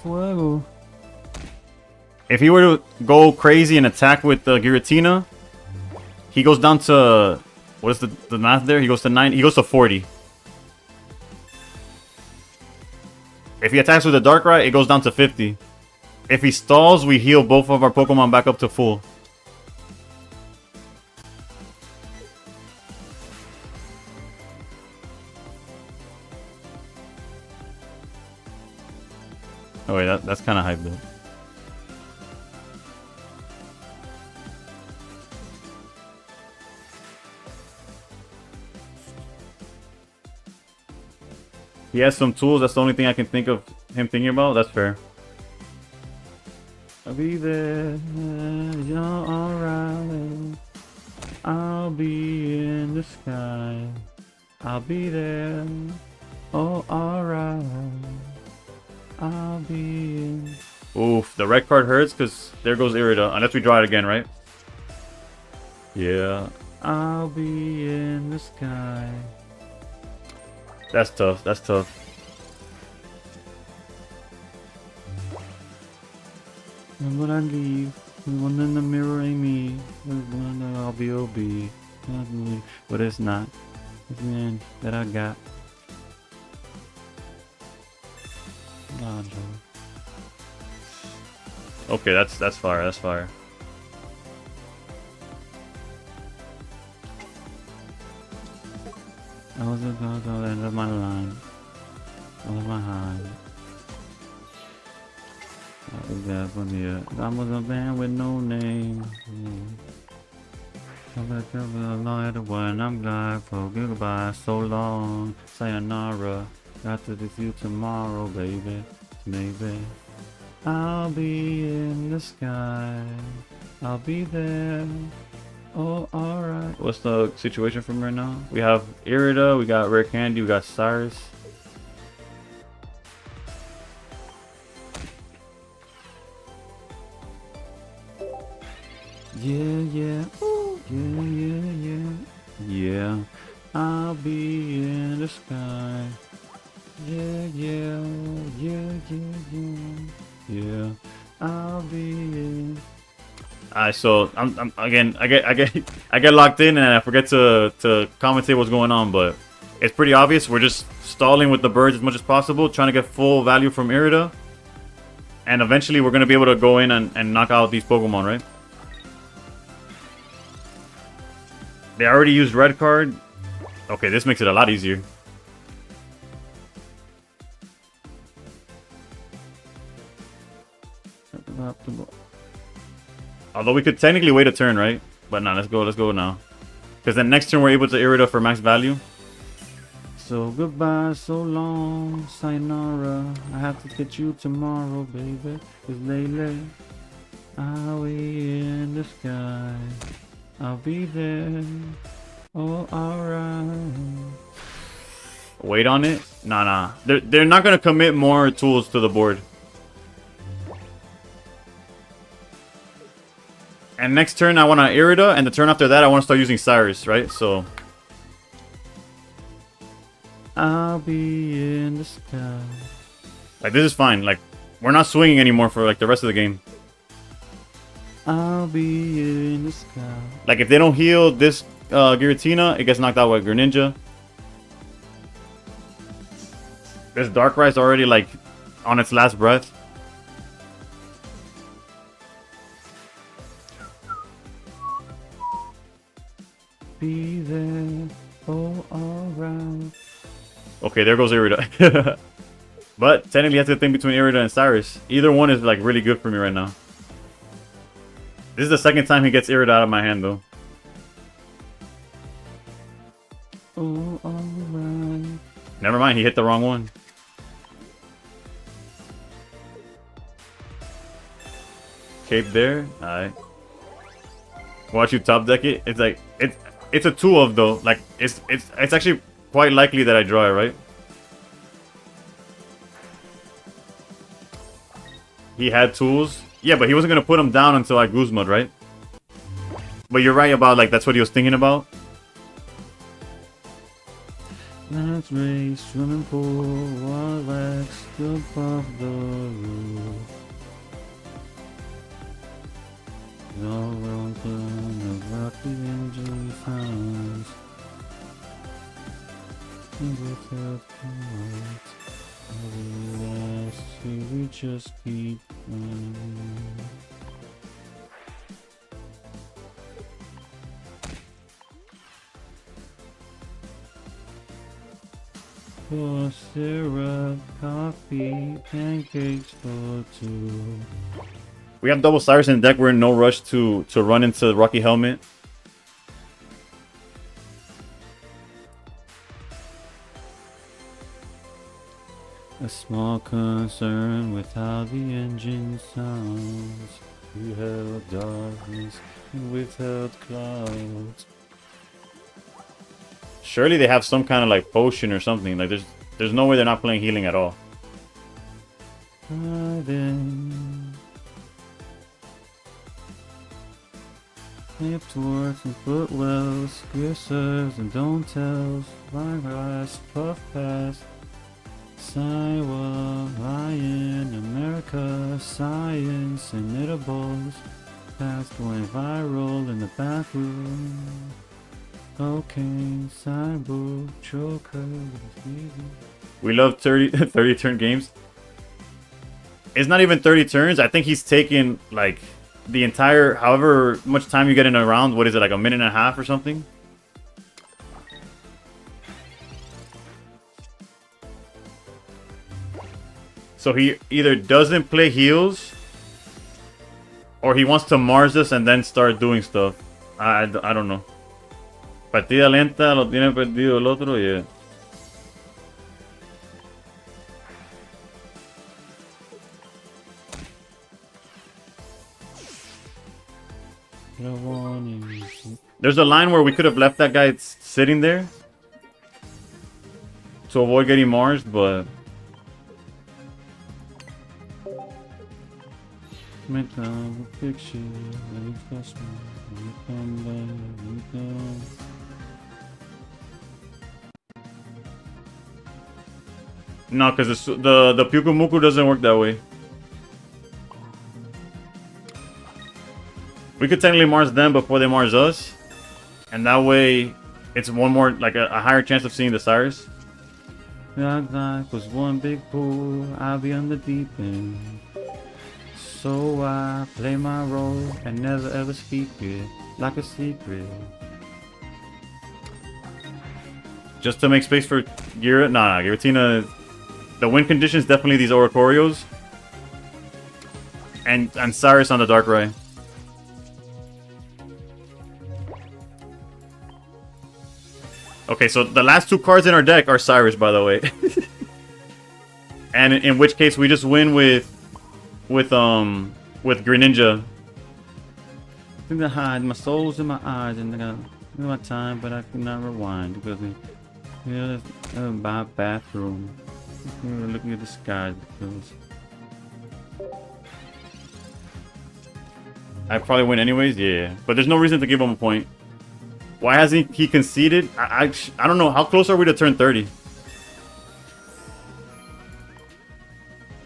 Fuego. If he were to go crazy and attack with the Giratina, he goes down to What is the math there? He goes to 9. He goes to 40. If he attacks with a Darkrai, it goes down to 50. If he stalls, we heal both of our Pokemon back up to full. Oh wait, that's kind of hype though. He has some tools. That's the only thing I can think of him thinking about. That's fair. I'll be there. You're alright. I'll be in the sky. I'll be there. Oh, alright. I'll be in. Oof, the red card hurts because there goes Irida. Unless we draw it again, right? Yeah. I'll be in the sky. That's tough. That's tough. And when I leave, the one in the mirror ain't me. I'll be OB. But it's not. It's the end that I got. Nah, Joe. Okay, that's fire. That's fire. I was about to end of my line. I was behind. I was there for me. I was a band with no name. I'm along at the one. I'm glad for goodbye. So long. Sayonara. Got to see you tomorrow, baby. Maybe. I'll be in the sky. I'll be there. Oh, alright. What's the situation from right now? We have Irida, we got Rare Candy, we got Cyrus. Yeah, yeah. Ooh. Yeah, yeah, yeah. Yeah. I'll be in the sky. Yeah, yeah. Yeah, yeah, yeah. Yeah. I'll be in. So I'm again. I get locked in and I forget to commentate what's going on, but it's pretty obvious. We're just stalling with the birds as much as possible, trying to get full value from Irida, and eventually we're gonna be able to go in and knock out these Pokemon, right? They already used red card. Okay, this makes it a lot easier. Although we could technically wait a turn, right? But no, let's go now. Because then next turn we're able to Irida for max value. So goodbye, so long, sayonara. I have to get you tomorrow, baby. Cause lately, I'll be in the sky. I'll be there. Oh, alright. Wait on it? Nah. They're not gonna commit more tools to the board. And next turn I want to Irida, and the turn after that I want to start using Cyrus, right? So I'll be in the sky. Like, this is fine. Like, we're not swinging anymore for like the rest of the game. I'll be in the sky. Like, if they don't heal this Giratina, it gets knocked out by Greninja. This Darkrai's already like on its last breath. Be there, oh, alright. Okay, there goes Irida. But technically that's the thing between Irida and Cyrus. Either one is like really good for me right now. This is the second time he gets Irida out of my hand though. Oh, alright. Never mind, he hit the wrong one. Cape there, alright. Watch you top deck it. It's like it's a 2-of though. Like it's actually quite likely that I draw it, right? He had tools. Yeah, but he wasn't gonna put him down until I Guzma'd, right? But you're right about like that's what he was thinking about. Let's race, swimming pool, wild wax, above the roof. No welcome about the injury sounds. Without clouds, I see we just keep running. For syrup, coffee, pancakes for two. We have double Cyrus in the deck. We're in no rush to run into Rocky Helmet. A small concern with how the engine sounds. We held darkness and withheld clouds. Surely they have some kind of like potion or something. Like there's no way they're not playing healing at all. Then hip towards and footwells, grissers and don't tells, flying glass, puff past, sidewalk, lion, America, science, and knittables, past going viral in the back room. Cocaine, sidebook, choker, We love 30 turn games. It's not even 30 turns. I think he's taken like the entire, however much time you get in a round. What is it, like a minute and a half or something? So he either doesn't play heals, or he wants to Mars us and then start doing stuff. I don't know. Partida lenta, lo tiene perdido el otro, yeah. There's a line where we could have left that guy sitting there to avoid getting Mars, but no, because the Pyukumuku doesn't work that way. We could technically Mars them before they Mars us, and that way it's one more, like a higher chance of seeing the Cyrus. That life was one big pool, I'll be on the deep end. So I play my role and never ever speak it like a secret. Just to make space for Gira. Nah, Giratina. The win conditions definitely these Oracorios. And Cyrus on the Darkrai. Okay, so the last two cards in our deck are Cyrus, by the way. And in which case we just win with Greninja. I think I hide my soul's in my eyes and I got my time, but I cannot rewind because my bathroom. We're looking at the sky because I probably win anyways, yeah. But there's no reason to give him a point. Why hasn't he conceded? I don't know. How close are we to turn 30?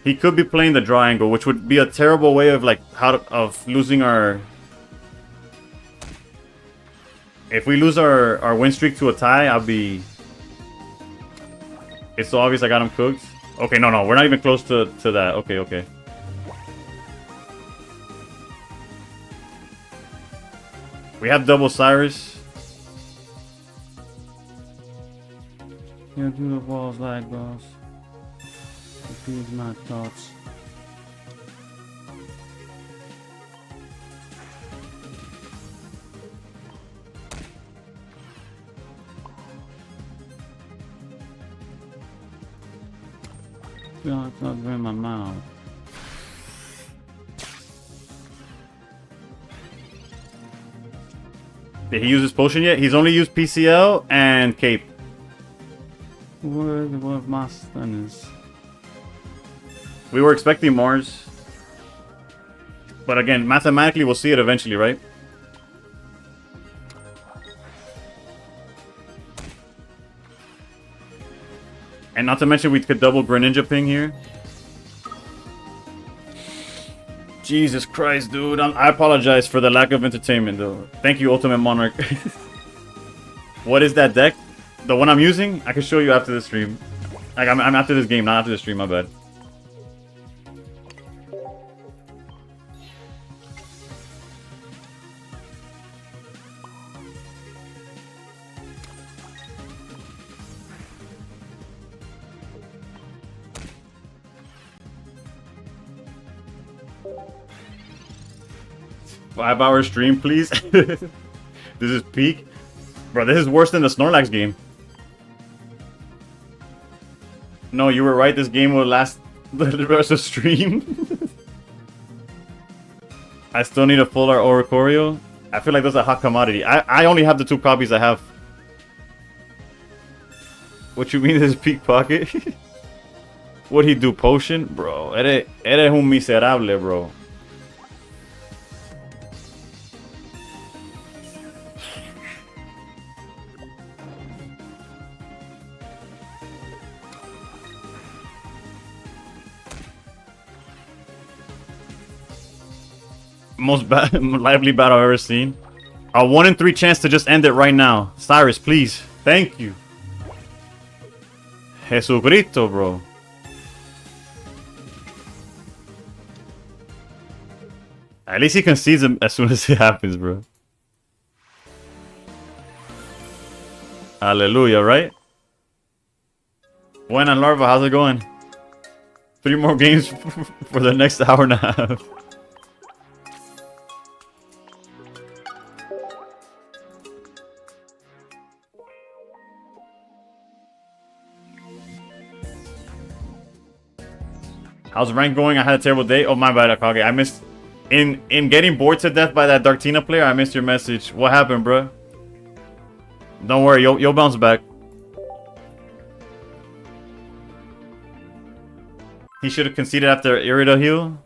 He could be playing the draw angle, which would be a terrible way of like of losing our. If we lose our win streak to a tie, I'll be. It's so obvious I got him cooked. Okay, no, we're not even close to that. Okay. We have double Cyrus. can't do the walls like boss. Confuse my thoughts. It's not in my mouth. Did he use his potion yet? He's only used PCL and Cape. Where's one of my stunners? We were expecting Mars. But again, mathematically we'll see it eventually, right? And not to mention we could double Greninja ping here. Jesus Christ, dude. I apologize for the lack of entertainment, though. Thank you, Ultimate Monarch. What is that deck? The one I'm using, I can show you after the stream. Like, I'm after this game, not after the stream, my bad. Five-hour stream, please. This is peak. Bro, this is worse than the Snorlax game. No, you were right. This game will last the rest of stream. I still need a full art Oricorio. I feel like that's a hot commodity. I only have the 2 copies I have. What you mean this is peak pocket? What'd he do? Potion? Bro, eres un miserable, bro. Most lively battle I've ever seen. A 1 in 3 chance to just end it right now. Cyrus, please. Thank you. Jesucristo, bro. At least he concedes him as soon as it happens, bro. Hallelujah, right? Buena Larva, how's it going? 3 more games for the next hour and a half. How's rank going? I had a terrible day. Oh, my bad, Akage. I missed... In getting bored to death by that Darktina player, I missed your message. What happened, bro? Don't worry, you'll bounce back. He should have conceded after Irida heal.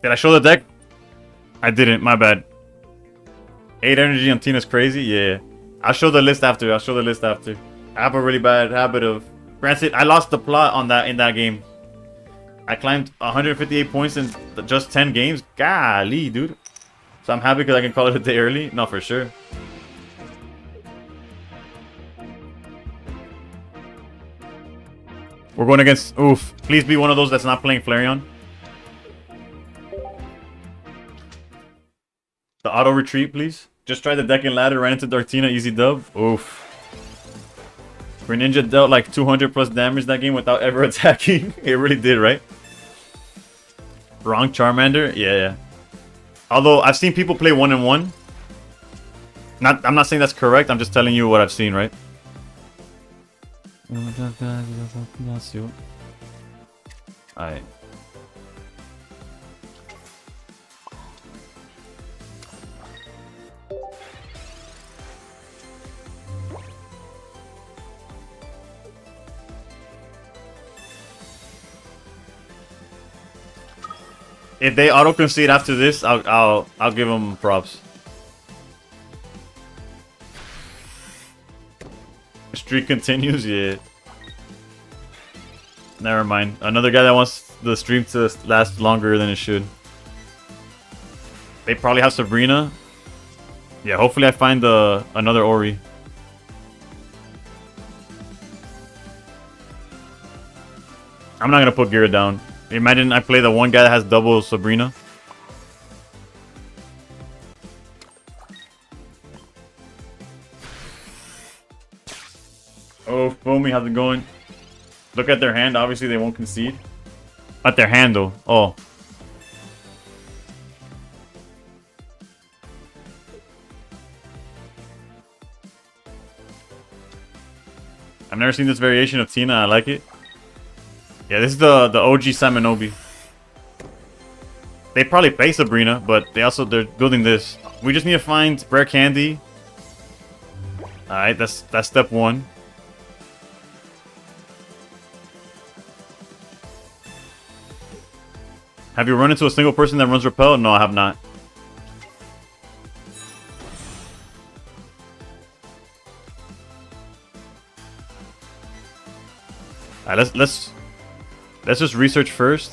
Did I show the deck? I didn't, my bad. 8 energy on Tina's crazy? Yeah. I'll show the list after. I have a really bad habit of... Granted, I lost the plot on that in that game. I climbed 158 points in just 10 games. Golly, dude. So I'm happy because I can call it a day early. No, for sure. We're going against... Oof. Please be one of those that's not playing Flareon. The auto retreat, please. Just try the deck and ladder, ran into Darktina, easy dub. Oof. Greninja dealt like 200 plus damage that game without ever attacking. It really did, right? Wrong Charmander? Yeah. Although, I've seen people play 1-1. I'm not saying that's correct, I'm just telling you what I've seen, right? Alright. If they auto concede after this, I'll give them props. Streak continues, yeah. Never mind. Another guy that wants the stream to last longer than it should. They probably have Sabrina. Yeah, hopefully I find another Ori. I'm not gonna put Gira down. Imagine I play the one guy that has double Sabrina. Oh, Foamy, how's it going? Look at their hand. Obviously, they won't concede. At their handle. Oh. I've never seen this variation of Tina. I like it. Yeah, this is the OG Samanobi. They probably play Sabrina, but they're building this. We just need to find Rare Candy. Alright, that's step 1. Have you run into a single person that runs Repel? No, I have not. Alright, let's just research first.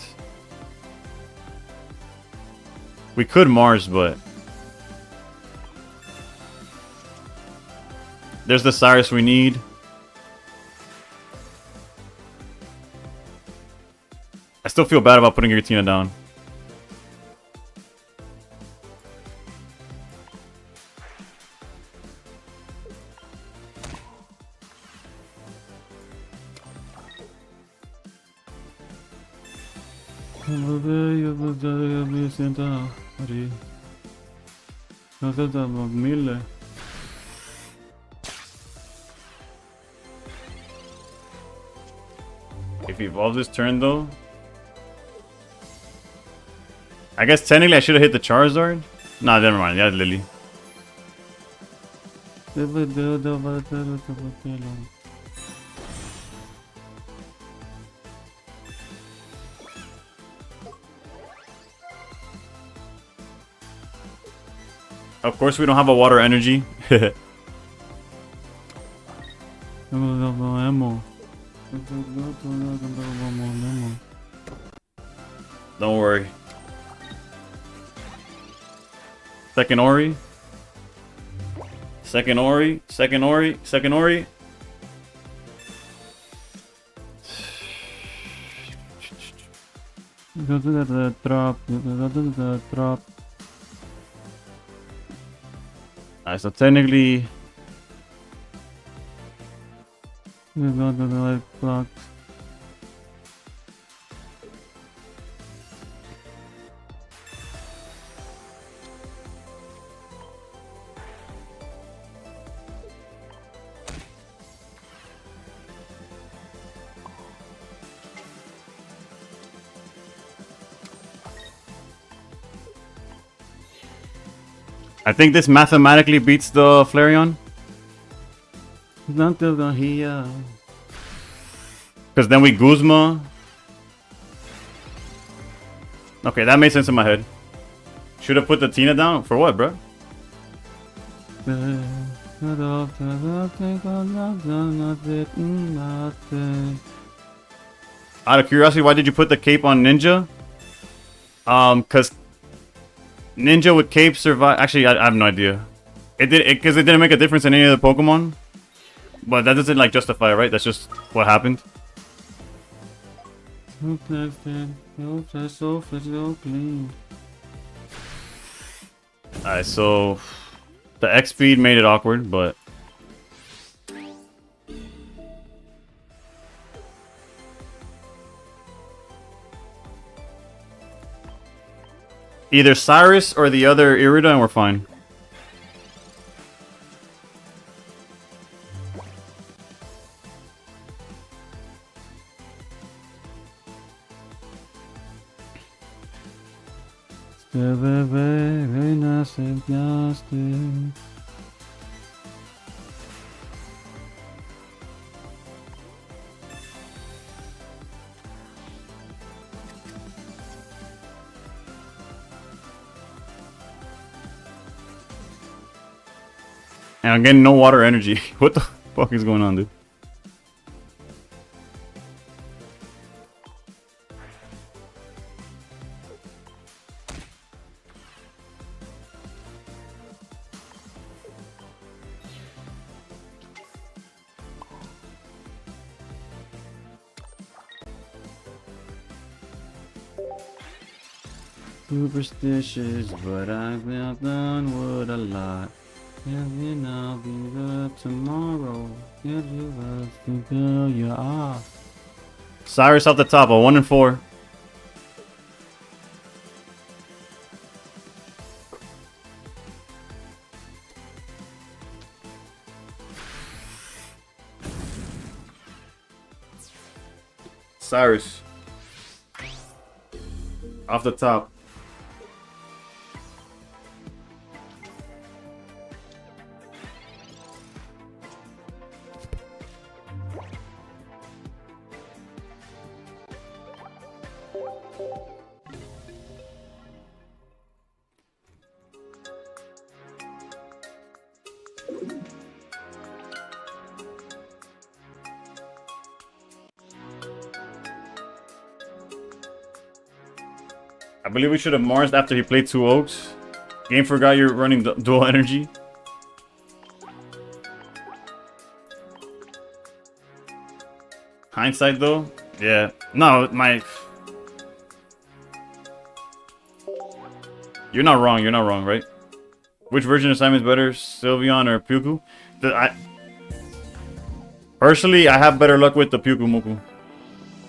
We could Mars, but there's the Cyrus we need. I still feel bad about putting Giratina down. If he evolves this turn though, I guess technically I should have hit the Charizard. Nah, never mind. Yeah, Lily. Of course, we don't have a water energy. Don't worry. Second Ori. Second Ori. Second Ori. Second Ori. Go to the drop. Go to the drop. Alright, so technically... Go to the light blocks. I think this mathematically beats the Flareon. Not the here. Because then we Guzma. Okay, that made sense in my head. Should have put the Tina down? For what, bro? Out of curiosity, why did you put the cape on Ninja? Because Ninja with cape survive. Actually, I have no idea. It did because it didn't make a difference in any of the Pokemon. But that doesn't like justify it, right? That's just what happened. Alright, so the X speed made it awkward, but either Cyrus or the other Irida and we're fine. And I'm getting no water energy. What the fuck is going on, dude? Superstitious, but I've been done with a lot. And I'll be there tomorrow. Give you rest until you're off. Cyrus off the top, a 1 and 4. Cyrus off the top. I believe we should have Marsed after he played 2 Oaks. Game forgot you're running dual energy. Hindsight though? Yeah. No, my... You're not wrong. You're not wrong, right? Which version of Simon is better, Sylveon or Puku? Personally, I have better luck with the Puku Muku.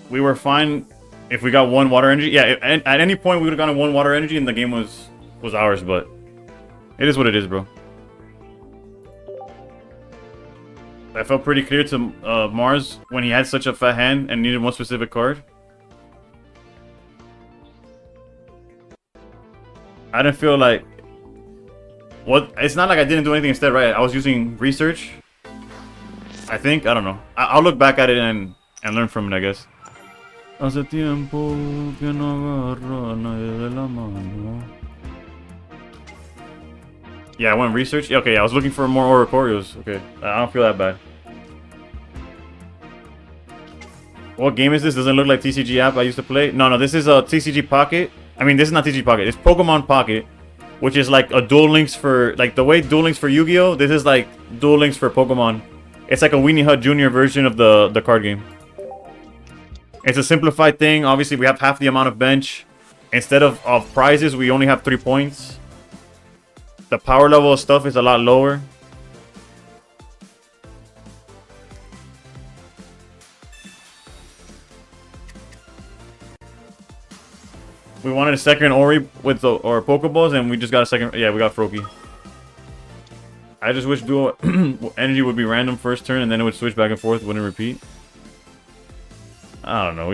We were fine if we got one water energy. Yeah, at any point we would have gotten one water energy and the game was ours, but it is what it is, bro. I felt pretty clear to Mars when he had such a fat hand and needed one specific card. I didn't feel like... What? It's not like I didn't do anything instead, right? I was using research. I think. I don't know. I'll look back at it and learn from it, I guess. Hace tiempo que no agarro a nadie de la mano. Yeah, I went research. Yeah, okay, I was looking for more Oricorios. Okay, I don't feel that bad. What game is this? Doesn't look like TCG app I used to play. No, this is a TCG Pocket. I mean, this is not TCG Pocket. It's Pokemon Pocket, which is like a Duel Links for... Like, the way Duel Links for Yu-Gi-Oh! This is like Duel Links for Pokemon. It's like a Weenie Hut Jr. version of the card game. It's a simplified thing. Obviously, we have half the amount of bench. Instead of prizes, we only have 3 points. The power level of stuff is a lot lower. We wanted a second Ori with or Pokeballs, and we just got a second. Yeah, we got Froakie. I just wish dual energy would be random first turn, and then it would switch back and forth, wouldn't repeat. I don't know.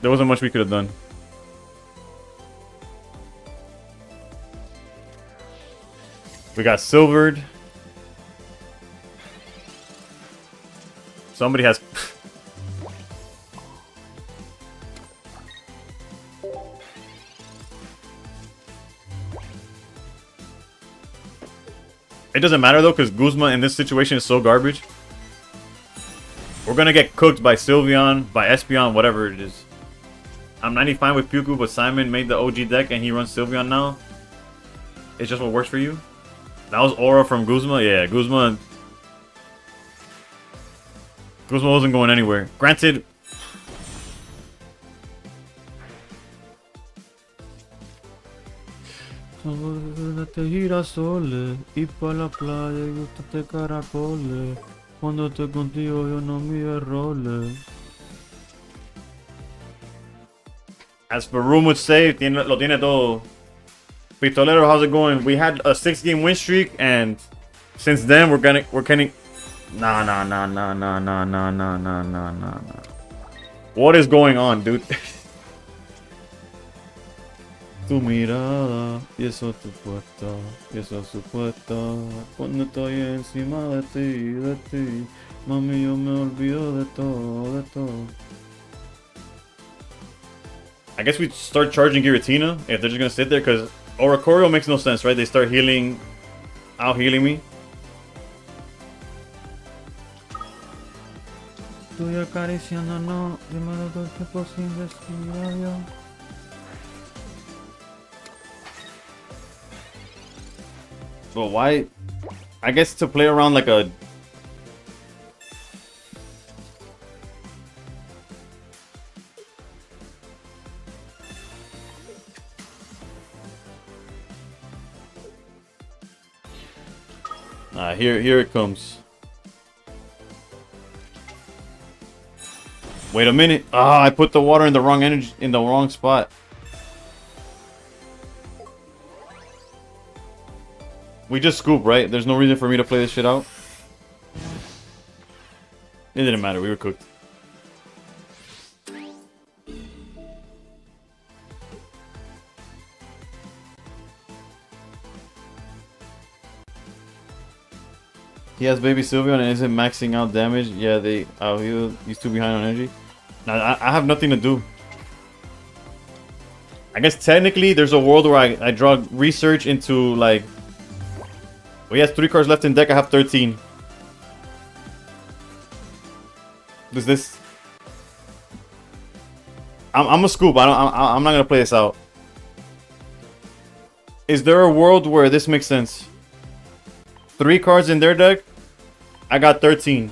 There wasn't much we could have done. We got silvered. Somebody has... It doesn't matter though, because Guzma in this situation is so garbage. We're gonna get cooked by Sylveon, by Espeon, whatever it is. I'm 95 with Puku, but Simon made the OG deck and he runs Sylveon now. It's just what works for you. That was Aura from Guzma. Yeah, Guzma wasn't going anywhere. Granted, Te girasoles y pa la playa y gustate caracoles. Cuando estoy contigo yo no mido roles. as Barum would say, lo tiene todo. Pistolero, how's it going? We had a 6-game win streak, and since then we're getting. Nah. What is going on, dude? Tu mirada y eso tu puesta y eso supuesta. Cuando estoy encima de ti, mami yo me olvido de todo. I guess we start charging Giratina if they're just gonna sit there, because Oricorio makes no sense, right? They start out healing me. Estoy acariciándonos, dímelo todo el tiempo sin decir adiós. But why? I guess to play around like a... Here it comes. Wait a minute. I put the water in the wrong energy in the wrong spot. We just scoop, right? There's no reason for me to play this shit out. It didn't matter. We were cooked. He has baby Sylveon and isn't maxing out damage. Yeah, he's too behind on energy. Now, I have nothing to do. I guess technically there's a world where I draw research into like... Well, he has 3 cards left in deck. I have 13. Does this... I'm a scoop. I'm not gonna play this out. Is there a world where this makes sense? 3 cards in their deck. I got 13.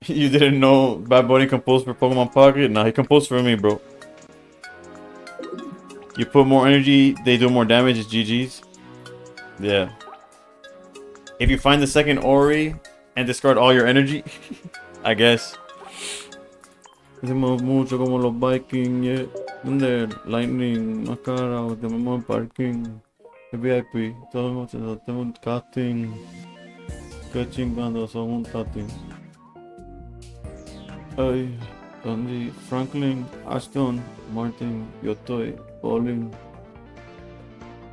You didn't know Bad Bunny composed for Pokemon Pocket? Nah, he composed for me, bro. You put more energy, they do more damage. It's GG's. Yeah. If you find the second Ori and discard all your energy, I guess. Hacemos mucho como los Vikings, yeah. Donde Lightning, más cara, o tenemos parking. Es VIP, todos tenemos un casting. Que chingando son un tating. Ay, Andy, Franklin, Ashton, Martin, yo estoy bowling.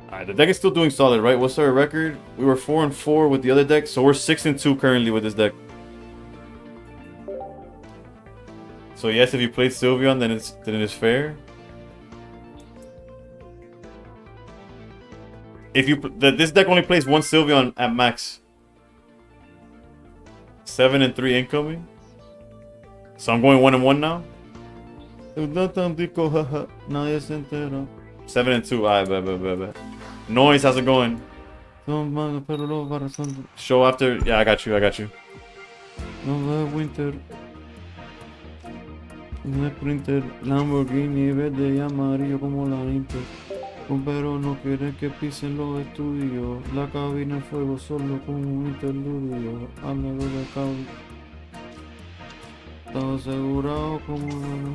Alright, the deck is still doing solid, right? What's our record? We were 4-4 with the other deck, so we're 6-2 currently with this deck. So yes, if you played Sylveon, then it is fair. If you this deck only plays one Sylveon at max. 7-3 incoming. So I'm going 1-1 now. Nadie se entera. 7-2. Alright, bet. Noise, how's it going? Show after. Yeah, I got you. No Winter. No Sprinter. Lamborghini verde y amarillo como la Inter. Pero no quieren que pisen los estudios. La cabina en fuego solo como un interludio. Háblalo de cabo. Estaba asegurado como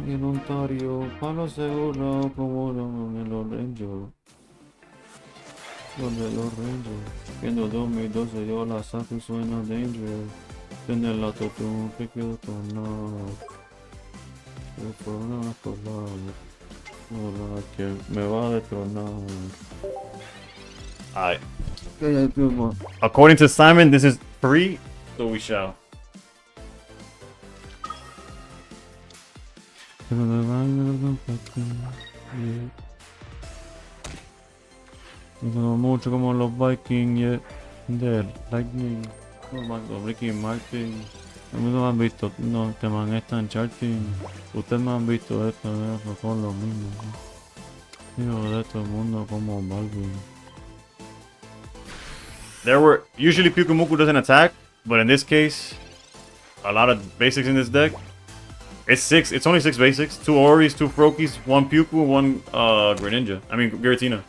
en Ontario. Palo asegurado como en los Rangers. Donde los Rangers. Viendo 2012 yo la saco y suena Danger. Tiene el autotune que quedó tornado. Por una colada. Hola, que me va a destronar. Alright. According to Simon, this is free, so we shall. Mucho como los Vikings, yeah. De Lightning, los Ricky Martin. No me han visto, no, te man están charting. Ustedes me han visto esto, con lo mismo. Digo, de todo el mundo como Balvin. Usually Pyukumuku doesn't attack, but in this case, a lot of basics in this deck. It's only 6 basics. 2 Oris, 2 Frokis, 1 Pyuku, 1 Greninja. I mean, Giratina.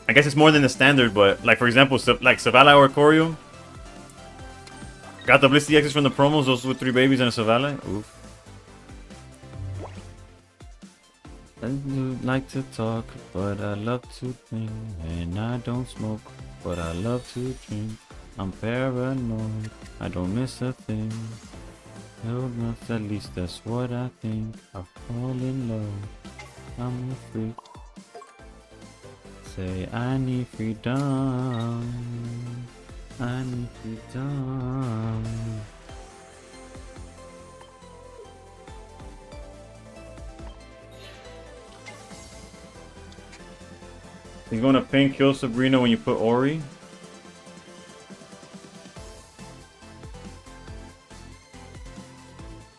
I guess it's more than the standard, but like for example, like Savala or Corium. Got the Blisty X's from the promos, those with 3 babies and a Savala. Oof. I like to talk, but I love to think. And I don't smoke, but I love to drink. I'm paranoid, I don't miss a thing. No, not at least that's what I think. I fall in love, I'm a freak. Say I need freedom. I need freedom. He's going to ping kill Sabrina when you put Ori.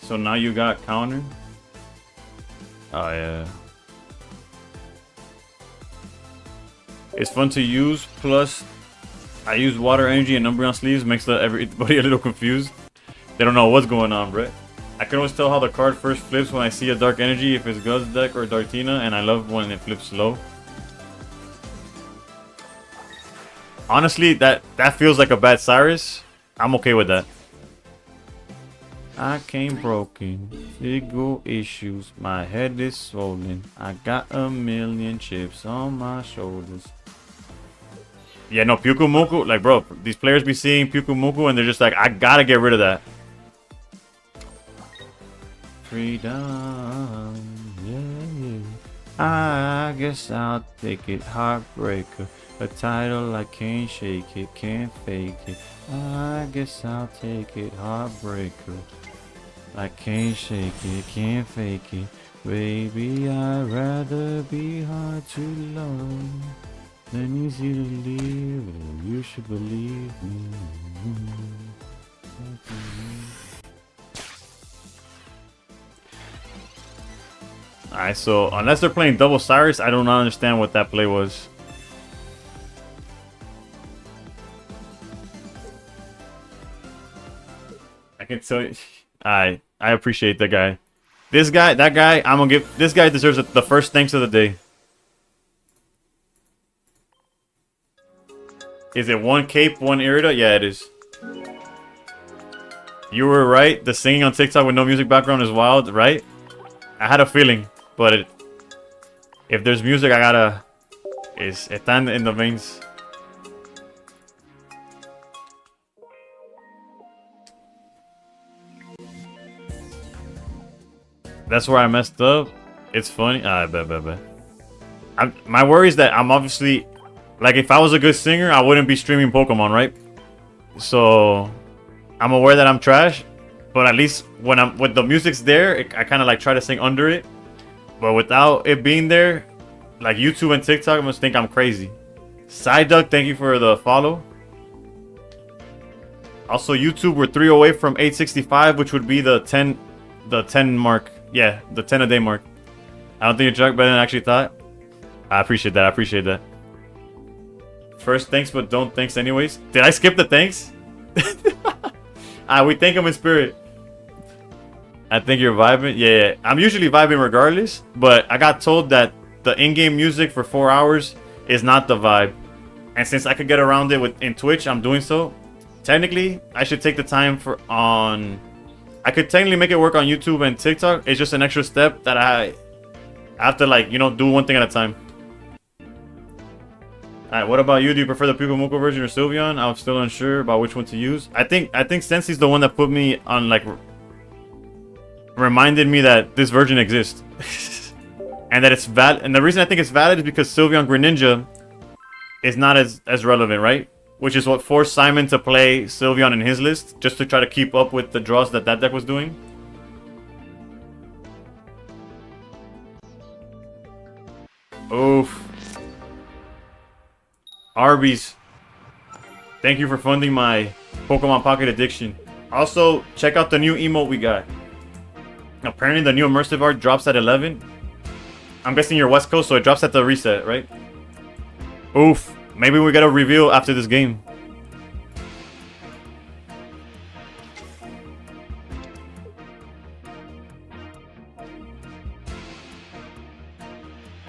So now you got counter. Oh yeah. It's fun to use, plus I use water energy and Umbreon sleeves, makes everybody a little confused. They don't know what's going on, Brett. I can always tell how the card first flips when I see a dark energy, if it's Guz deck or Dartina, and I love when it flips slow. Honestly, that feels like a bad Cyrus. I'm okay with that. I came broken, ego issues, my head is swollen. I got a million chips on my shoulders. Yeah, no, Pyukumuku, like bro, these players be seeing Pyukumuku and they're just like, I gotta get rid of that. Freedom, yeah. I guess I'll take it, heartbreaker. A title I can't shake it, can't fake it. I guess I'll take it, heartbreaker. I can't shake it, can't fake it. Baby, I'd rather be hard to love than easy to leave. You should believe me. Alright, so unless they're playing double Cyrus, I do not understand what that play was. can tell you. I appreciate that guy. That guy, I'm gonna give. This guy deserves the first thanks of the day. Is it one cape, one irida? Yeah, it is. You were right. The singing on TikTok with no music background is wild, right? I had a feeling, but if there's music, I gotta. It's están in the veins. That's where I messed up. It's funny. I bet. My worry is that I'm obviously, like, if I was a good singer, I wouldn't be streaming Pokemon, right? So I'm aware that I'm trash, but at least when the music's there, I kind of like try to sing under it. But without it being there, like YouTube and TikTok must think I'm crazy. Side Duck, thank you for the follow. Also, YouTube, we're 3 away from 865, which would be the 10 mark. Yeah, the 10 a day mark. I don't think you're drunk better than I actually thought. I appreciate that. First thanks, but don't thanks anyways. Did I skip the thanks? We thank him in spirit. I think you're vibing. Yeah. I'm usually vibing regardless, but I got told that the in-game music for 4 hours is not the vibe. And since I could get around it in Twitch, I'm doing so. Technically, I should take the time I could technically make it work on YouTube and TikTok. It's just an extra step that I have to, like, you know, do one thing at a time. Alright, what about you? Do you prefer the Pikamuko version or Sylveon? I'm still unsure about which one to use. I think Sensei's the one that put me on, like, reminded me that this version exists. And that it's valid. And the reason I think it's valid is because Sylveon Greninja is not as relevant, right? Which is what forced Simon to play Sylveon in his list, just to try to keep up with the draws that deck was doing. Oof. Arby's. Thank you for funding my Pokemon Pocket addiction. Also, check out the new emote we got. Apparently the new immersive art drops at 11. I'm guessing you're West Coast, so it drops at the reset, right? Oof. Maybe we get a reveal after this game.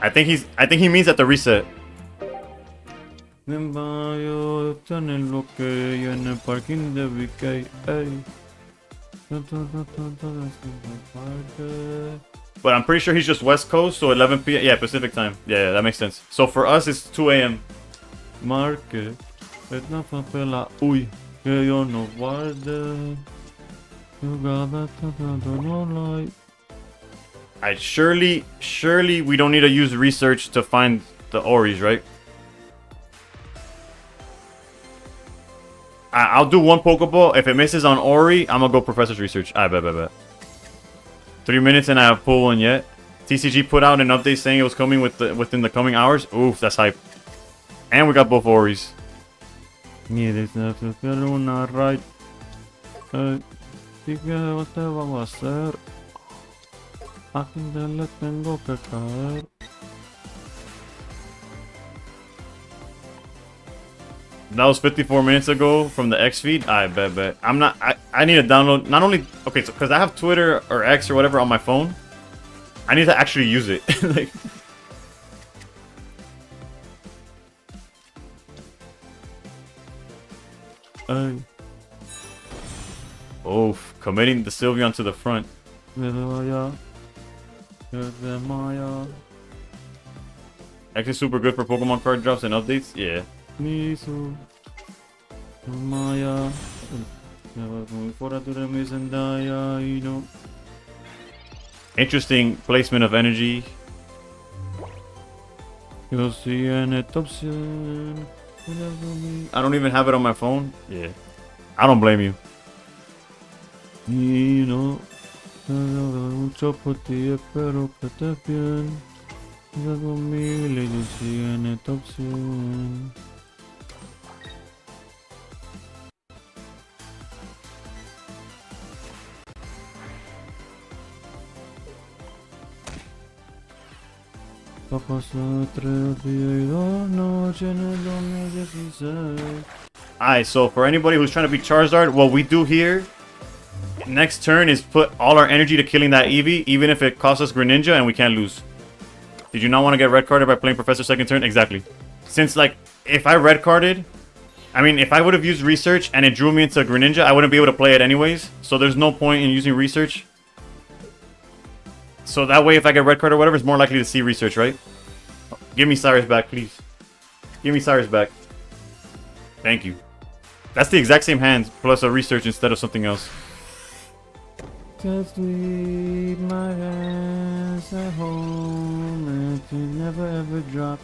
I think he means at the reset. But I'm pretty sure he's just West Coast, so 11 p.m. Yeah, Pacific time. Yeah, that makes sense. So for us, it's 2 a.m. Marque, una papela, uy, que yo no guarde. Jugada todo no like. Surely we don't need to use research to find the Oris, right? I'll do one Pokeball. If it misses on Ori, I'm gonna go Professor's Research. I bet. 3 minutes and I have pulled one yet. TCG put out an update saying it was coming within the coming hours. Oof, that's hype. And we got both Oris. Mire, se hacer una raid. ¿Y qué te vamos a hacer? ¿A quién le tengo que caer? That was 54 minutes ago from the X feed. I bet. I need to download, not only, okay, so because I have Twitter or X or whatever on my phone, I need to actually use it. Like, oof, committing the Sylveon to the front. Actually super good for Pokemon card drops and updates. Yeah. Misu Maya muy fuera de mi Zendaya, you know. Interesting placement of energy. Yo sí en esta opción. I don't even have it on my phone. Yeah. I don't blame you. Y no mucho por ti, espero que estés bien. Ya conmigo yo sí en esta opción. Alright, so for anybody who's trying to be Charizard, what we do here next turn is put all our energy to killing that Eevee, even if it costs us Greninja and we can't lose. Did you not want to get red carded by playing Professor second turn? Exactly. Since, like, if I red carded, I mean, if I would have used Research and it drew me into Greninja, I wouldn't be able to play it anyways. So there's no point in using Research. So that way, if I get red card or whatever, it's more likely to see Research, right? Give me Cyrus back, please. Give me Cyrus back. Thank you. That's the exact same hand, plus a Research instead of something else. Just leave my ass at home and to never ever drop.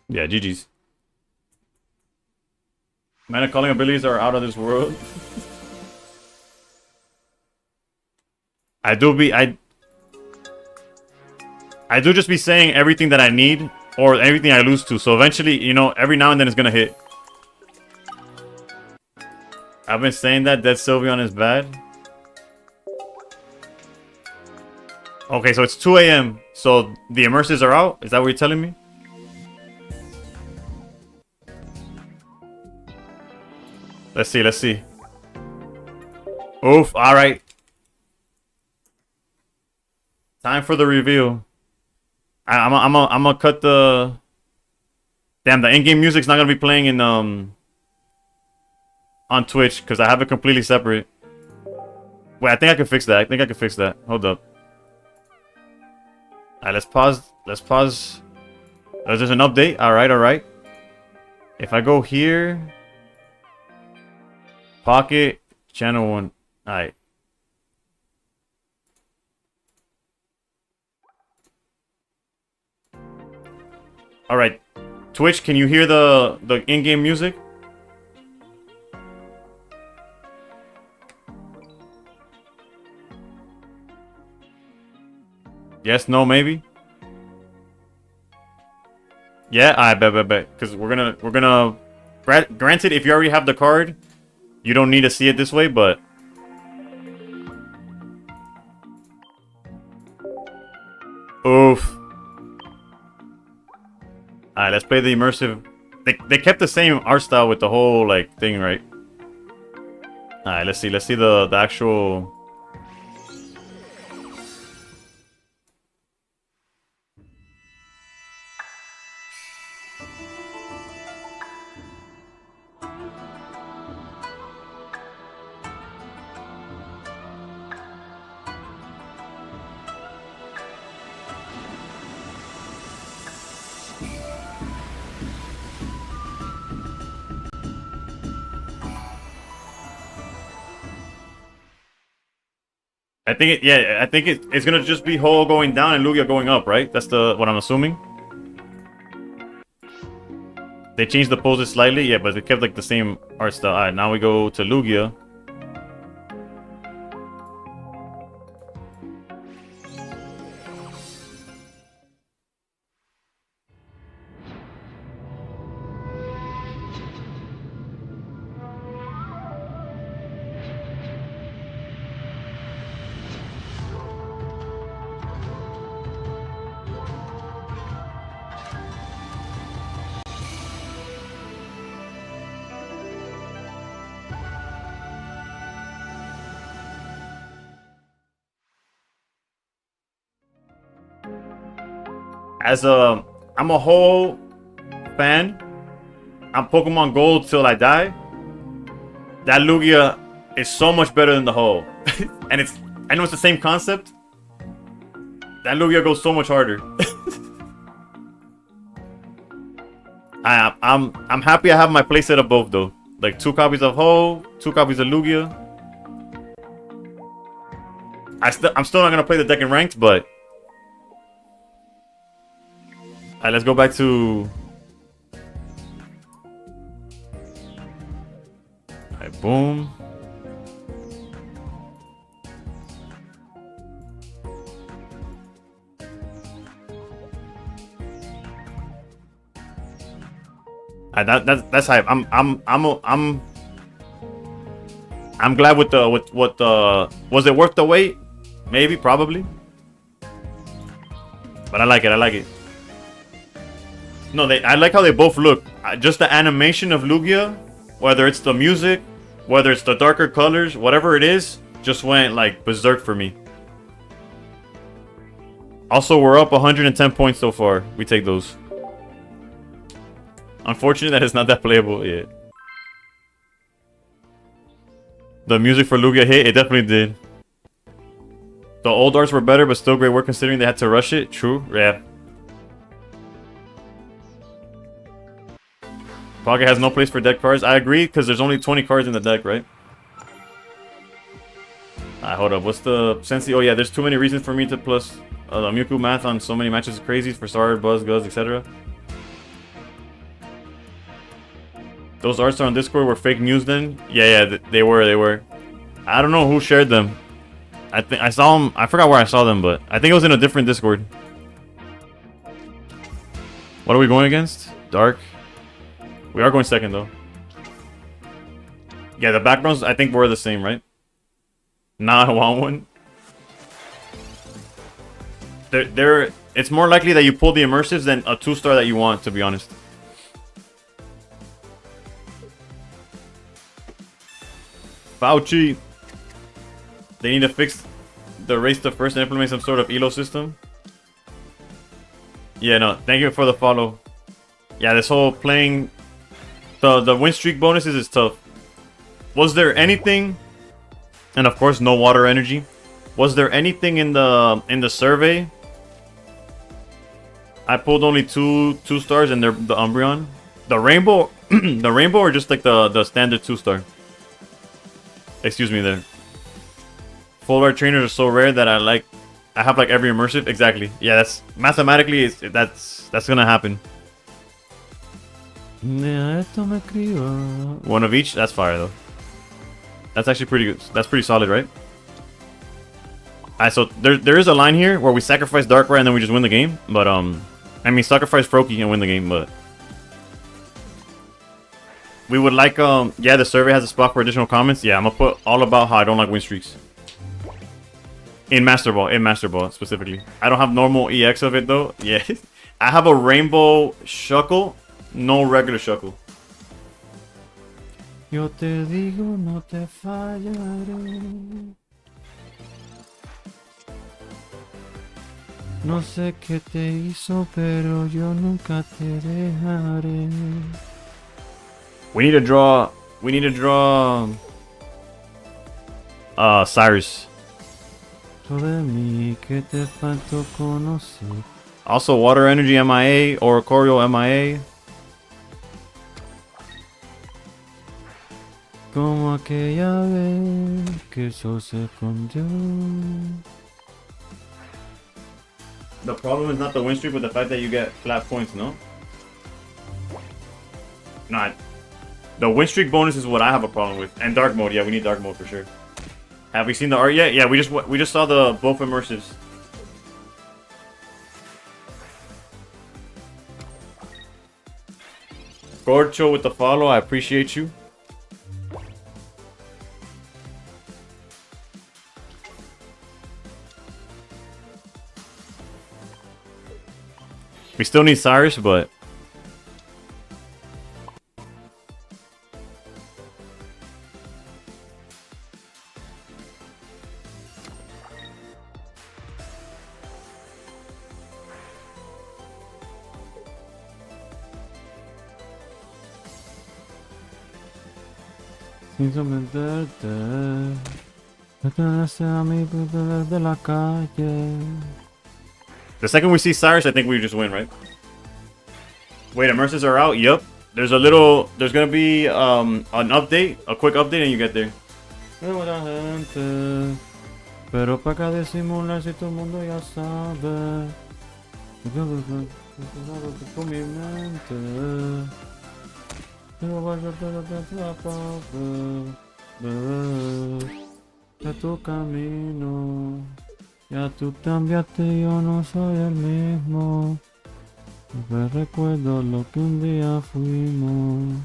Yeah, GG's. Mana calling abilities are out of this world. I do just be saying everything that I need or everything I lose to. So eventually, you know, every now and then it's gonna hit. I've been saying that Dead Sylveon is bad. Okay, so it's 2 a.m. So the immersives are out? Is that what you're telling me? Let's see, let's see. Oof, alright. Time for the reveal. I'm gonna cut the... Damn, the in-game music's not gonna be playing in, on Twitch, because I have it completely separate. Wait, I think I can fix that. Hold up. Alright, let's pause. There's an update. Alright. If I go here... Pocket, channel 1. Alright. Alright. Twitch, can you hear the in-game music? Yes, no, maybe? Yeah, I bet. Because we're gonna... Granted, if you already have the card... You don't need to see it this way, but... Oof. Alright, let's play the immersive... They kept the same art style with the whole, like, thing, right? Alright, let's see the actual... I think it's gonna just be Ho going down and Lugia going up, right? That's what I'm assuming. They changed the poses slightly, yeah, but they kept like the same art style. Alright, now we go to Lugia. I'm a whole fan. I'm Pokemon Gold till I die. That Lugia is so much better than the whole. And I know it's the same concept. That Lugia goes so much harder. I'm happy I have my playset of both though. Like 2 copies of Ho, 2 copies of Lugia. I'm still not gonna play the deck in ranked, but alright, let's go back to... Alright, boom. Alright, that's hype. I'm glad with what the was it worth the wait? Maybe, probably. But I like it. I like it. No, I like how they both look. Just the animation of Lugia, whether it's the music, whether it's the darker colors, whatever it is, just went like berserk for me. Also, we're up 110 points so far. We take those. Unfortunately, that is not that playable yet. The music for Lugia hit, it definitely did. The old arts were better, but still great work considering they had to rush it. True, yeah. Pocket has no place for deck cards. I agree, because there's only 20 cards in the deck, right? Alright, hold up. What's the Sensi? Oh yeah, there's too many reasons for me to plus the Mewtwo math on so many matches is crazy for Star, Buzz, Guzz, etc. Those arts on Discord were fake news then? Yeah, they were. I don't know who shared them. I think I saw them. I forgot where I saw them, but I think it was in a different Discord. What are we going against? Dark. We are going second though. Yeah, the backgrounds I think were the same, right? Nah, I want one. It's more likely that you pull the immersives than a 2-star that you want, to be honest. Fauci. They need to fix the race to first and implement some sort of elo system. Yeah, no, thank you for the follow. Yeah, this whole playing the win streak bonuses is tough. Was there anything, and of course no water energy, was there anything in the survey? I pulled only two stars and they're the Umbreon. The rainbow the rainbow or just like the standard 2-star? Excuse me there. Full art trainers are so rare that I have like every immersive. Exactly. Yeah, that's mathematically that's gonna happen. One of each. That's fire though. That's actually pretty good. That's pretty solid, right? Alright, so there is a line here where we sacrifice Darkrai and then we just win the game. But I mean sacrifice Froakie and win the game, but we would like yeah, the survey has a spot for additional comments. Yeah, I'm gonna put all about how I don't like win streaks. In Master Ball specifically. I don't have normal EX of it though. Yeah. I have a rainbow Shuckle, no regular Shuckle. Yo te digo, no te fallaré. No sé qué te hizo, pero yo nunca te dejaré. We need to draw Cyrus. De mí que te faltó conocer. Also, Water Energy MIA or Oricorio MIA. Como aquella vez que eso se escondió. The problem is not the win streak, but the fact that you get flat points, no? Not. The win streak bonus is what I have a problem with. And dark mode, yeah, we need dark mode for sure. Have we seen the art yet? Yeah, we just saw the both immersives. Gorcho with the follow, I appreciate you. We still need Cyrus, but Sin someterte, pertenece a mí de la calle. the second we see Cyrus, I think we just win, right? Wait, immersives are out? Yup. There's gonna be an update, a quick update, and you get there. Pero para acá disimular si todo el mundo ya sabe. Con mi mente. Pero vaya de tu camino. Ya tú cambiaste, yo no soy el mismo. Me recuerdo lo que un día fuimos.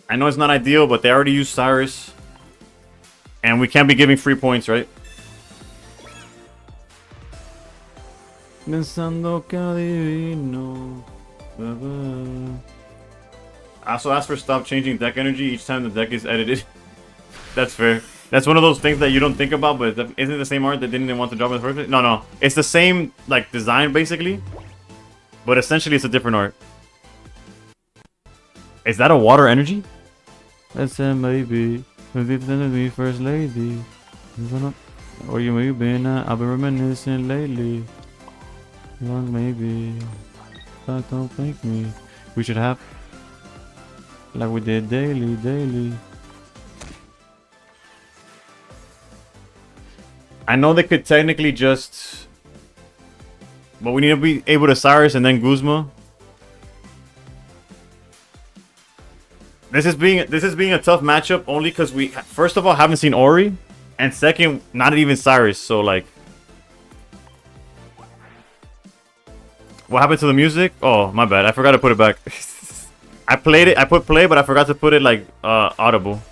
I know it's not ideal, but they already used Cyrus. And we can't be giving free points, right? Pensando que adivino. I also asked for stop changing deck energy each time the deck is edited. That's fair. That's one of those things that you don't think about, but isn't it the same art that didn't want to drop in the first place? No. It's the same, like, design, basically. But essentially, it's a different art. Is that a water energy? I said maybe. Maybe it's gonna be first lady. Or you may been I've been reminiscing lately. Long maybe. But don't thank me. We should have like we did daily. I know they could technically just, but we need to be able to Cyrus and then Guzma. This is being a tough matchup only because we first of all haven't seen Ori, and second, not even Cyrus. So like, what happened to the music? Oh, my bad. I forgot to put it back. I played it. I put play, but I forgot to put it like audible.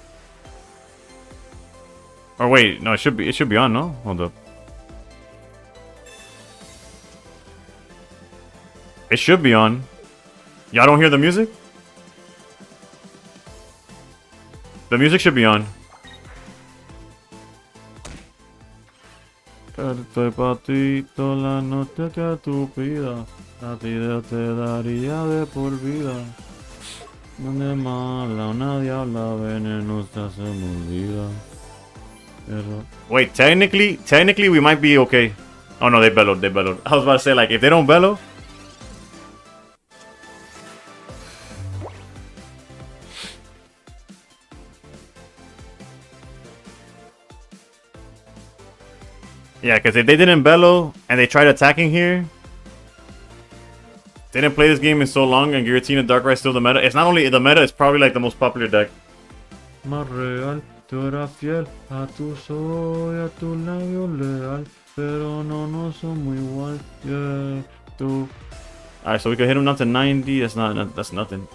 Or wait, no, it should be on, no? Hold up. It should be on. Y'all don't hear the music? The music should be on. Estoy patito la noche que tú pidas. A ti te daría de por vida. Donde mala una diabla venenosa se me olvida. Wait, technically we might be okay. Oh no, they bellowed. I was about to say, like, if they don't bellow. Yeah, because if they didn't bellow and they tried attacking here, they didn't play this game in so long, and Giratina Darkrai is still the meta. It's not only the meta, it's probably like the most popular deck. Más real, tú eras fiel a tu soy, a tu labio leal, pero no somos igual, yeah, tú. Alright, so we could hit him down to 90. That's nothing.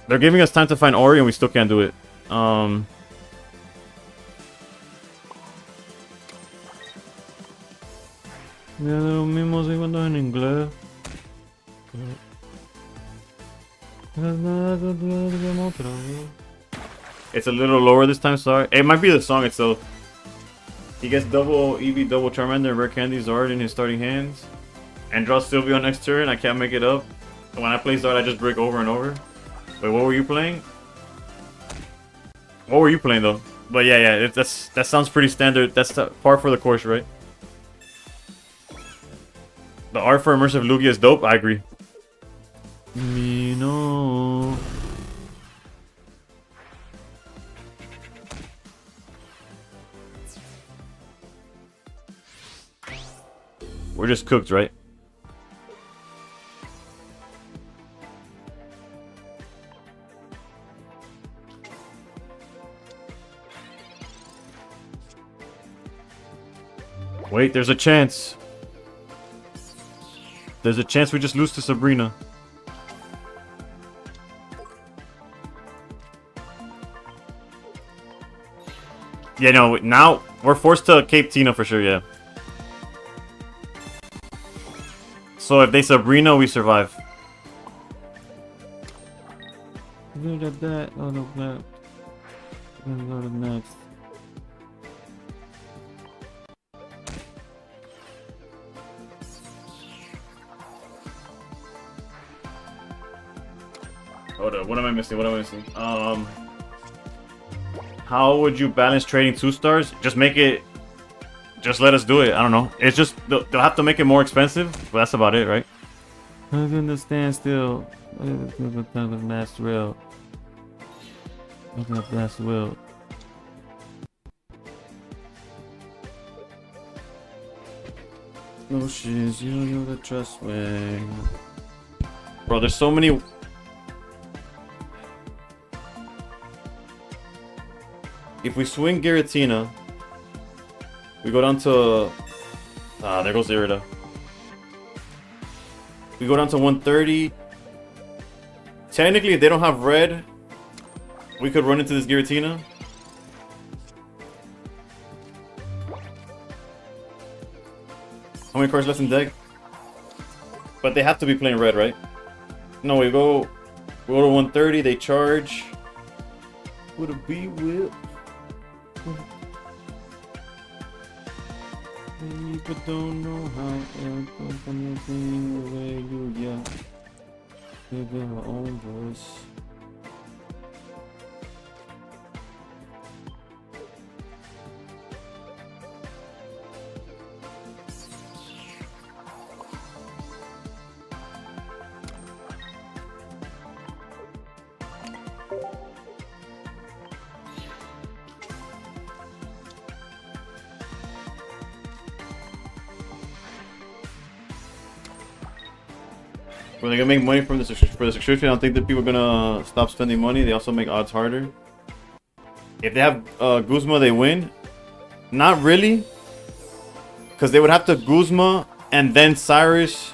They're giving us time to find Ori, and we still can't do it. Mira de los mismos cuando en inglés. It's a little lower this time, sorry. It might be the song itself. He gets double EV, double Charmander, and Rare Candy Zard in his starting hands. And draws Sylvie on next turn. I can't make it up. When I play Zard, I just break over and over. Wait, what were you playing? What were you playing though? But yeah, that sounds pretty standard. That's par for the course, right? The art for Immersive Lugia is dope. I agree. Me no. We're just cooked, right? Wait, there's a chance. There's a chance we just lose to Sabrina. Yeah, no, now we're forced to Cape Tina for sure, yeah. So if they Sabrina, we survive. Look at that. Oh, no, that. Then go to the next. Hold up, what am I missing? How would you balance trading 2 stars? Just make it... Just let us do it. I don't know. It's just... They'll have to make it more expensive, but that's about it, right? I understand still. Look at the last rail. Look at the last wheel. No shit, you the trust way. Bro, there's so many... If we swing Giratina, we go down to... Ah, there goes Irida. We go down to 130. Technically, if they don't have red, we could run into this Giratina. How many cards left in deck? But they have to be playing red, right? No, we go to 130, they charge. With a B whip. People don't know how to come from the way you, yeah. They have their own voice. When they gonna make money from the subscription, I don't think that people are gonna stop spending money. They also make odds harder. If they have Guzma, they win. Not really, because they would have to Guzma and then Cyrus.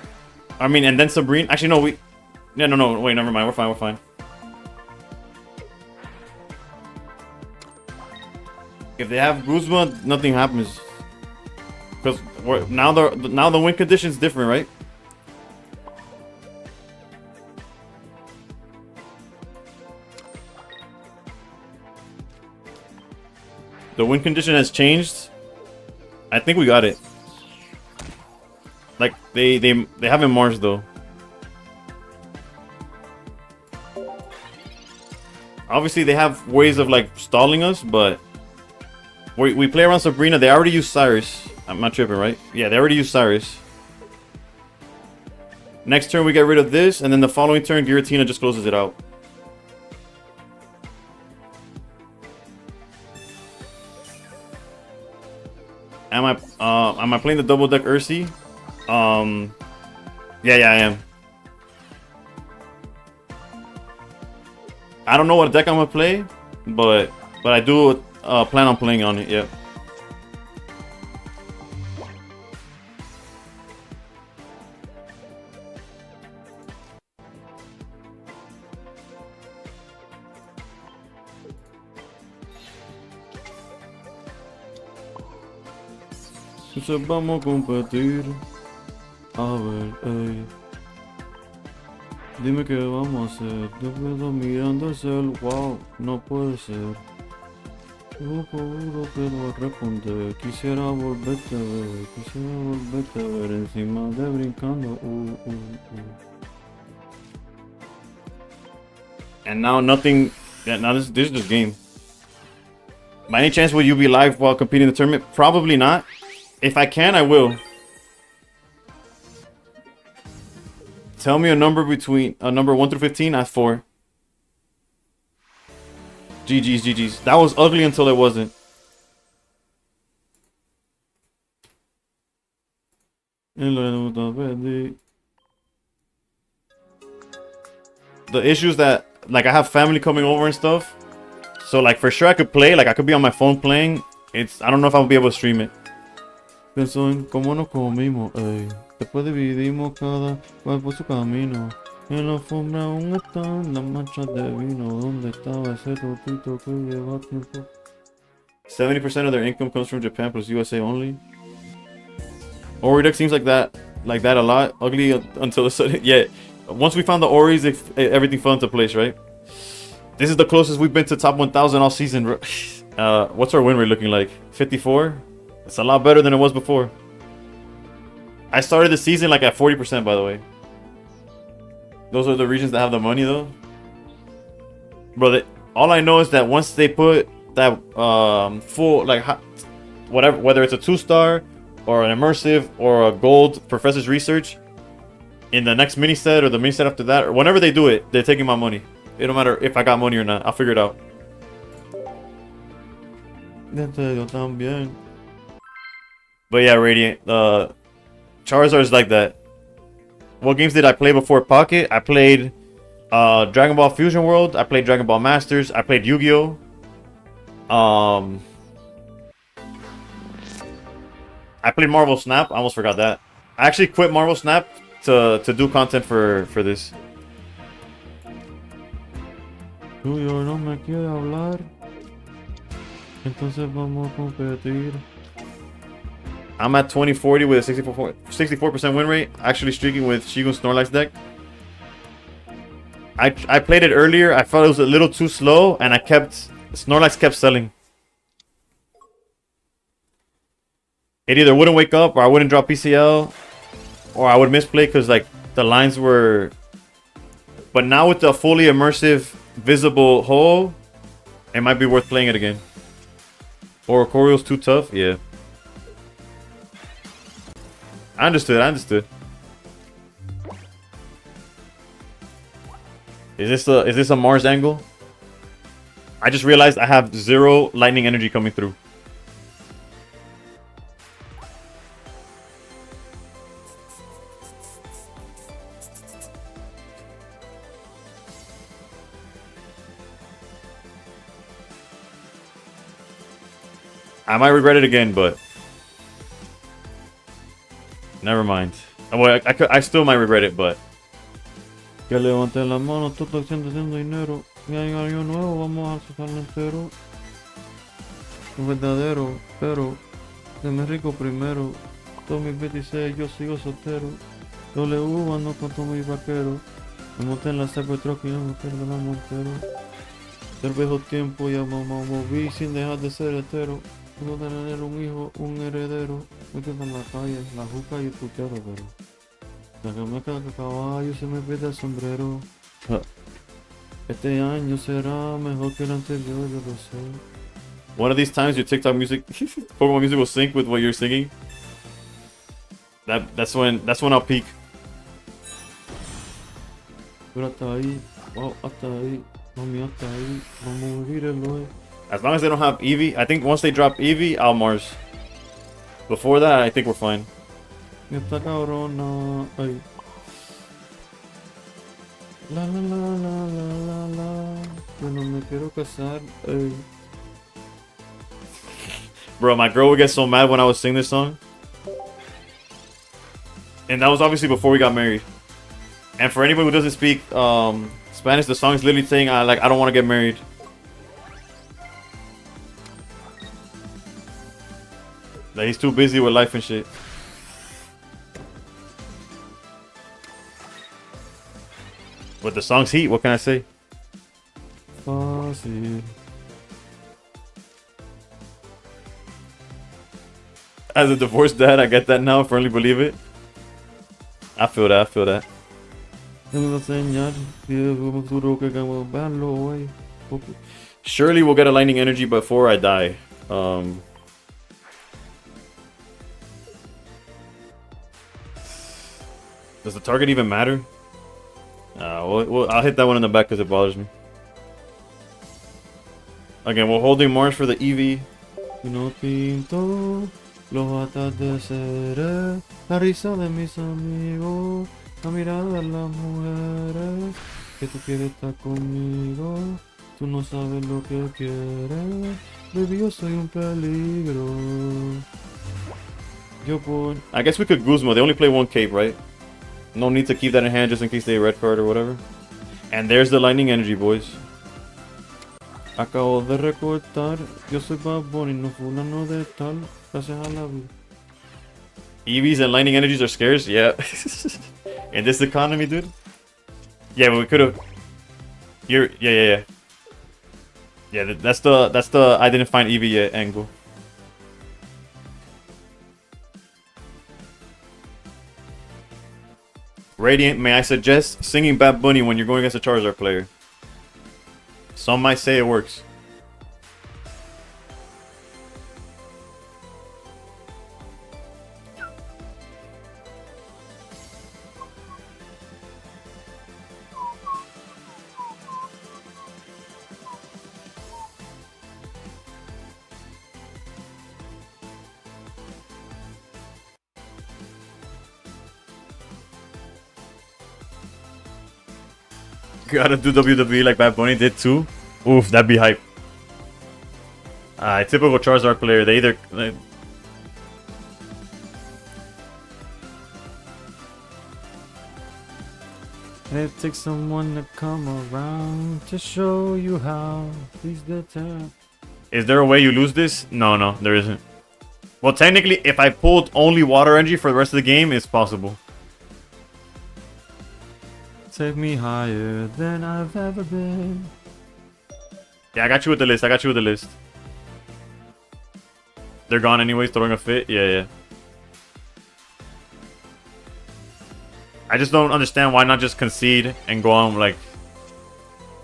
I mean, and then Sabrina. Actually, no, we. Yeah, no. Wait, never mind. We're fine. We're fine. If they have Guzma, nothing happens. Because now the win condition's different, right? The win condition has changed. I think we got it. Like they haven't marched though. Obviously they have ways of like stalling us, but we play around Sabrina. They already used Cyrus. I'm not tripping, right? Yeah, they already used Cyrus. Next turn we get rid of this, and then the following turn Giratina just closes it out. Am I playing the double deck Ursi? Yeah, I am. I don't know what deck I'm gonna play, but I do plan on playing on it. Yeah. Entonces vamos a competir. A ver, ey. Dime qué vamos a hacer. Yo quedo mirando el cel. Wow, no puede ser. Yo seguro que no responde. Quisiera volverte a ver. Quisiera volverte a ver encima de brincando. And now nothing. Yeah, now this is just game. By any chance, will you be live while competing in the tournament? Probably not. If I can, I will. Tell me a number between number 1 through 15 at 4. GG's. That was ugly until it wasn't. The issues that like I have family coming over and stuff. So like for sure I could play, like I could be on my phone playing. I don't know if I'll be able to stream it. Pensó en cómo nos comimos, ey. Después dividimos cada cual por su camino. En la alfombra aún están las manchas de vino. ¿Dónde estaba ese totito que lleva tiempo? 70% of their income comes from Japan plus USA only. Ori deck seems like that a lot. Ugly until the sudden. Yeah, once we found the Oris, everything fell into place, right? This is the closest we've been to top 1,000 all season. What's our win rate looking like? 54? It's a lot better than it was before. I started the season like at 40%, by the way. Those are the regions that have the money, though. Bro, all I know is that once they put that full, like, whatever, whether it's a 2-star or an immersive or a gold professor's research, in the next mini set or the mini set after that, or whenever they do it, they're taking my money. It don't matter if I got money or not. I'll figure it out. But yeah, Radiant. Charizard is like that. What games did I play before Pocket? I played Dragon Ball Fusion World. I played Dragon Ball Masters. I played Yu-Gi-Oh! I played Marvel Snap. I almost forgot that. I actually quit Marvel Snap to do content for this. Tuyo no me quiere hablar. Entonces vamos a competir. I'm at 2040 with a 64% win rate. Actually streaking with Shigun Snorlax deck. I played it earlier. I felt it was a little too slow, and Snorlax kept selling. It either wouldn't wake up, or I wouldn't drop PCL, or I would misplay because like the lines were. But now with the fully immersive visible hole, it might be worth playing it again. Or Oracorial's too tough, yeah. I understood. Is this a Mars angle? I just realized I have 0 lightning energy coming through. I might regret it again, but never mind. Well, I still might regret it, but Que levante la mano, tú estás haciendo dinero. Y hay algo nuevo, vamos a sacarlo entero. Un verdadero, pero deme rico primero. 2026 yo sigo soltero. W ando con todo mi vaquero. Me monté en la Cybertruck y no me pierdo la montero. Del viejo tiempo ya mamá moví sin dejar de ser hetero. Puedo tener un hijo, un heredero. Me quedo en la calle, la juca y el putero, pero la que me caga caballo se me pierde el sombrero. Este año será mejor que el anterior, yo lo sé. one of these times your TikTok music, Pokemon music will sync with what you're singing. That's when I'll peak. Pero hasta ahí, wow, hasta ahí, mami, hasta ahí, vamos a vivir el hoy. As long as they don't have Eevee, I think once they drop Eevee, I'll Mars. Before that, I think we're fine. Y esta cabrona, ay. La la la la la la la, yo no me quiero casar, ay. Bro, my girl would get so mad when I would sing this song. And that was obviously before we got married. And for anybody who doesn't speak Spanish, the song is literally saying, I don't want to get married. Like, he's too busy with life and shit. But the song's heat, what can I say? Fácil. As a divorced dad, I get that now, firmly believe it. I feel that. Tengo la señal, Diego futuro que acabo de verlo hoy. Surely we'll get a lightning energy before I die. Does the target even matter? I'll hit that one in the back because it bothers me. Again, we're holding Mars for the Eevee. Y no pinto los atardeceres, la risa de mis amigos, la mirada de las mujeres, que tú quieres estar conmigo, tú no sabes lo que quieres, baby yo soy un peligro. Yo por... I guess we could Guzma. They only play one cape, right? No need to keep that in hand just in case they red card or whatever. And there's the lightning energy, boys. Acabo de recortar, yo soy Bad Bunny, no fulano de tal, gracias a la vida. EVs and lightning energies are scarce, yeah. In this economy, dude. Yeah, but we could have. Yeah. That's the I didn't find EV yet angle. Radiant, may I suggest singing Bad Bunny when you're going against a Charizard player? Some might say it works. Gotta do WWE like Bad Bunny did too. Oof, that'd be hype. Typical Charizard player. They either It takes someone to come around to show you how. He's the town. Is there a way you lose this? No, there isn't. Well, technically, if I pulled only water energy for the rest of the game, it's possible. Take me higher than I've ever been. Yeah, I got you with the list. They're gone anyways, throwing a fit. Yeah. I just don't understand why not just concede and go on like...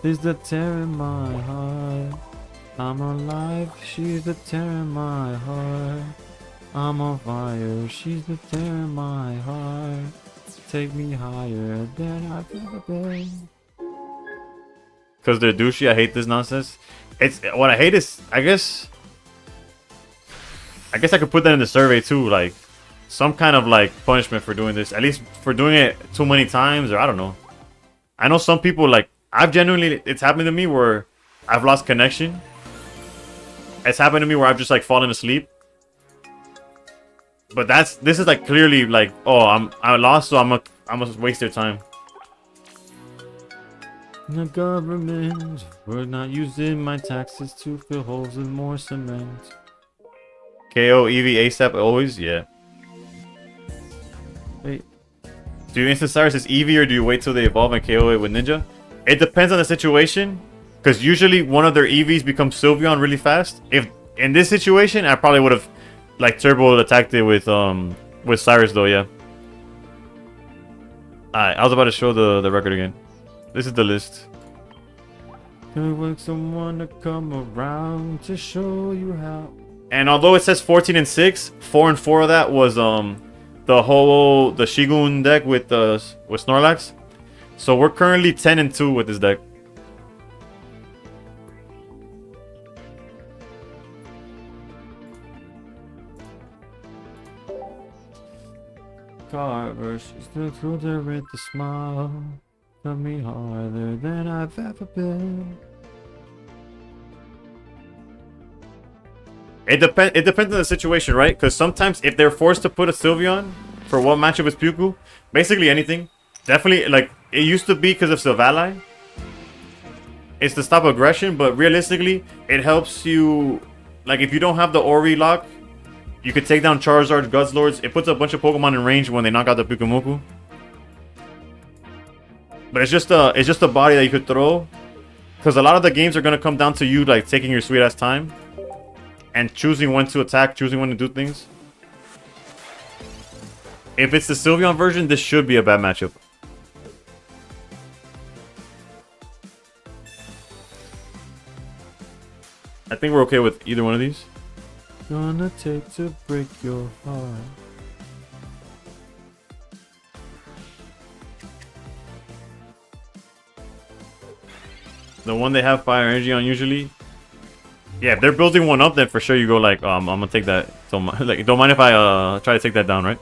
She's the tear in my heart. I'm alive, she's the tear in my heart. I'm on fire, she's the tear in my heart. Take me higher than I've ever been. Because they're douchey, I hate this nonsense. It's what I hate is, I guess I could put that in the survey too, like some kind of like punishment for doing this, at least for doing it too many times, or I don't know. I know some people, like it's happened to me where I've lost connection. It's happened to me where I've just like fallen asleep. But this is like clearly like, oh, I lost, so I'm gonna waste their time. The government, we're not using my taxes to fill holes in more cement. KO, EV, ASAP, always? Yeah. Wait. Do you instant Cyrus as EV or do you wait till they evolve and KO it with Ninja? It depends on the situation. Because usually one of their EVs becomes Sylveon really fast. If in this situation, I probably would have like turbo attacked it with Cyrus though, yeah. Alright, I was about to show the record again. This is the list. Can we wait someone to come around to show you how? And although it says 14 and 6, 4 and 4 of that was the Shigun deck with Snorlax. So we're currently 10 and 2 with this deck. Carver, she's the through there with the smile. Got me harder than I've ever been. It depends on the situation, right? Because sometimes if they're forced to put a Sylveon for one matchup with Puku, basically anything. Definitely, like, it used to be because of Sylvali. It's to stop aggression, but realistically, it helps you. Like, if you don't have the Ori lock, you could take down Charizard, Guzzlords. It puts a bunch of Pokemon in range when they knock out the Pikamoku. But it's just a body that you could throw. Because a lot of the games are going to come down to you, like, taking your sweet-ass time. And choosing when to attack, choosing when to do things. If it's the Sylveon version, this should be a bad matchup. I think we're okay with either one of these. Gonna take to break your heart. The one they have fire energy on usually. Yeah, if they're building one up, then for sure you go like, I'm gonna take that. So, like, don't mind if I try to take that down, right?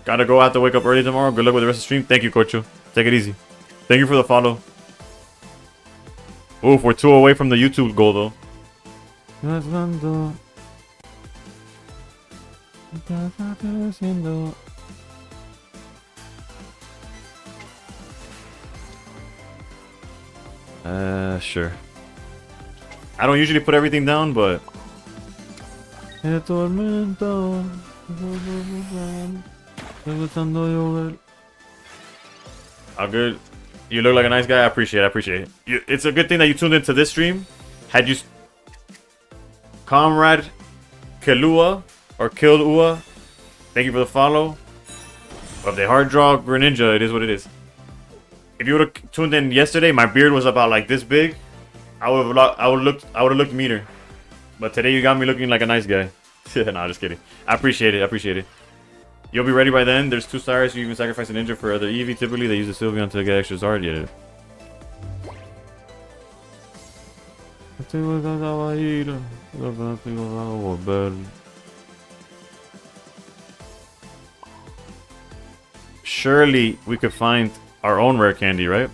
Gotta go. Have to wake up early tomorrow. Good luck with the rest of the stream. Thank you, Kocho. Take it easy. Thank you for the follow. Oof, we're 2 away from the YouTube goal though. Sure. I don't usually put everything down, but how good. You look like a nice guy. I appreciate it. It's a good thing that you tuned into this stream. Had you Comrade Kilua or Killed Ua, thank you for the follow. But if they hard draw Greninja, it is what it is. If you would have tuned in yesterday, my beard was about like this big. I would have looked meaner. But today you got me looking like a nice guy. Nah, just kidding. I appreciate it. You'll be ready by then. There's 2 stars. You even sacrifice a ninja for other Eevee. Typically, they use the Sylveon to get extra Zard. Yeah. Surely we could find our own rare candy, right?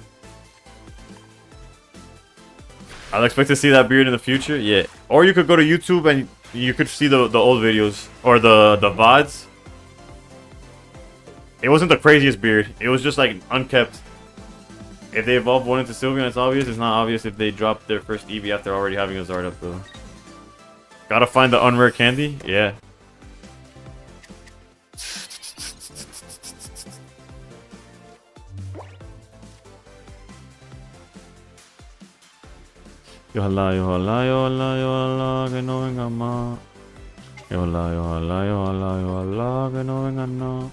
I'll expect to see that beard in the future. Yeah. Or you could go to YouTube and you could see the old videos or the VODs It wasn't the craziest beard. It was just like unkept. If they evolve one into Sylveon, it's obvious. It's not obvious if they drop their first Eevee after already having a Zard up though. Gotta find the unrare candy? Yeah. Y ojalá, y ojalá, y ojalá, y ojalá que no venga más. Y ojalá, y ojalá, y ojalá, y ojalá que no venga nada.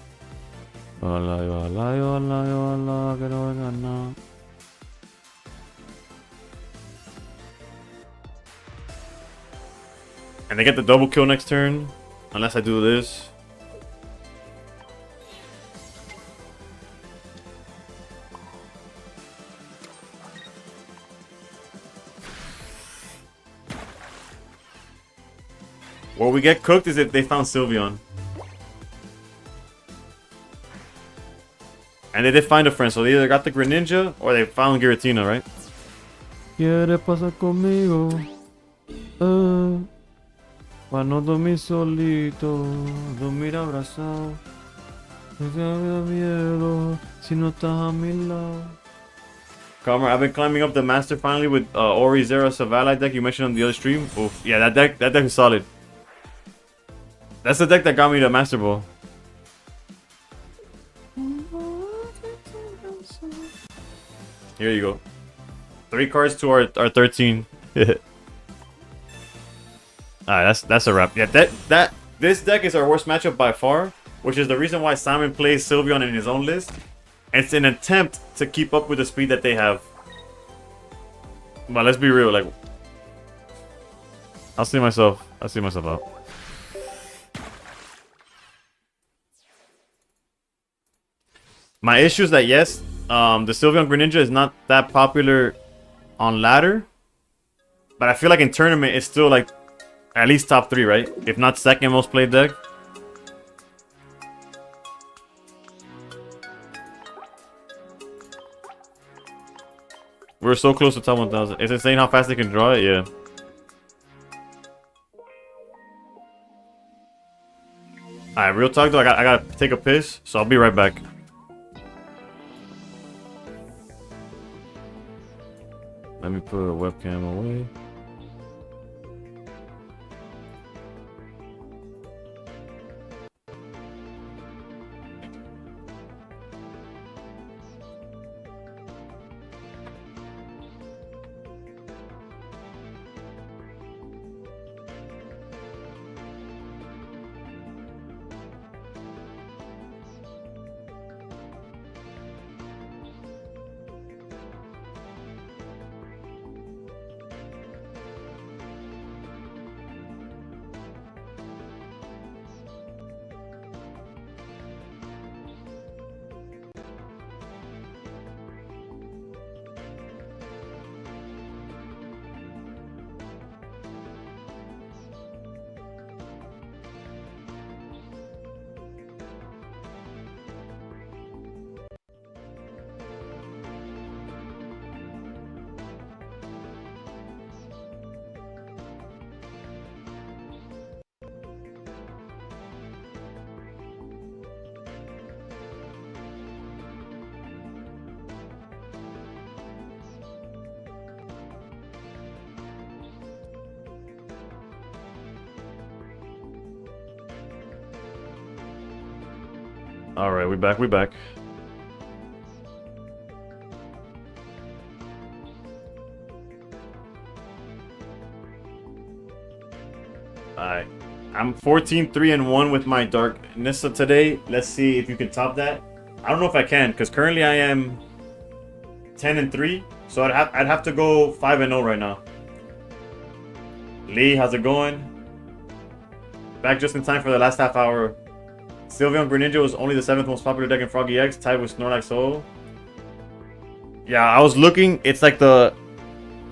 Ojalá, y ojalá, y ojalá, y ojalá que no venga nada. And they get the double kill next turn. Unless I do this. Where we get cooked is if they found Sylveon. And they did find a friend, so they either got the Greninja or they found Giratina, right? ¿Quieres pasar conmigo? Pa' no dormir solito, dormir abrazado. No te da miedo si no estás a mi lado. Calmer, I've been climbing up the master finally with Ori Zera Savali deck you mentioned on the other stream. Oof. Yeah, that deck is solid. That's the deck that got me the Master Ball. Here you go. 3 cards to our 13. Alright, that's a wrap. Yeah, this deck is our worst matchup by far, which is the reason why Simon plays Sylveon in his own list. It's an attempt to keep up with the speed that they have. But let's be real, like I'll see myself out. My issue is that yes, the Sylveon Greninja is not that popular on ladder, but I feel like in tournament it's still like at least top 3, right? If not second most played deck. We're so close to top 1000. It's insane how fast they can draw it, yeah. Alright, real talk though, I gotta take a piss, so I'll be right back. Let me put a webcam away. Alright, we back. Alright. I'm 14-3-1 with my Dark Nissa today. Let's see if you can top that. I don't know if I can, because currently I am 10-3. So I'd have to go 5-0 right now. Lee, how's it going? Back just in time for the last half hour. Sylveon Greninja was only the 7th most popular deck in Froggy X, tied with Snorlax Soul. Yeah, I was looking. It's like I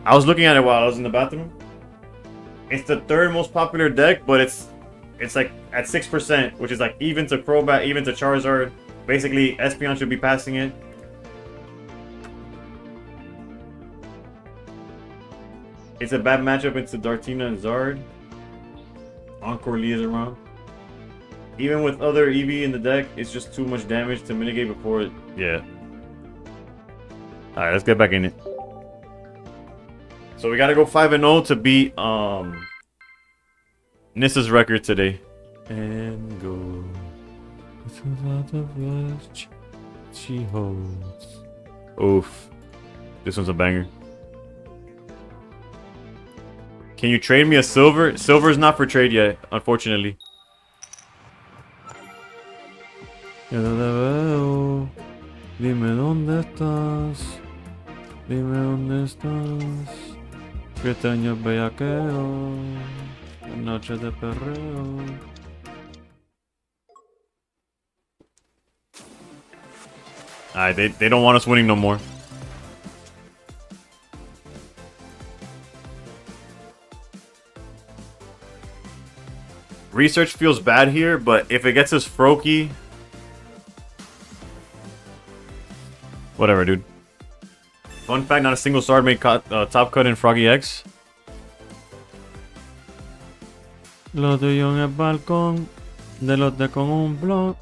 was looking at it while I was in the bathroom. It's the 3rd most popular deck, but it's like at 6%, which is like even to Crobat, even to Charizard. Basically, Espeon should be passing it. It's a bad matchup into Dartina and Zard. Encore Lee is around. Even with other EV in the deck, it's just too much damage to mitigate before it... Yeah. Alright, let's get back in it. So we gotta go 5-0 to beat Nissa's record today. And go. She holds. Oof. This one's a banger. Can you trade me a silver? Silver is not for trade yet, unfortunately. Ya no te veo. Dime dónde estás. Dime dónde estás. Que extraño el bellaqueo. Noche de perreo. Alright, they don't want us winning no more. Research feels bad here, but if it gets us Froakie... Whatever, dude. Fun fact, not a single Sard made top cut in Froggy X. Lo tuyo en el balcón. De los de con un blog.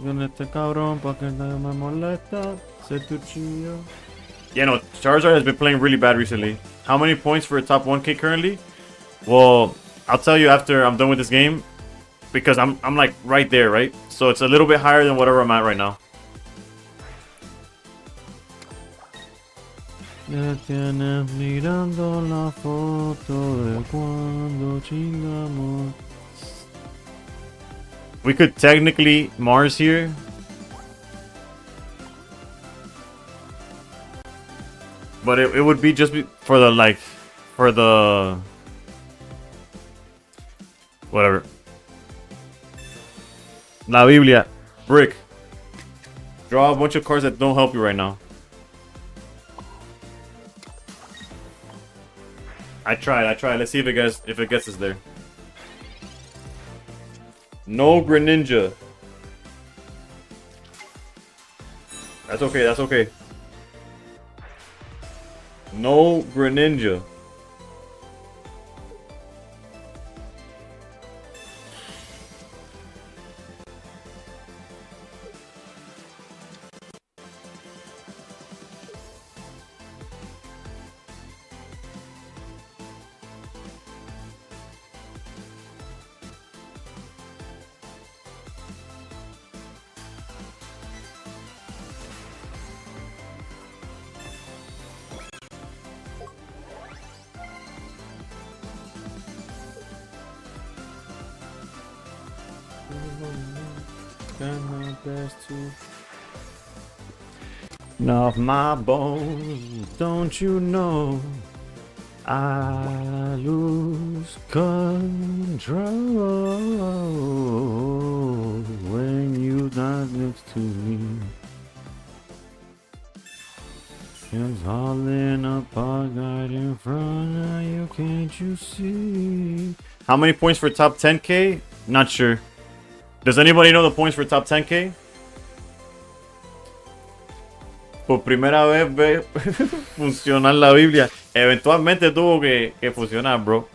Con este cabrón pa' que nadie me molesta. Se tu chillo. Yeah, no, Charizard has been playing really bad recently. How many points for a top 1K currently? Well, I'll tell you after I'm done with this game. Because I'm like right there, right? So it's a little bit higher than whatever I'm at right now. Ya tienes mirando la foto de cuando chingamos. We could technically Mars here. But it would be just for the, like, for the... Whatever. La Biblia. Brick. Draw a bunch of cards that don't help you right now. I tried. Let's see if it gets us there. No Greninja. That's okay. No Greninja. Off my bones, don't you know I lose control when you're not next to me. It's falling apart right in front of you, can't you see? How many points for top 10K? Not sure. Does anybody know the points for top 10K? Por primera vez ve funcionar la Biblia. Eventualmente tuvo que funcionar, bro.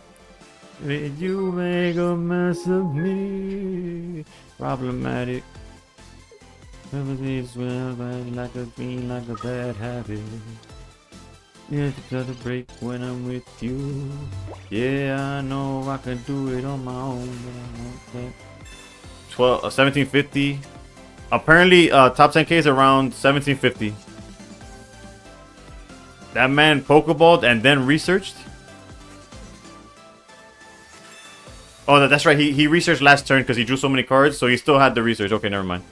Did you make a mess of me? Problematic. Everything's well, like a green, like a bad habit. Yeah, you gotta break when I'm with you. Yeah, I know I can do it on my own, but I won't. 1750. Apparently, top 10K is around 1750. That man Pokeballed and then researched. Oh, that's right. He researched last turn because he drew so many cards, so he still had the research. Okay, never mind.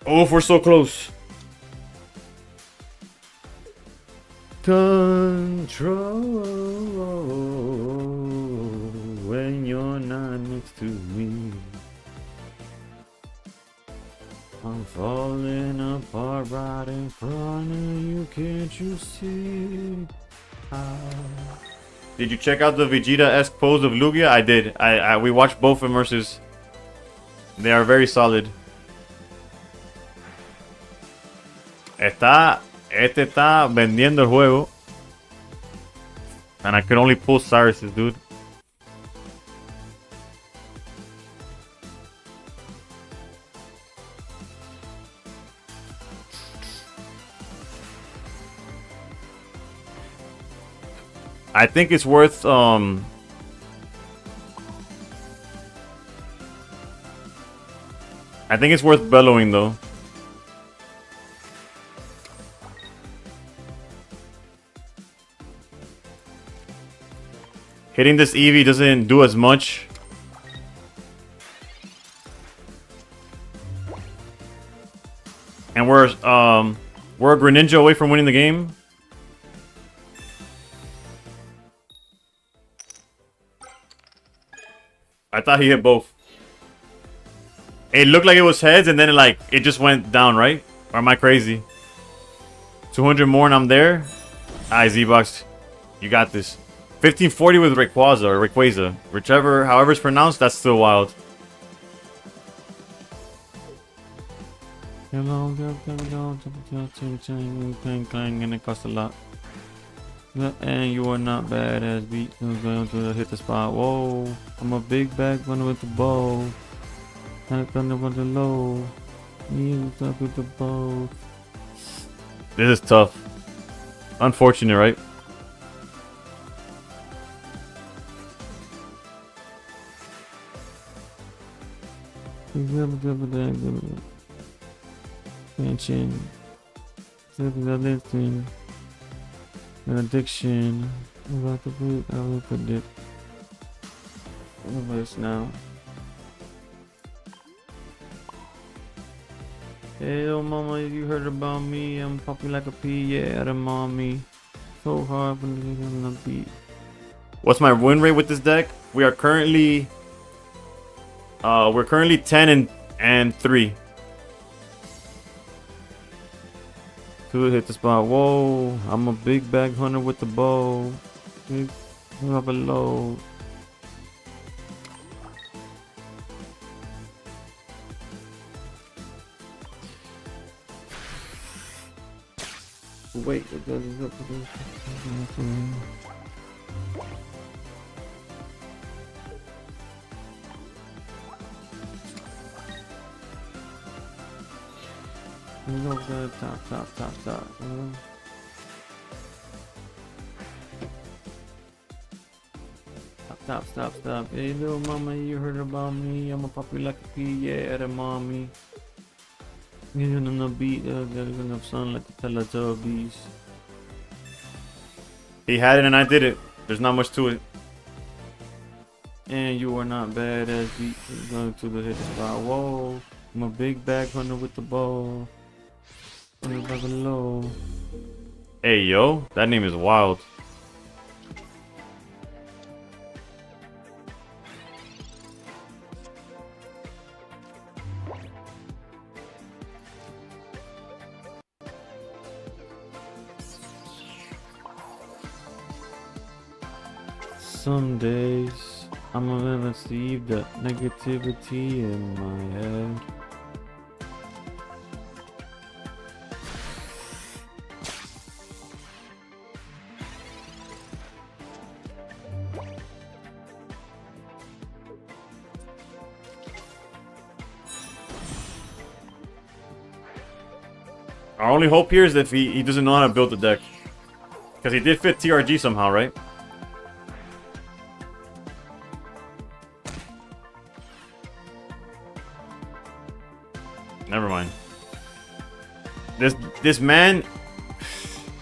Oh, if we're so close. Control when you're not next to me. I'm falling apart right in front of you, can't you see? Did you check out the Vegeta-esque pose of Lugia? I did. We watched both immersives. They are very solid. Este está vendiendo el juego. And I could only pull Cyrus's, dude. I think it's worth I think it's worth bellowing though. Hitting this Eevee doesn't do as much. And we're a Greninja away from winning the game. I thought he hit both. It looked like it was heads and then it just went down, right? Or am I crazy? 200 more and I'm there. Alright, Z-Box. You got this. 1540 with Rayquaza or Rayquaza. However it's pronounced, that's still wild. And it costs a lot. And you are not badass beat. I'm going to hit the spot. Whoa. I'm a big bag runner with the bow. I'm gonna with the low. You up with the bow. This is tough. Unfortunate, right? Mention. An addiction. About to put, I will predict. Reverse now. Hey, oh mama, you heard about me? I'm popping like a pea, yeah, the mommy. So hard when you're on the beat. What's my win rate with this deck? We are currently 10 and 3. Could hit the spot. Whoa, I'm a big bag hunter with the bow. Big up a load. Wait, it doesn't. No good. Top. Stop. Hey, little mama, you heard about me? I'm a puppy like a pea, yeah, the mommy. Getting on the beat, getting enough sun like the Teletubbies. He had it and I did it. There's not much to it. And you are not bad as beat. Going to the hit spot. Whoa, I'm a big bag hunter with the bow. Low. Hey yo, that name is wild. Some days I'm gonna receive the negativity in my head. Our only hope here is if he doesn't know how to build the deck. Because he did fit TRG somehow, right? Never mind. This man...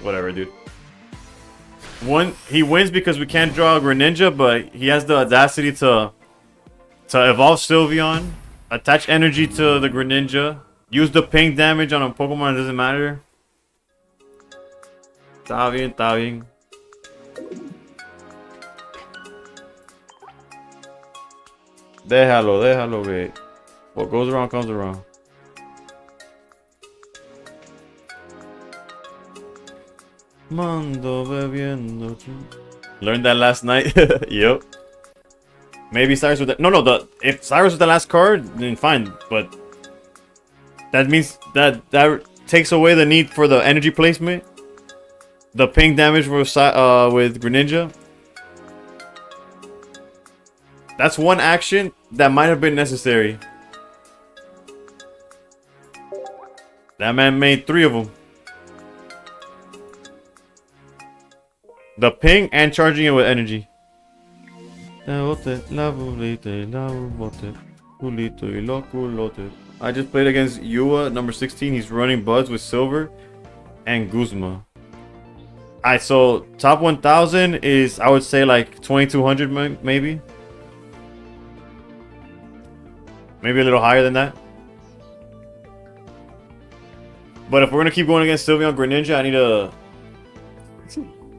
Whatever, dude. He wins because we can't draw a Greninja, but he has the audacity to evolve Sylveon, attach energy to the Greninja, use the ping damage on a Pokemon, it doesn't matter. Está bien. Déjalo, wait. What goes around comes around. Mando bebiendo. Learned that last night. Yep. Maybe Cyrus with that. No. If Cyrus was the last card, then fine. But that means that takes away the need for the energy placement, the ping damage with Greninja, That's one action that might have been necessary. That man made 3 of them. The ping and charging it with energy. I just played against Yua, number 16. He's running Buds with Silver and Guzma. Alright, so top 1000 is, I would say, like 2200 maybe. Maybe a little higher than that. But if we're gonna keep going against Sylveon Greninja, I need to...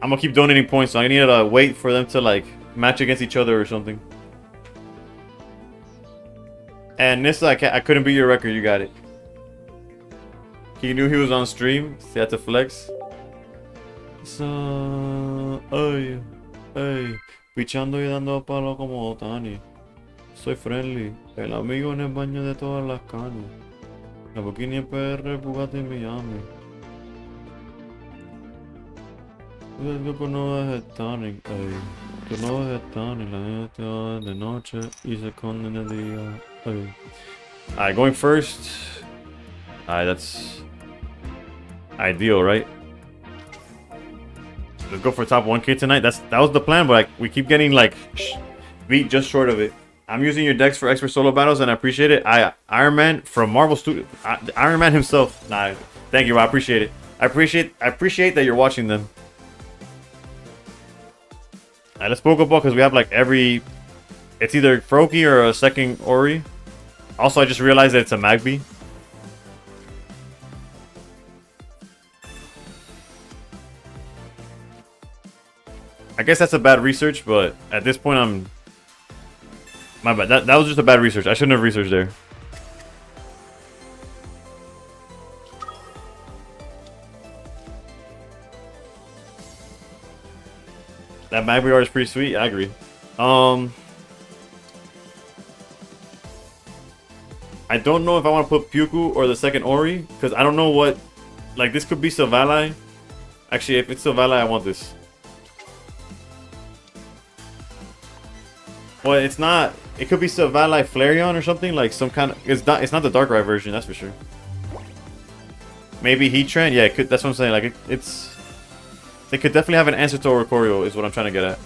I'm gonna keep donating points, so I need to wait for them to like match against each other or something. And Nissa, I couldn't beat your record. You got it. He knew he was on stream, so he had to flex. So, ay, pichando y dando palo como Otani. Soy friendly, el amigo en el baño de todas las canas. Lamborghini PR, Bugatti Miami. Tú no dejes estar, tú no dejes estar, la gente va de noche y se esconde en el día. Alright, going first. Alright, that's ideal, right? Let's go for top 1K tonight. That was the plan, but like, we keep getting like beat just short of it. I'm using your decks for expert solo battles, and I appreciate it. Iron Man from Marvel Studios, Iron Man himself. Nah, thank you, I appreciate it. I appreciate that you're watching them. Alright, let's Pokeball because we have like every... It's either Froakie or a second Ori. Also, I just realized that it's a Magby. I guess that's a bad research, but at this point I'm... My bad. That was just a bad research. I shouldn't have researched there. That Magby art is pretty sweet. I agree. I don't know if I want to put Puku or the second Ori, because I don't know what... Like, this could be Silvally. Actually, if it's Silvally, I want this. Well, it's not... It could be Silvally Flareon or something, like some kind of... It's not the Darkrai version, that's for sure. Maybe Heatran? Yeah, it could, that's what I'm saying. Like, it's... They could definitely have an answer to Oricorio, is what I'm trying to get at.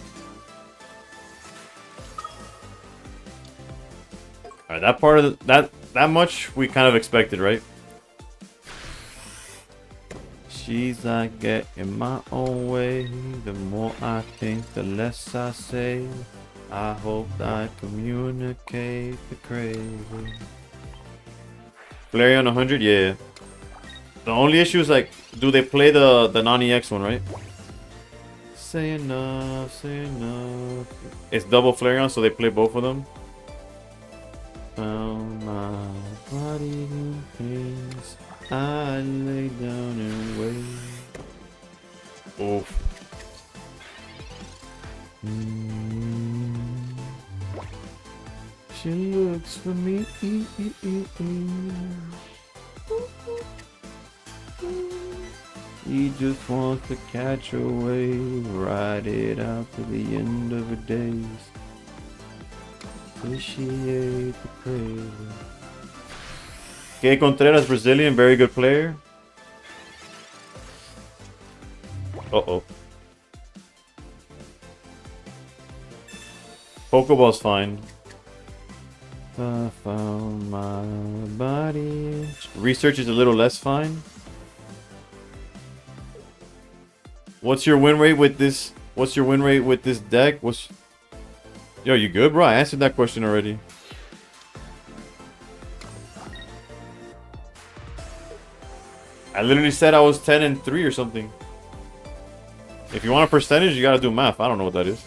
Alright, that part of the, that much we kind of expected, right? She's like getting my own way. The more I think, the less I say. I hope I communicate the craving. Flareon 100, yeah. The only issue is like, do they play the non-EX one, right? Say enough, say enough. It's double Flareon, so they play both of them. Found my body in peace. I lay down and wait. Oof. She looks for me. He just wants to catch a wave, ride it out to the end of her days. Appreciate the praise. Okay, Contreras, Brazilian, very good player. Uh-oh. Pokeball's fine. I found my body. Research is a little less fine. What's your win rate with this? What's your win rate with this deck? Yo, you good, bro? I answered that question already. I literally said I was 10-3 or something. If you want a percentage, you gotta do math. I don't know what that is.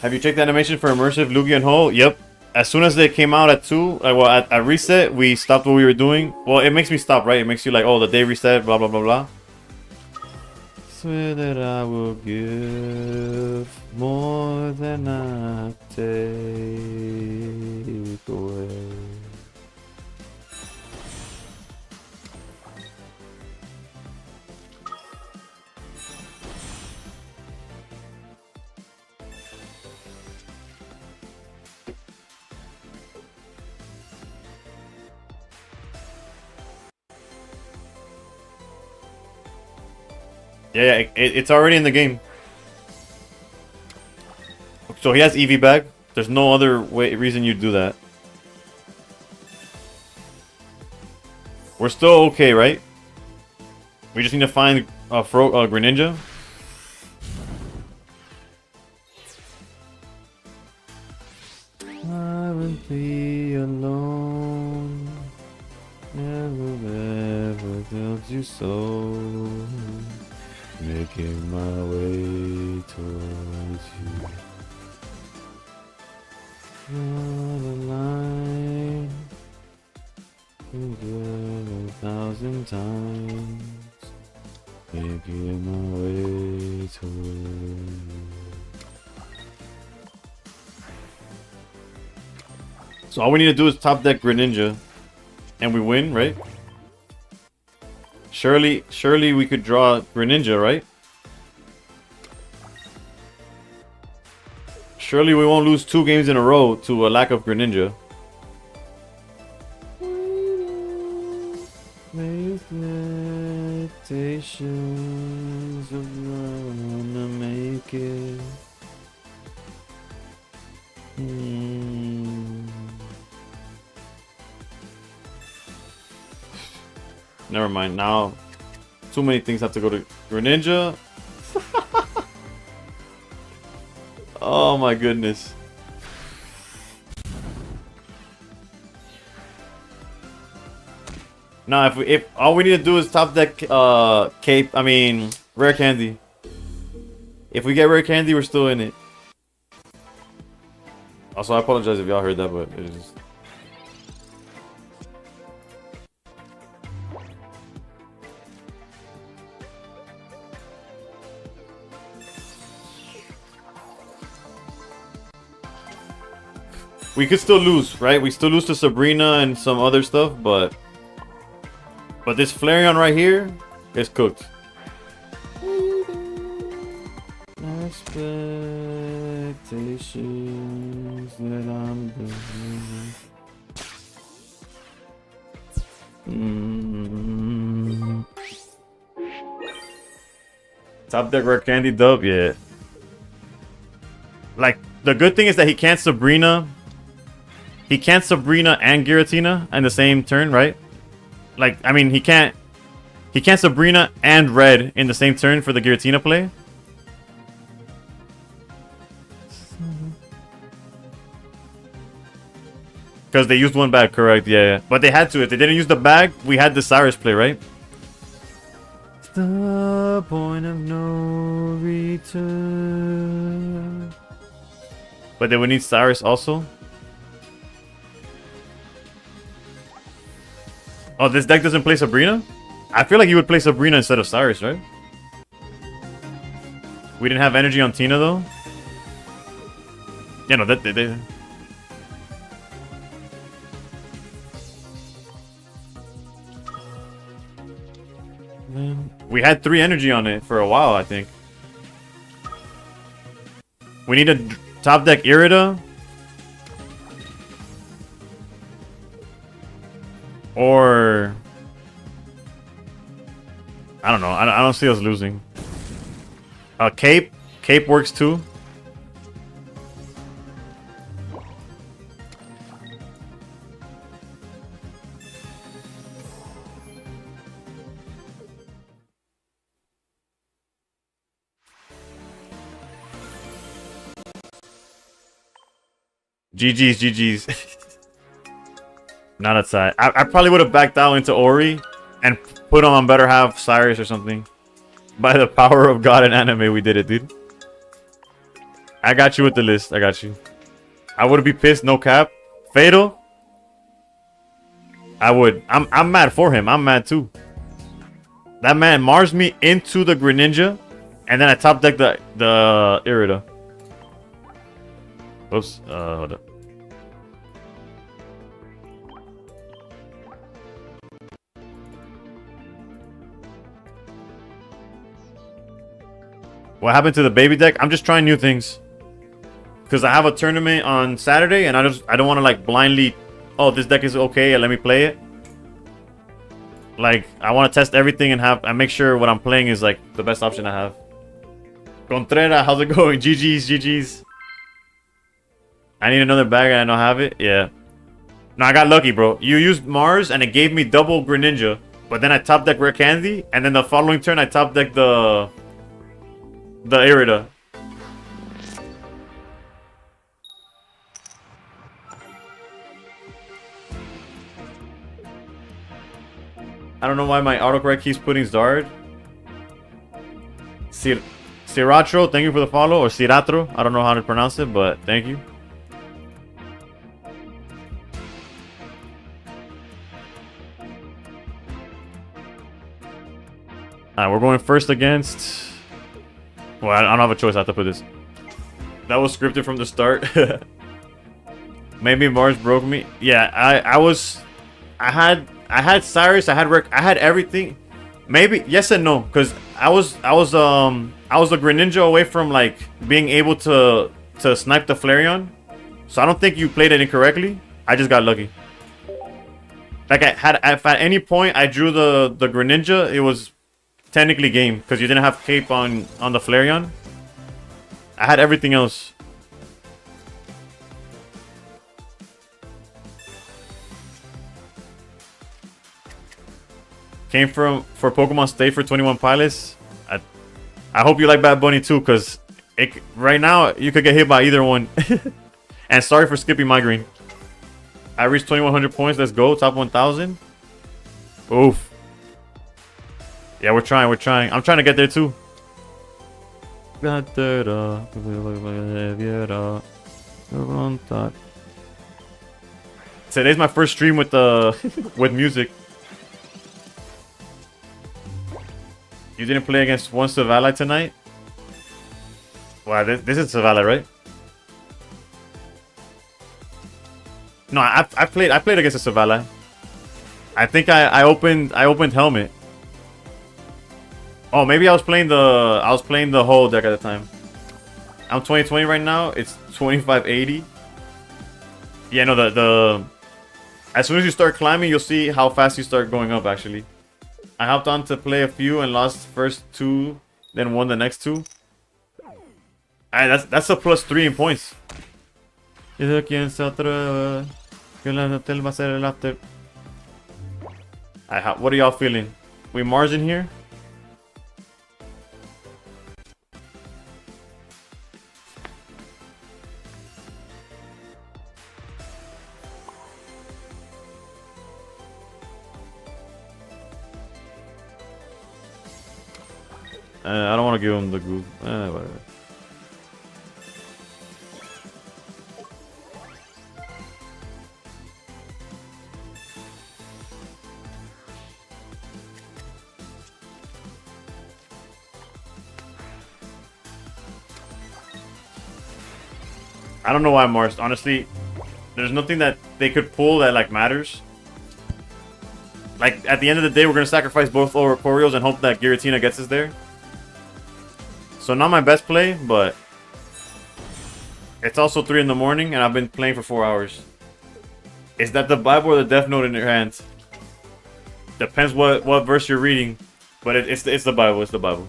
Have you checked the animation for immersive Lugia and Hole? Yep. as soon as they came out at 2, well, at reset, we stopped what we were doing. Well, it makes me stop, right? It makes you like, oh, the day reset, blah, blah, blah, blah. Swear that I will give more than I take away. Yeah, it's already in the game. So he has EV bag. There's no other reason you'd do that. We're still okay, right? We just need to find a Greninja. I will be alone. Never ever felt you so. Making my way towards you. Not a line. Again 1,000 times. Making my way towards you. So all we need to do is top deck Greninja. And we win, right? Surely we could draw Greninja, right? Surely we won't lose 2 games in a row to a lack of Greninja. Expectations of gonna make it. Never mind. Now, too many things have to go to Greninja. Oh my goodness. Now, if all we need to do is top deck Cape, I mean Rare Candy. If we get Rare Candy, we're still in it. Also, I apologize if y'all heard that, but it is. We could still lose, right? We still lose to Sabrina and some other stuff, but this Flareon right here is cooked. Expectations that I'm doing. Top deck Rare Candy dub, yeah. Like, the good thing is that he can't Sabrina. He can't Sabrina and Giratina in the same turn, right? Like, I mean, he can't Sabrina and Red in the same turn for the Giratina play. Because they used one bag, correct? Yeah. But they had to. If they didn't use the bag, we had the Cyrus play, right? It's the point of no return. But they would need Cyrus also. Oh, this deck doesn't play Sabrina? I feel like you would play Sabrina instead of Cyrus, right? We didn't have energy on Tina, though. Yeah, no, they... We had 3 energy on it for a while, I think. We need to top deck Irida. Or... I don't know. I don't see us losing. Cape. Cape works too. GG's. Not outside. I probably would have backed out into Ori and put on better half Cyrus or something. By the power of God and anime, we did it, dude. I got you with the list. I got you. I would be pissed, no cap, Fatal. I would. I'm mad for him. I'm mad too. That man Mars me into the Greninja, and then I top deck the Irida. Oops. Hold up. What happened to the baby deck? I'm just trying new things. Because I have a tournament on Saturday, and I don't want to like blindly, oh, this deck is okay, and let me play it. Like, I want to test everything and make sure what I'm playing is like the best option I have. Contreras, how's it going? GG's, GG's. I need another bag and I don't have it. Yeah. No, I got lucky, bro. You used Mars and it gave me double Greninja, but then I top deck Rare Candy, and then the following turn I top deck the Irida. I don't know why my autocorrect keeps putting Zard. Siratro, thank you for the follow. Or Siratro, I don't know how to pronounce it, but thank you. Alright, we're going first against... Well, I don't have a choice. I have to put this. That was scripted from the start. Maybe Mars broke me. Yeah, I had Cyrus. I had everything. Maybe yes and no, because I was a Greninja away from like being able to snipe the Flareon. So I don't think you played it incorrectly. I just got lucky. Like if at any point I drew the Greninja, it was technically game because you didn't have cape on the Flareon. I had everything else. Came for Pokemon Stay for 21 Pilots. I hope you like Bad Bunny too, because right now you could get hit by either one. And sorry for skipping Migraine. I reached 2100 points. Let's go. Top 1000. Oof. Yeah, we're trying. I'm trying to get there too. Today's my first stream with with music. You didn't play against one Savala tonight? Wow, this is Savala, right? No, I played against a Savala. I think I opened Helmet. Oh, maybe I was playing the whole deck at the time. I'm 2020 right now. It's 2580. Yeah, no, the as soon as you start climbing, you'll see how fast you start going up. Actually, I hopped on to play a few and lost first two, then won the next two. That's a +3 in points. What are y'all feeling? We Mars in here? I don't want to give him the group. Whatever. I don't know why Mars. Honestly, there's nothing that they could pull that like matters. Like at the end of the day, we're gonna sacrifice both Orios and hope that Giratina gets us there. So not my best play, but it's also 3 in the morning and I've been playing for 4 hours. Is that the Bible or the Death Note in your hands? Depends what verse you're reading, but it's the Bible. It's the Bible.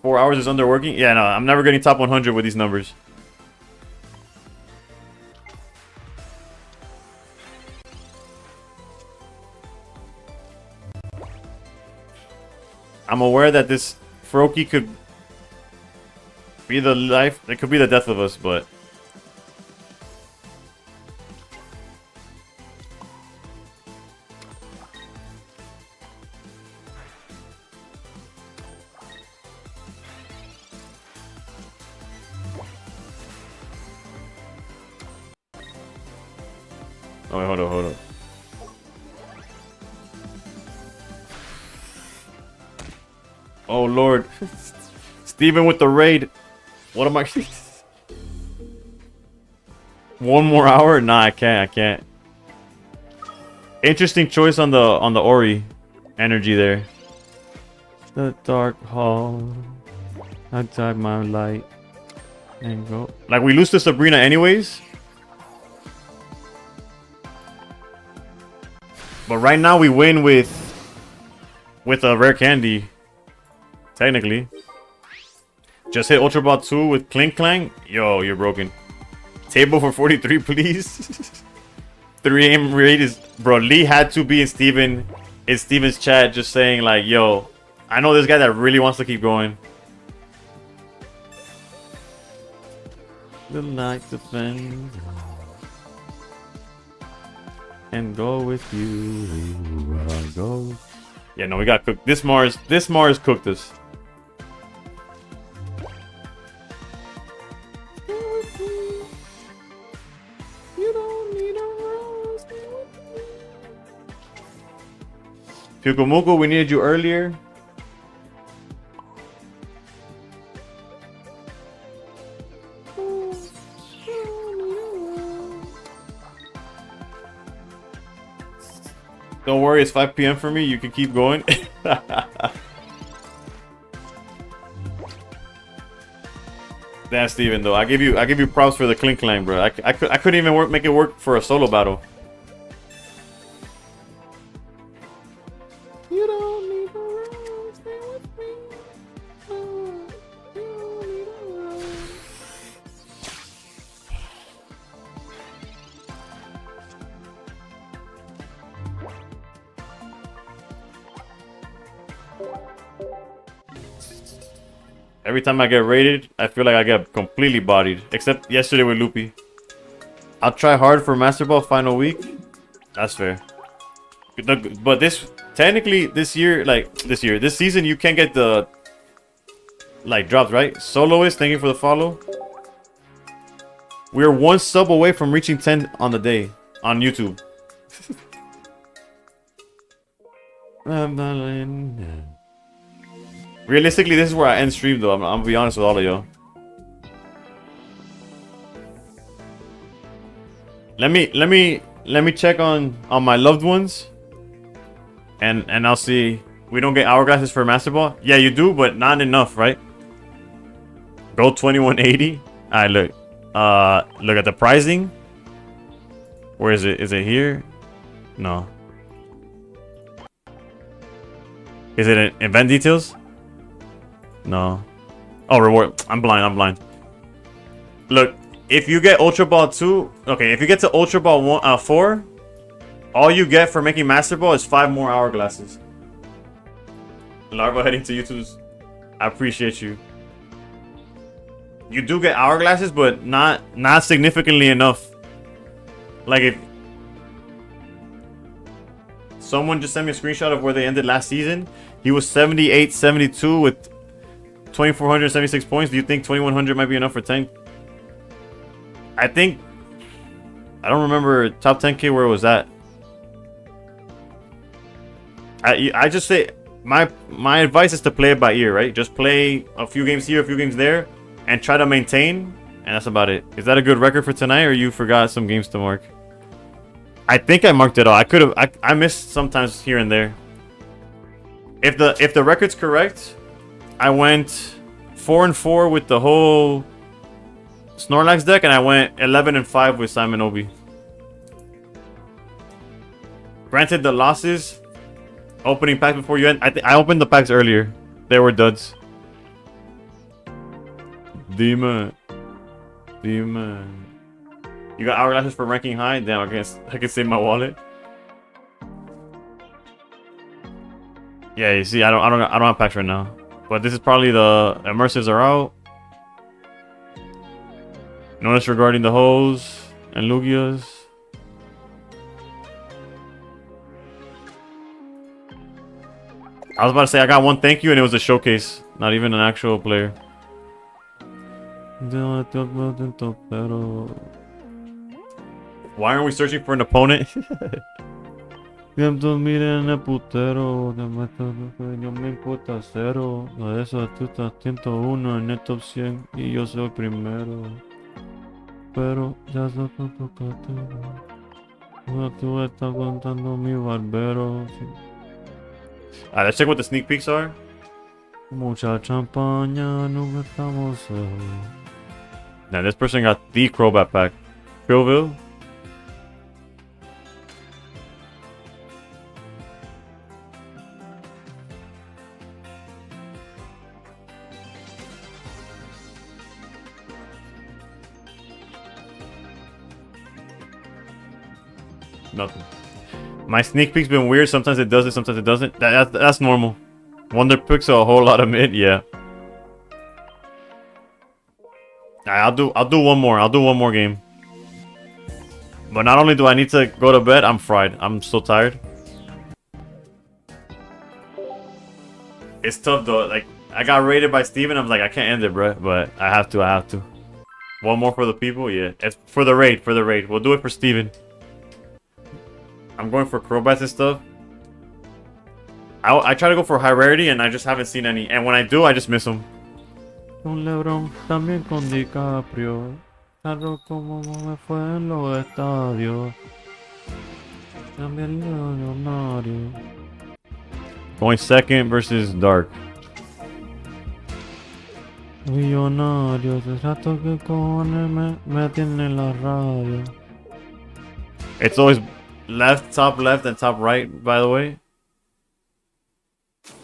Four hours is underworking? Yeah, no, I'm never getting top 100 with these numbers. I'm aware that this Froakie could be the life, it could be the death of us, but Oh, wait, hold up, hold up. Oh, Lord. Steven with the raid. What am I... One more hour? Nah, I can't. Interesting choice on the Ori energy there. The dark hall. Outside my light. And go. Like, we lose to Sabrina anyways. But right now we win with a rare candy. Technically. Just hit Ultra Ball 2 with Clink Clang. Yo, you're broken. Table for 43, please. 3 aim rate is... Bro, Lee had to be in Steven's chat just saying like, yo, I know this guy that really wants to keep going. The light defend and go with you. I go. Yeah, no, we got cooked. This Mars cooked us. Pyukomuko, we needed you earlier. Don't worry, it's 5 p.m. for me. You can keep going. Damn, Steven, though. I give you props for the Clink Clang, bro. I couldn't even make it work for a solo battle. You don't need a rose, stay with me. Oh, you don't need a rose. Every time I get raided, I feel like I get completely bodied. Except yesterday with Loopy. I'll try hard for Master Ball final week. That's fair. But this... Technically, this season, you can't get the... Like, drops, right? Soloist, thank you for the follow. We're 1 sub away from reaching 10 on the day. On YouTube. Realistically, this is where I end stream, though. I'm gonna be honest with all of y'all. Let me check on my loved ones, and I'll see. We don't get hourglasses for Master Ball. Yeah, you do, but not enough, right? Go 2180. All right, look. Look at the pricing. Where is it? Is it here? No. Is it in event details? No. Oh, reward. I'm blind. Look, if you get Ultra Ball 2... Okay, if you get to Ultra Ball 4... All you get for making Master Ball is 5 more hourglasses. Larva heading to YouTube's... I appreciate you. You do get hourglasses, but not significantly enough. Like if... Someone just sent me a screenshot of where they ended last season. He was 78-72 with 2,476 points. Do you think 2,100 might be enough for 10? I think... I don't remember top 10k where it was at. I just say... My advice is to play it by ear, right? Just play a few games here, a few games there, and try to maintain, and that's about it. Is that a good record for tonight, or you forgot some games to mark? I think I marked it all. I missed sometimes here and there. If the record's correct, I went 4-4 with the whole Snorlax deck, and I went 11-5 with Simon Obi. Granted, the losses, opening packs before you end. I opened the packs earlier. They were duds. Demon. You got hourglasses for ranking high? Damn, I can save my wallet. Yeah, you see, I don't have packs right now. But this is probably the immersives are out. Notice regarding the hose and Lugias. I was about to say I got one thank you and it was a showcase, not even an actual player. Why aren't we searching for an opponent? Cientos miren el putero, de meto yo me importa cero. De eso tú estás 101 en el top 100 y yo soy el primero. Pero ya se te tocaste. No tú estás contando mi barbero. Alright, let's check what the sneak peeks are. Mucha champaña, nunca estamos solos. Now this person got the Crobat pack. Philville. Nothing. My sneak peek's been weird. Sometimes it does it, sometimes it doesn't. That's normal. Wonder Pixel, a whole lot of mid, yeah. Alright, I'll do one more. I'll do one more game. But not only do I need to go to bed, I'm fried. I'm so tired. It's tough though. Like I got rated by Steven. I'm like, I can't end it, bro. But I have to. One more for the people, yeah. It's for the raid, We'll do it for Steven. I'm going for Crobats and stuff. I try to go for high rarity and I just haven't seen any. And when I do, I just miss them. Con Lebron, también con DiCaprio. Claro como me fue en los estadios. También Leonardo. Going second versus Dark. Millonario, de rato que cojones me tiene la radio. It's always left, and top right, by the way.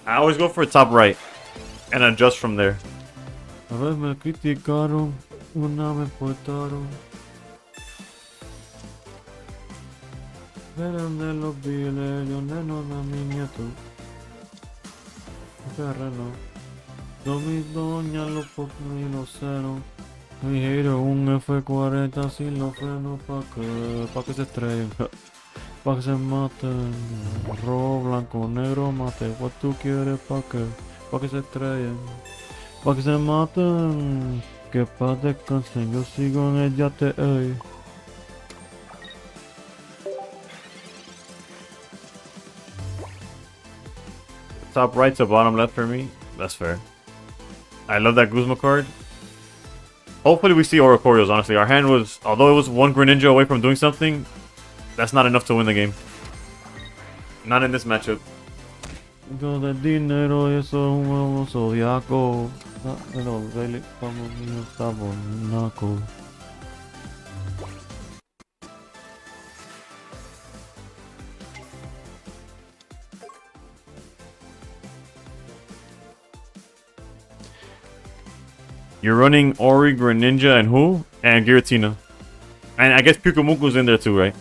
I always go for top right and adjust from there. A veces me criticaron, una me portaron. Eran de los viles, yo neno de mi nieto. Terreno. Yo mis doñas, los pocos y los ceros. Mi hater, un F40 sin los frenos pa' que se estrellen. Pa' que se maten. Rojo, blanco, negro, mate. What tú quieres pa' que? Pa' que se estrellen. Pa' que se maten. Que pa' descansen. Yo sigo en el yate, ey. Top right to bottom left for me. That's fair. I love that Guzma card. Hopefully we see Oracorios, honestly. Our hand was, although it was one Greninja away from doing something, that's not enough to win the game. Not in this matchup. Yo de dinero y eso es un huevo zodiaco. Pero really, como mío está bonaco. You're running Ori, Greninja, and who? And Giratina. And I guess Pyukumuku's in there too, right?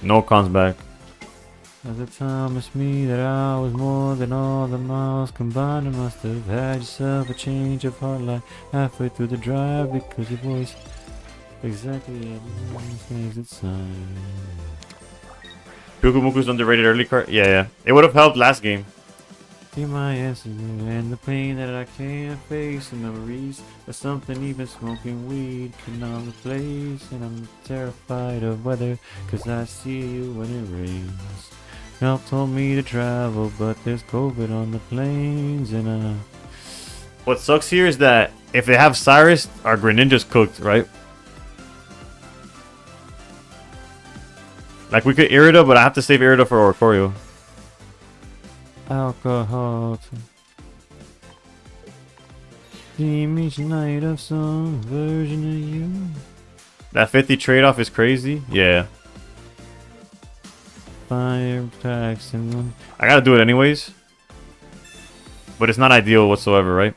No cons back. At the time it's me that I was more than all the miles combined. You must have had yourself a change of heart like halfway through the drive because your voice exactly things it sounds. Pyukumuku's underrated early card. Yeah. It would have helped last game. See my answer and the pain that I can't face, the memories of something even smoking weed cannot replace. And I'm terrified of weather, cause I see you when it rains. Y'all told me to travel, but there's COVID on the planes, and What sucks here is that if they have Cyrus, our Greninja's cooked, right? Like we could Irida, but I have to save Irida for Oricorio. alcohol. Dream each night of some version of you. That 50 trade-off is crazy. Yeah. Fire tax and I gotta do it anyways. But it's not ideal whatsoever, right?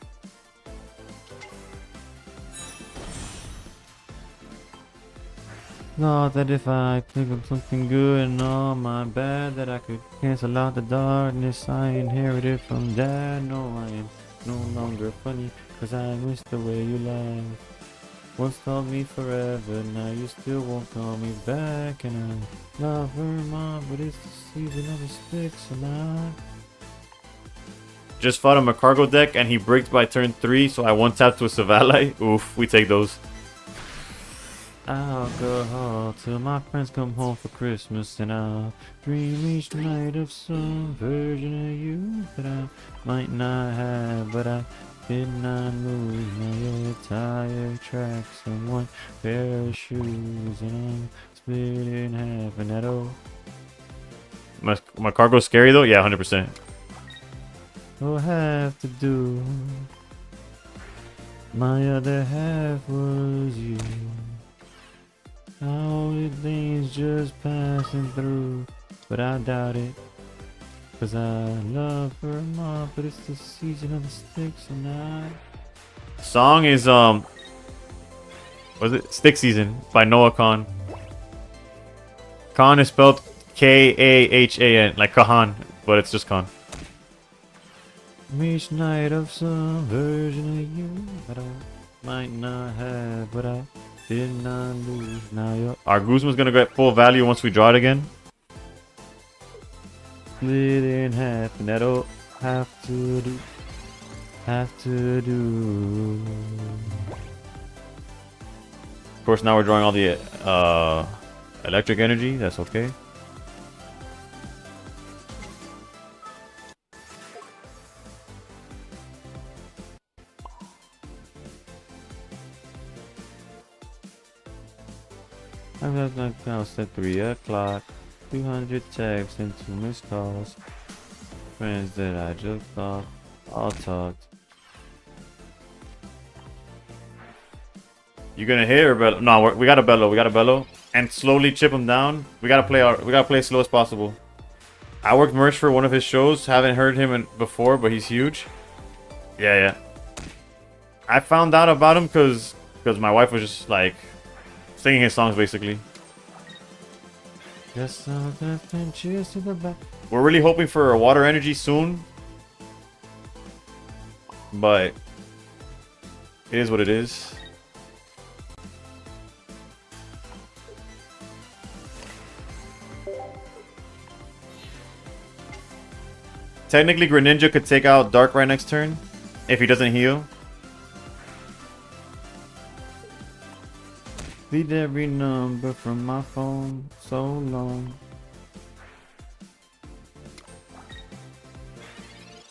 thought that if I think of something good and all my bad, that I could cancel out the darkness I inherited from dad. No, I am no longer funny, cause I miss the way you laugh. Once told me forever, now you still won't call me back. And I love her, mom, but it's the season of the sticks and I Just fought him a cargo deck and he bricked by turn 3, so I one tap to a Savali. Oof, we take those. Alcohol till my friends come home for Christmas, and I'll dream each night of some version of you that I might not have, but I did not lose. Now your tire tracks and one pair of shoes, and I'm split in half, and that old. My cargo's scary though? Yeah, 100%. I'll have to do. My other half was you. Only things just passing through, but I doubt it. Cause I love her mom, but it's the season of the sticks and I. Song is was it Stick Season by Noah Khan. Khan is spelled K-A-H-A-N, like Kahan, but it's just Khan. Each night of some version of you that I might not have, but I did not lose. Now you're Our Guzman's gonna get full value once we draw it again. split in half, and that'll have to do. Have to do. Of course, now we're drawing all the electric energy. That's okay. I got my house at 3 o'clock. 200 texts and 2 missed calls. Friends that I just thought all talked. You gonna hit or bellow? No, we gotta bellow. We gotta bellow and slowly chip him down. We gotta play as slow as possible. I worked merch for one of his shows. Haven't heard him before, but he's huge. Yeah. I found out about him because my wife was just like singing his songs basically. Just something, cheers to the back. We're really hoping for a water energy soon, but it is what it is. Technically, Greninja could take out Darkrai next turn if he doesn't heal. Beat every number from my phone so long.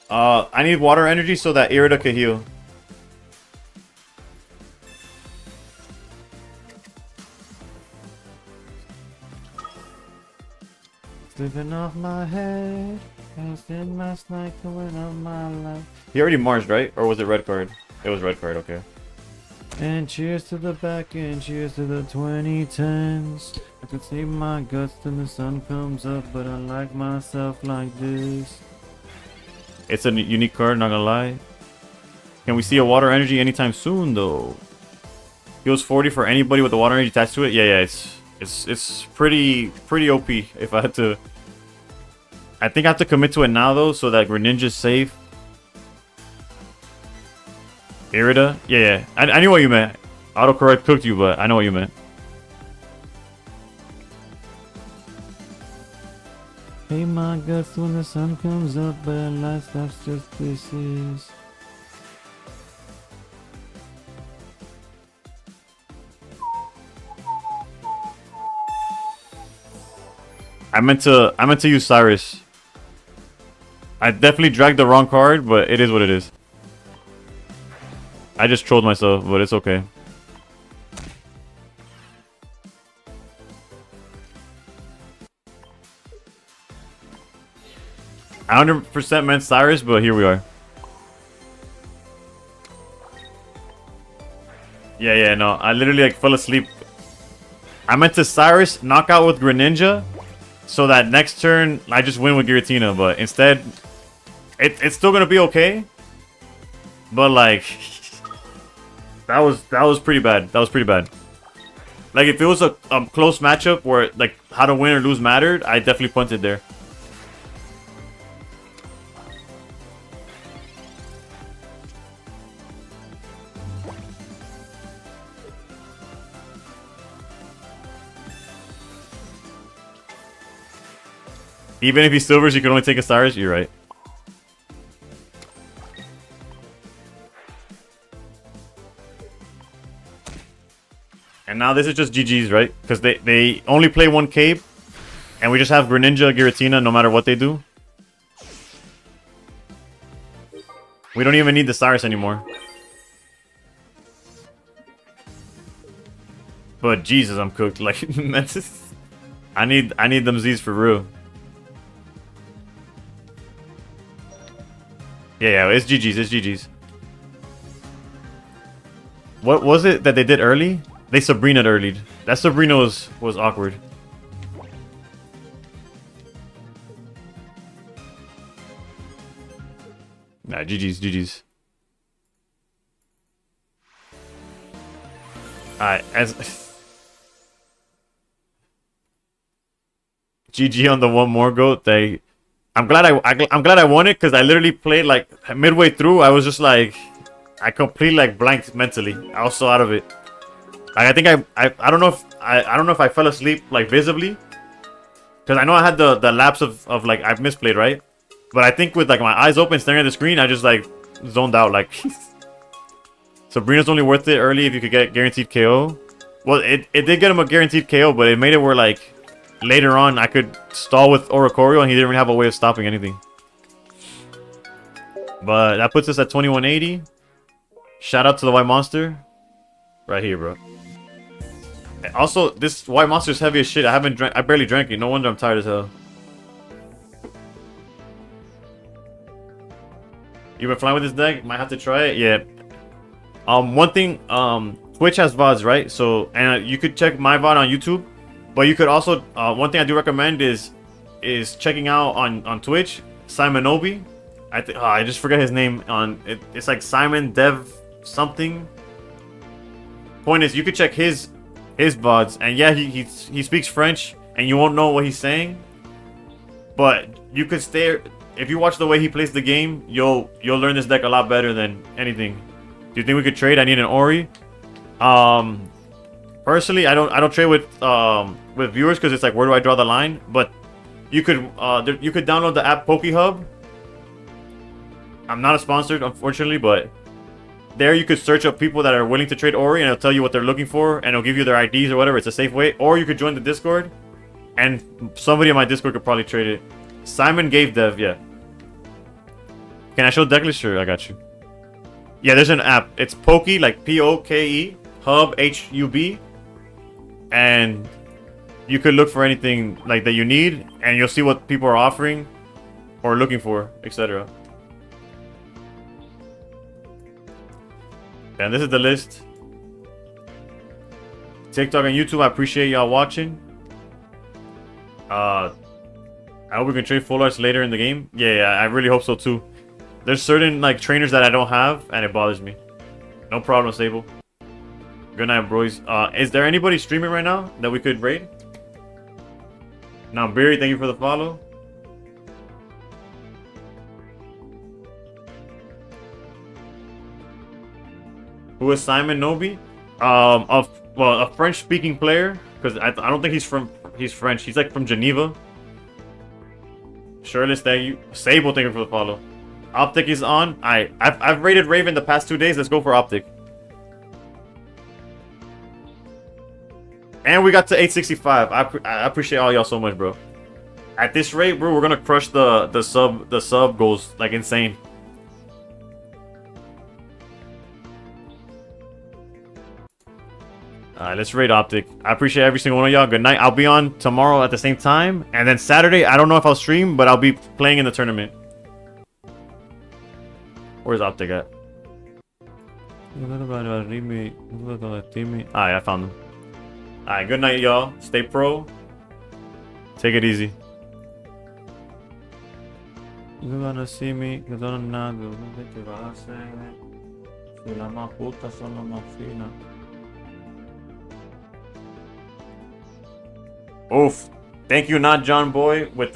I need water energy so that Irida can heal. Slipping off my head. I spent last night going on my life. He already marched, right? Or was it red card? It was red card, okay. And cheers to the back end, cheers to the 2010s. I could save my guts till the sun comes up, but I like myself like this. It's a unique card, not gonna lie. Can we see a water energy anytime soon, though? Heals 40 for anybody with the water energy attached to it. Yeah, it's pretty OP. If I had to, I think I have to commit to it now though, so that Greninja's safe. Irida? Yeah. I knew what you meant. Autocorrect cooked you, but I know what you meant. Hey, my guts when the sun comes up, but at last that's just this is. I meant to use Cyrus. I definitely dragged the wrong card, but it is what it is. I just trolled myself, but it's okay. I 100% meant Cyrus, but here we are. Yeah, no. I literally like fell asleep. I meant to Cyrus knockout with Greninja, so that next turn I just win with Giratina, but instead it's still gonna be okay. But like that was pretty bad. That was pretty bad. Like if it was a close matchup where like how to win or lose mattered, I definitely punted there. Even if he silvers, you can only take a Cyrus. You're right. And now this is just GG's, right? Because they only play one cape. And we just have Greninja, Giratina, no matter what they do. We don't even need the Cyrus anymore. But Jesus, I'm cooked. Like, I need them Z's for real. Yeah, it's GG's, it's GG's. What was it that they did early? They Sabrina early. That Sabrina was awkward. Nah, GG's, GG's. Alright, as GG on the one more goat. I'm glad I won it because I literally played like midway through. I was just like, I completely like blanked mentally. I was so out of it. Like, I think I don't know if I don't know if I fell asleep like visibly, because I know I had the lapse of like I've misplayed, right? But I think with like my eyes open staring at the screen, I just like zoned out. Like Sabrina's only worth it early if you could get guaranteed KO. Well, it did get him a guaranteed KO, but it made it where like later on I could stall with Oricorio and he didn't really have a way of stopping anything. But that puts us at 2180. Shout out to the White Monster. Right here, bro. Also, this White Monster is heavy as shit. I barely drank it. No wonder I'm tired as hell. You been flying with this deck? Might have to try it. Yeah. One thing, Twitch has VODs, right? So, and you could check my VOD on YouTube, but you could also, one thing I do recommend is checking out on Twitch, Simon Obi. I just forget his name on it. It's like Simon Dev something. Point is, you could check his VODs, and yeah, he speaks French, and you won't know what he's saying, but you could stay. If you watch the way he plays the game, you'll learn this deck a lot better than anything. Do you think we could trade? I need an Ori. Personally, I don't trade with viewers because it's like, where do I draw the line? But you could download the app PokeHub. I'm not a sponsored, unfortunately, but there you could search up people that are willing to trade Ori, and it'll tell you what they're looking for, and it'll give you their IDs or whatever. It's a safe way. Or you could join the Discord, and somebody in my Discord could probably trade it. Simon gave Dev, yeah. Can I show deck list? Sure, I got you. Yeah, there's an app. It's Poke, like Poke, Hub, HUB. And you could look for anything like that you need, and you'll see what people are offering or looking for, etc. And this is the list. TikTok and YouTube, I appreciate y'all watching. I hope we can trade full arts later in the game. Yeah, I really hope so too. There's certain like trainers that I don't have, and it bothers me. No problem, Sable. Good night, bros. Is there anybody streaming right now that we could raid? Now, Barry, thank you for the follow. Who is Simon Nobi? A French-speaking player, because I don't think he's French. He's like from Geneva. Shirtless, thank you. Sable, thank you for the follow. Optic is on. I've rated Raven the past 2 days. Let's go for Optic. And we got to 865. I appreciate all y'all so much, bro. At this rate, bro, we're gonna crush the sub goals like insane. Alright, let's raid Optic. I appreciate every single one of y'all. Good night. I'll be on tomorrow at the same time. And then Saturday, I don't know if I'll stream, but I'll be playing in the tournament. Where's Optic at? Alright, I found him. Alright, good night, y'all. Stay pro. Take it easy. You're gonna see me, que son nada, si la más puta son las más finas. Oof. Thank you, Not John Boy, with